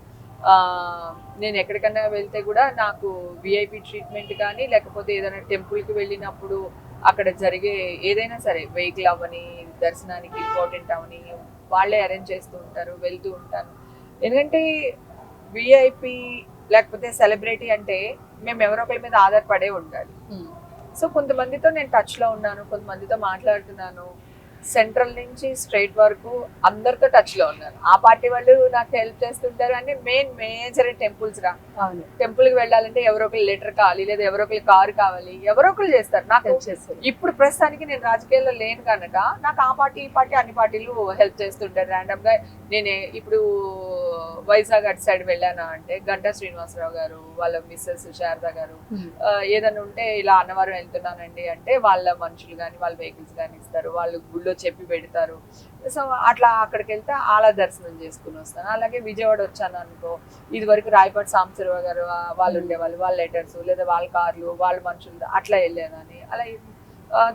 నేను ఎక్కడికన్నా వెళ్తే కూడా నాకు విఐపి ట్రీట్మెంట్ కానీ, లేకపోతే ఏదైనా టెంపుల్కి వెళ్ళినప్పుడు అక్కడ జరిగే ఏదైనా సరే, వెహికల్ అవని, దర్శనానికి ఇంపార్టెంట్ అవని, వాళ్ళే అరేంజ్ చేస్తూ ఉంటారు, వెళ్తూ ఉంటాను. ఎందుకంటే విఐపి లేకపోతే సెలబ్రిటీ అంటే మేము ఎవరో ఒకరి మీద ఆధారపడే ఉండాలి. సో కొంతమందితో నేను టచ్లో ఉన్నాను, కొంతమందితో మాట్లాడుతున్నాను. సెంట్రల్ నుంచి స్ట్రైట్ వరకు అందరితో టచ్లో ఉన్నాను. ఆ పార్టీ వాళ్ళు నాకు హెల్ప్ చేస్తుంటారు. అంటే మేజర్ టెంపుల్స్ రా, టెంపుల్కి వెళ్ళాలంటే ఎవరో ఒకరు లెటర్ కావాలి, లేదా ఎవరో ఒకరు కారు కావాలి, ఎవరో ఒకరు చేస్తారు. నాకు ఇప్పుడు ప్రస్తుతానికి నేను రాజకీయాల్లో లేను కనుక నాకు ఆ పార్టీ ఈ పార్టీ అన్ని పార్టీలు హెల్ప్ చేస్తుంటారు. ర్యాండమ్ గా నేను ఇప్పుడు వైజాగ్ అటు సైడ్ వెళ్ళానా అంటే గంటా శ్రీనివాసరావు గారు, వాళ్ళ మిస్సెస్ శారదా గారు ఏదైనా ఉంటే ఇలా అన్నవరం వెళ్తున్నానండి అంటే వాళ్ళ మనుషులు కానీ వాళ్ళ వెహికల్స్ కానీ ఇస్తారు, వాళ్ళు గుళ్ళో చెప్పి పెడతారు. సో అట్లా అక్కడికి వెళ్తే అలా దర్శనం చేసుకుని వస్తాను. అలాగే విజయవాడ వచ్చాను అనుకో, ఇది వరకు రాయపాటి సాంబశివరావు గారు వాళ్ళు ఉండేవాళ్ళు, వాళ్ళ లెటర్స్ లేదా వాళ్ళ కార్లు వాళ్ళ మనుషులు అట్లా వెళ్ళానని. అలా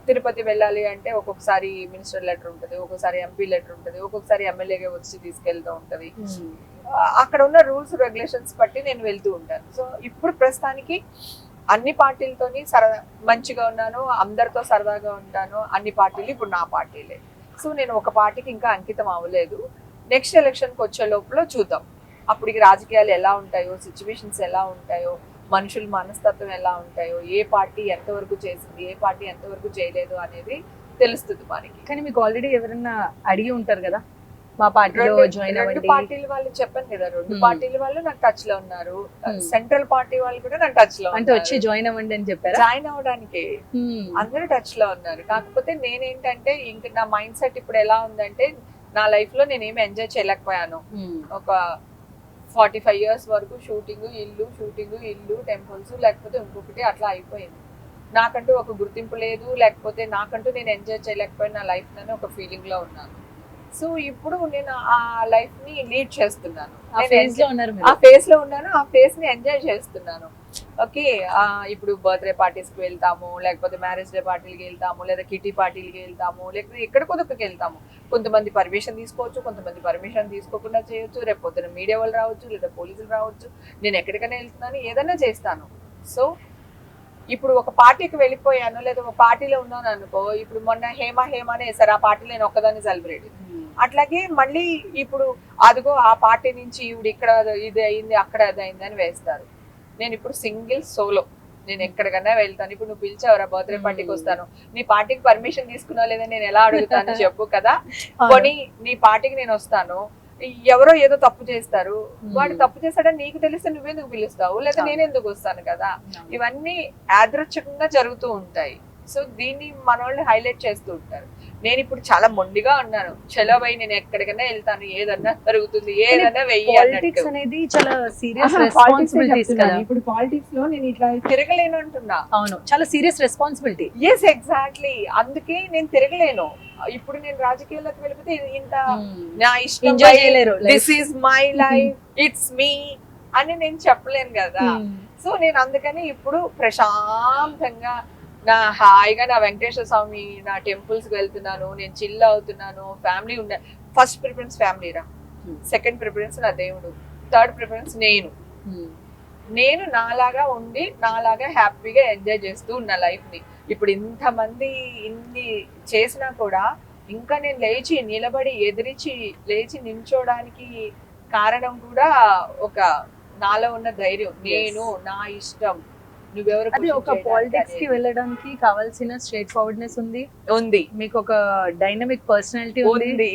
తిరుపతి వెళ్ళాలి అంటే ఒక్కొక్కసారి మినిస్టర్ లెటర్ ఉంటుంది, ఒక్కొక్కసారి ఎంపీ లెటర్ ఉంటుంది, ఒక్కొక్కసారి ఎమ్మెల్యేగా వచ్చి తీసుకెళ్తూ ఉంటది. అక్కడ ఉన్న రూల్స్ రెగ్యులేషన్స్ బట్టి నేను వెళ్తూ ఉంటాను. సో ఇప్పుడు ప్రస్తుతానికి అన్ని పార్టీలతోని మంచిగా ఉన్నాను, అందరితో సరదాగా ఉంటాను. అన్ని పార్టీలు ఇప్పుడు నా పార్టీలే. సో నేను ఒక పార్టీకి ఇంకా అంకితం అవ్వలేదు. నెక్స్ట్ ఎలక్షన్కి వచ్చే లోపల చూద్దాం, అప్పటికి రాజకీయాలు ఎలా ఉంటాయో, సిచ్యువేషన్స్ ఎలా ఉంటాయో, మనుషుల మనస్తత్వం ఎలా ఉంటాయో, ఏ పార్టీ ఎంతవరకు చేసింది, ఏ పార్టీ ఎంతవరకు చేయలేదు అనేది తెలుస్తుంది మనకి. కానీ మీకు ఆల్రెడీ ఎవరైనా అడిగి ఉంటారు కదా, మా పార్టీలో జాయిన్ అవ్వండి. 2 పార్టీల వాళ్ళు చెప్పాను కదా, 2 పార్టీల వాళ్ళు నాకు టచ్ లో ఉన్నారు. సెంట్రల్ పార్టీ వాళ్ళు కూడా నాకు టచ్ లో అంటే వచ్చి జాయిన్ అవ్వండి అని చెప్పారు. జాయిన్ అవ్వడానికి అందరూ టచ్ లో ఉన్నారు. కాకపోతే నేనేంటంటే ఇంక నా మైండ్ సెట్ ఇప్పుడు ఎలా ఉందంటే, నా లైఫ్ లో నేనేమి ఎంజాయ్ చేయలేకపోయాను. ఒక 45 years వరకు షూటింగ్ ఇల్లు టెంపుల్స్ లేకపోతే ఇంకొకటి అట్లా అయిపోయింది. నాకంటూ ఒక గుర్తింపు లేదు, లేకపోతే నాకంటూ నేను ఎంజాయ్ చేయలేకపోయిన నా లైఫ్ లోనే ఒక ఫీలింగ్ లో ఉన్నాను. సో ఇప్పుడు నేను ఆ లైఫ్ ని లీడ్ చేస్తున్నాను, ఆ ఫేజ్ లో ఉన్నాను, ఆ ఫేజ్ ని ఎంజాయ్ చేస్తున్నాను. ఓకే, ఇప్పుడు బర్త్డే పార్టీస్ కి వెళ్తాము, లేకపోతే మ్యారేజ్ డే పార్టీలకి వెళ్తాము, లేదా కిటీ పార్టీలకి వెళ్తాము, లేకపోతే ఎక్కడికొదక్కడికి వెళ్తాము. కొంతమంది పర్మిషన్ తీసుకోవచ్చు, కొంతమంది పర్మిషన్ తీసుకోకుండా చేయొచ్చు. రేపు పొద్దున మీడియా వాళ్ళు రావచ్చు, లేదా పోలీసులు రావచ్చు. నేను ఎక్కడికైనా వెళ్తున్నాను, ఏదైనా చేస్తాను. సో ఇప్పుడు ఒక పార్టీకి వెళ్ళిపోయాను, లేదా ఒక పార్టీలో ఉన్నాను అనుకో, ఇప్పుడు మొన్న హేమనే వేసారు, ఆ పార్టీలో నేను ఒక్కదాన్ని సెలబ్రేట్. అట్లాగే మళ్ళీ ఇప్పుడు అదిగో ఆ పార్టీ నుంచి ఈవిడ ఇక్కడ ఇది అయింది, అక్కడ అది అయింది అని వేస్తారు. నేను ఇప్పుడు సింగిల్ సోలో నేను ఎక్కడికన్నా వెళ్తాను. ఇప్పుడు నువ్వు పిలిచావురా బర్త్డే పార్టీకి వస్తాను, నీ పార్టీకి పర్మిషన్ తీసుకున్నావు లేదా నేను ఎలా అడుగుతాను చెప్పు కదా. కొని నీ పార్టీకి నేను వస్తాను, ఎవరో ఏదో తప్పు చేస్తారు, వాడు తప్పు చేస్తాడని నీకు తెలిస్తే నువ్వెందుకు పిలుస్తావు, లేదా నేను ఎందుకు వస్తాను కదా. ఇవన్నీ యాదృచ్ఛికంగా జరుగుతూ ఉంటాయి. సో దీన్ని మన వాళ్ళు హైలైట్ చేస్తూ ఉంటారు. నేను ఇప్పుడు చాలా మొండిగా ఉన్నాను, చలో భయ్ నేను ఎక్కడికైనా వెళ్తాను, ఏదన్నా జరుగుతుంది, ఏదన్నా వెయ్యి పాలిటిక్స్ అనేది చాలా సీరియస్ రెస్పాన్సిబిలిటీస్ కదా. ఇప్పుడు పాలిటిక్స్ లో నేను ఇట్లా తిరగలేను అంటున్నా. అవును, చాలా సీరియస్ రెస్పాన్సిబిలిటీ. ఎస్ ఎగ్జాక్ట్లీ, అందుకే నేను తిరగలేను. ఇప్పుడు నేను రాజకీయాల్లోకి వెళ్ళిపోతే ఇంత నా ఇష్టం, ఎంజాయ్ చేయలేరు. This is my life, it's me అని నేను చెప్పలేను కదా. సో నేను అందుకని ఇప్పుడు ప్రశాంతంగా నా హాయిగా నా వెంకటేశ్వర స్వామి నా టెంపుల్స్ కి వెళ్తున్నాను, నేను చిల్ అవుతున్నాను. ఫ్యామిలీ ఉండే, ఫస్ట్ ప్రిఫరెన్స్ ఫ్యామిలీ రా, సెకండ్ ప్రిఫరెన్స్ నా దేవుడు, థర్డ్ ప్రిఫరెన్స్ నేను నాలాగా ఉండి నాలాగా హ్యాపీగా ఎంజాయ్ చేస్తూ ఉన్న లైఫ్ ని. ఇప్పుడు ఇంతమంది ఇన్ని చేసినా కూడా ఇంకా నేను లేచి నిలబడి ఎదిరించి లేచి నిల్చోడానికి కారణం కూడా ఒక నాలో ఉన్న ధైర్యం, నేను నా ఇష్టం, నువ్వెవరు. అది ఒక పాలిటిక్స్ కి వెళ్ళడానికి కావాల్సిన స్ట్రైట్ ఫార్వర్డ్నెస్ ఉంది, మీకు ఒక డైనమిక్ పర్సనాలిటీ ఉంది.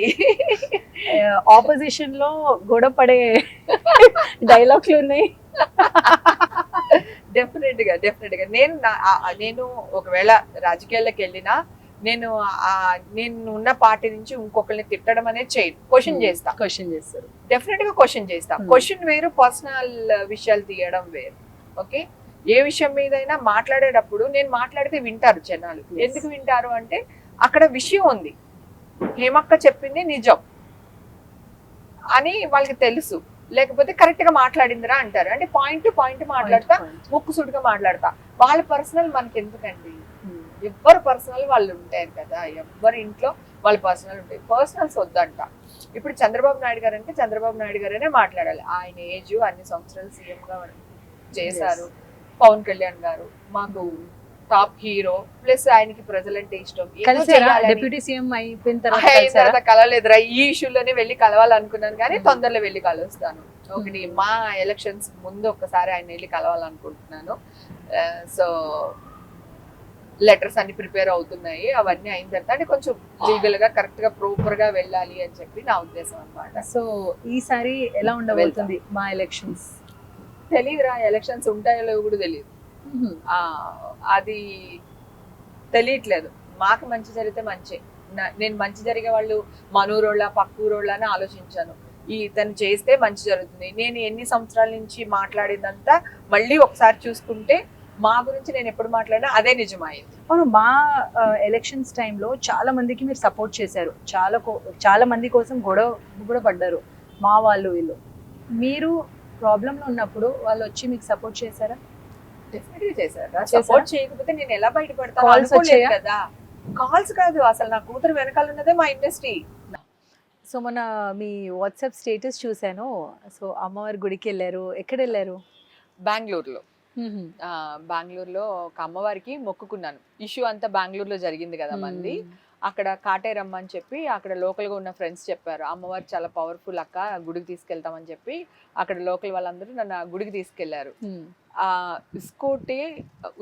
ఆపోజిషన్ లో గొడవ పడే డైలాగ్లు ఉన్నాయి. డెఫినెట్ గా నేను ఒకవేళ రాజకీయాల్లోకి వెళ్ళినా నేను ఉన్న పార్టీ నుంచి ఇంకొకరిని తిట్టడం అనేది చేయను, క్వశ్చన్ చేస్తారు. డెఫినెట్ గా క్వశ్చన్ చేస్తా. క్వశ్చన్ వేరు, పర్సనల్ విషయాలు తీయడం వేరు. ఓకే, ఏ విషయం మీదైనా మాట్లాడేటప్పుడు నేను మాట్లాడితే వింటారు జనాలు. ఎందుకు వింటారు అంటే అక్కడ విషయం ఉంది, హేమక్క చెప్పింది నిజం అని వాళ్ళకి తెలుసు. లేకపోతే కరెక్ట్ గా మాట్లాడిందిరా అంటారు. అంటే పాయింట్ టు పాయింట్ మాట్లాడతా, ముక్కు సుడిగా మాట్లాడతా. వాళ్ళ పర్సనల్ మనకి ఎందుకండి, ఎవరు పర్సనల్ వాళ్ళు ఉంటారు కదా, ఎవరి ఇంట్లో వాళ్ళ పర్సనల్ ఉంటాయి. పర్సనల్స్ వద్దంట. ఇప్పుడు చంద్రబాబు నాయుడు గారు అంటే చంద్రబాబు నాయుడు గారనే మాట్లాడాలి. ఆయన ఏజ్ అన్ని సంవత్సరాలు సీఎం గా చేశారు. పవన్ కళ్యాణ్ గారు మాకు టాప్ హీరో, ప్లస్ ఆయనకి ప్రజలంటే ఇష్టం. డిప్యూటీ సీఎం అయిపోయిన తర్వాత కలవలేదురా, ఈ ఇష్యూలోనే వెళ్ళి కలవాలనుకున్నాను కానీ తొందరలో వెళ్ళి కలుస్తాను. ఒకటి మా ఎలక్షన్స్ ముందు ఒక్కసారి ఆయన వెళ్ళి కలవాలనుకుంటున్నాను. సో లెటర్స్ అన్ని ప్రిపేర్ అవుతున్నాయి, అవన్నీ అయిన తర్వాత అంటే కొంచెం లీగల్ గా కరెక్ట్ గా ప్రాపర్ గా వెళ్ళాలి అని చెప్పి నా ఉద్దేశం అన్నమాట. సో ఈసారి ఎలా ఉండబోతుంది మా ఎలక్షన్స్? తెలియదురా, ఎలక్షన్స్ ఉంటాయో లేవో కూడా తెలియదు. అది తెలియట్లేదు. మాకు మంచి జరిగితే మంచి. నేను మంచి జరిగే వాళ్ళు మనూరోళ్ళ పక్కూరోళ్ళ అని ఆలోచించాను. తను చేస్తే మంచి జరుగుతుంది. నేను ఎన్ని సంవత్సరాల నుంచి మాట్లాడిందంతా మళ్ళీ ఒకసారి చూసుకుంటే మా గురించి నేను ఎప్పుడు మాట్లాడినా అదే నిజమైంది. అవును, మా ఎలక్షన్స్ టైంలో చాలా మందికి మీరు సపోర్ట్ చేశారు, చాలా మంది కోసం గొడవ పడ్డారు మా వాళ్ళు వీళ్ళు. మీరు ప్రాబ్లంలో ఉన్నప్పుడు వాళ్ళు వచ్చి మీకు సపోర్ట్ చేశారా? డెఫినెట్లీ చేశారా. సపోర్ట్ చేయకపోతే నేను ఎలా బయటపడతాను? కాల్స్ వచ్చాయి కదా. కాల్స్ కాదు, అసలు నా కూతురు వెనకాల ఉన్నదే మా ఇండస్ట్రీ. సో మన మీ వాట్సాప్ స్టేటస్ చూశాను. సో అమ్మవారి గుడికి వెళ్ళారు, ఎక్కడ వెళ్ళారు? బెంగళూరులో. బెంగళూరులో ఒక అమ్మవారికి మొక్కుకున్నాను. ఇష్యూ అంతా బెంగళూరులో జరిగింది కదా మంది. అక్కడ కాటేరమ్మ అని చెప్పి అక్కడ లోకల్గా ఉన్న ఫ్రెండ్స్ చెప్పారు, అమ్మవారు చాలా పవర్ఫుల్ అక్క, గుడికి తీసుకెళ్తామని చెప్పి అక్కడ లోకల్ వాళ్ళందరూ నన్ను గుడికి తీసుకెళ్లారు.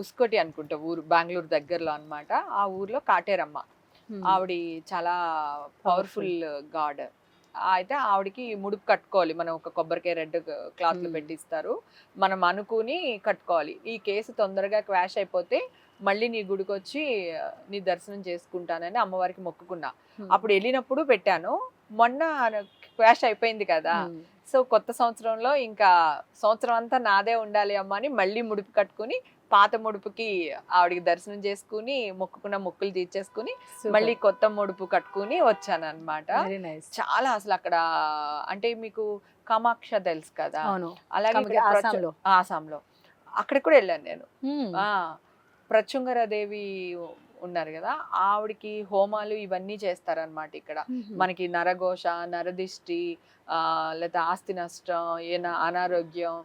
ఉస్కోటి అనుకుంటా ఊరు, బెంగళూరు దగ్గరలో అన్నమాట. ఆ ఊర్లో కాటేరమ్మ, ఆవిడ చాలా పవర్ఫుల్ గాడ్. అయితే ఆవిడకి ముడుపు కట్టుకోవాలి మనం. ఒక కొబ్బరికాయ రెడ్ క్లాత్ లో పెట్టిస్తారు, మనం అనుకుని కట్టుకోవాలి. ఈ కేసు తొందరగా క్వాష్ అయిపోతే మళ్ళీ నీ గుడికి వచ్చి నీ దర్శనం చేసుకుంటానని అమ్మవారికి మొక్కుకున్నా. అప్పుడు వెళ్ళినప్పుడు పెట్టాను. మొన్న క్వాష్ అయిపోయింది కదా, సో కొత్త సంవత్సరంలో ఇంకా సంవత్సరం అంతా నాదే ఉండాలి అమ్మ అని మళ్ళీ ముడుపు కట్టుకుని పాత ముడుపుకి ఆవిడకి దర్శనం చేసుకుని మొక్కుకున్న మొక్కులు తీర్చేసుకుని మళ్ళీ కొత్త ముడుపు కట్టుకుని వచ్చాను అనమాట. చాలా అసలు అక్కడ అంటే మీకు కామాక్ష తెలుసు కదా, అలాగే ఆసాంలో అక్కడికి కూడా వెళ్ళాను నేను. ప్రచుంగరాదేవి ఉన్నారు కదా, ఆవిడకి హోమాలు ఇవన్నీ చేస్తారనమాట. ఇక్కడ మనకి నరఘోష, నరదిష్టి, లేదా ఆస్తి నష్టం, ఏనా అనారోగ్యం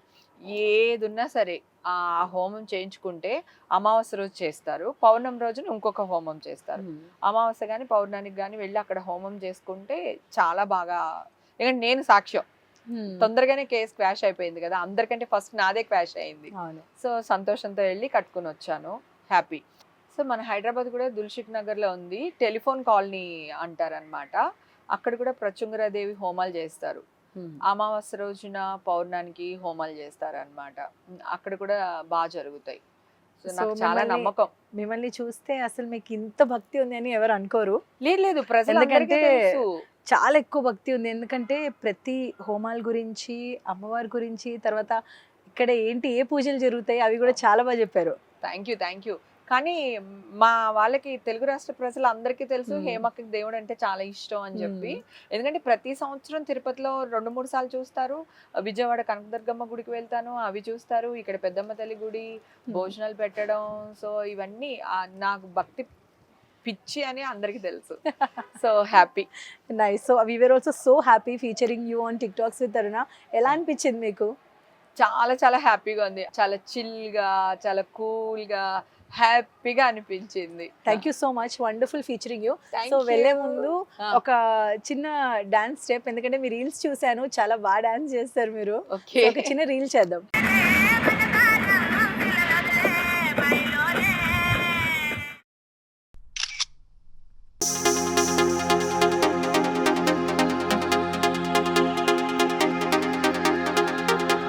ఏది ఉన్నా సరే ఆ హోమం చేయించుకుంటే అమావాస్య రోజు చేస్తారు, పౌర్ణమి రోజున ఇంకొక హోమం చేస్తారు. అమావాస్య కానీ పౌర్ణానికి కానీ వెళ్ళి అక్కడ హోమం చేసుకుంటే చాలా బాగా, ఎందుకంటే నేను సాక్ష్యం, తొందరగానే కేసు క్వాష్ అయిపోయింది కదా, అందరికంటే ఫస్ట్ నాదే క్వాష్ అయింది. అవును. సో సంతోషంతో వెళ్ళి కట్టుకుని వచ్చాను, హ్యాపీ. సో మన హైదరాబాద్ కూడా దిల్షుక్ నగర్లో ఉంది, టెలిఫోన్ కాలనీ అంటారనమాట. అక్కడ కూడా ప్రత్యుంగరాదేవి హోమాలు చేస్తారు. అమావాస్య రోజున పౌర్ణానికి హోమాలు చేస్తారు అనమాట. అక్కడ కూడా బాగా జరుగుతాయి. సో So, నాకు చాలా మిమ్మల్ని- నమ్మకం. మిమ్మల్ని చూస్తే అసలు మీకు ఇంత భక్తి ఉంది అని ఎవరు అనుకోరు. లేదు ప్రజలందరికీ ఎందుకంటే తెలుసు. చాలా ఎక్కువ భక్తి ఉంది. ఎందుకంటే ప్రతి హోమాల గురించి, అమ్మవారి గురించి, తర్వాత ఇక్కడ ఏంటి ఏ పూజలు జరుగుతాయి అవి కూడా చాలా బాగా చెప్పారు. Thank you. కానీ మా వాళ్ళకి తెలుగు రాష్ట్ర ప్రజలు అందరికీ తెలుసు హేమకి దేవుడు అంటే చాలా ఇష్టం అని చెప్పి. ఎందుకంటే ప్రతి సంవత్సరం తిరుపతిలో 2-3 సార్లు చూస్తారు, విజయవాడ కనకదుర్గమ్మ గుడికి వెళ్తాను, అవి చూస్తారు, ఇక్కడ పెద్దమ్మ తల్లి గుడి భోజనాలు పెట్టడం. సో ఇవన్నీ నాకు భక్తి పిచ్చి అని అందరికీ తెలుసు. So happy. Nice. So we were also so happy featuring you on TikToks with Aruna. ఎలా అనిపించింది మీకు? చాలా హ్యాపీగా ఉంది, చాలా చిల్గా, చాలా కూల్గా, హ్యాపీగా అనిపించింది. Thank you so much, wonderful featuring you. Thank so you. వెళ్ళే ముందు ఒక చిన్న డాన్స్ స్టెప్, ఎందుకంటే మీ రీల్స్ చూశాను, చాలా బాగా డాన్స్ చేస్తారు మీరు. ఓకే ఒక చిన్న రీల్ చేద్దాం.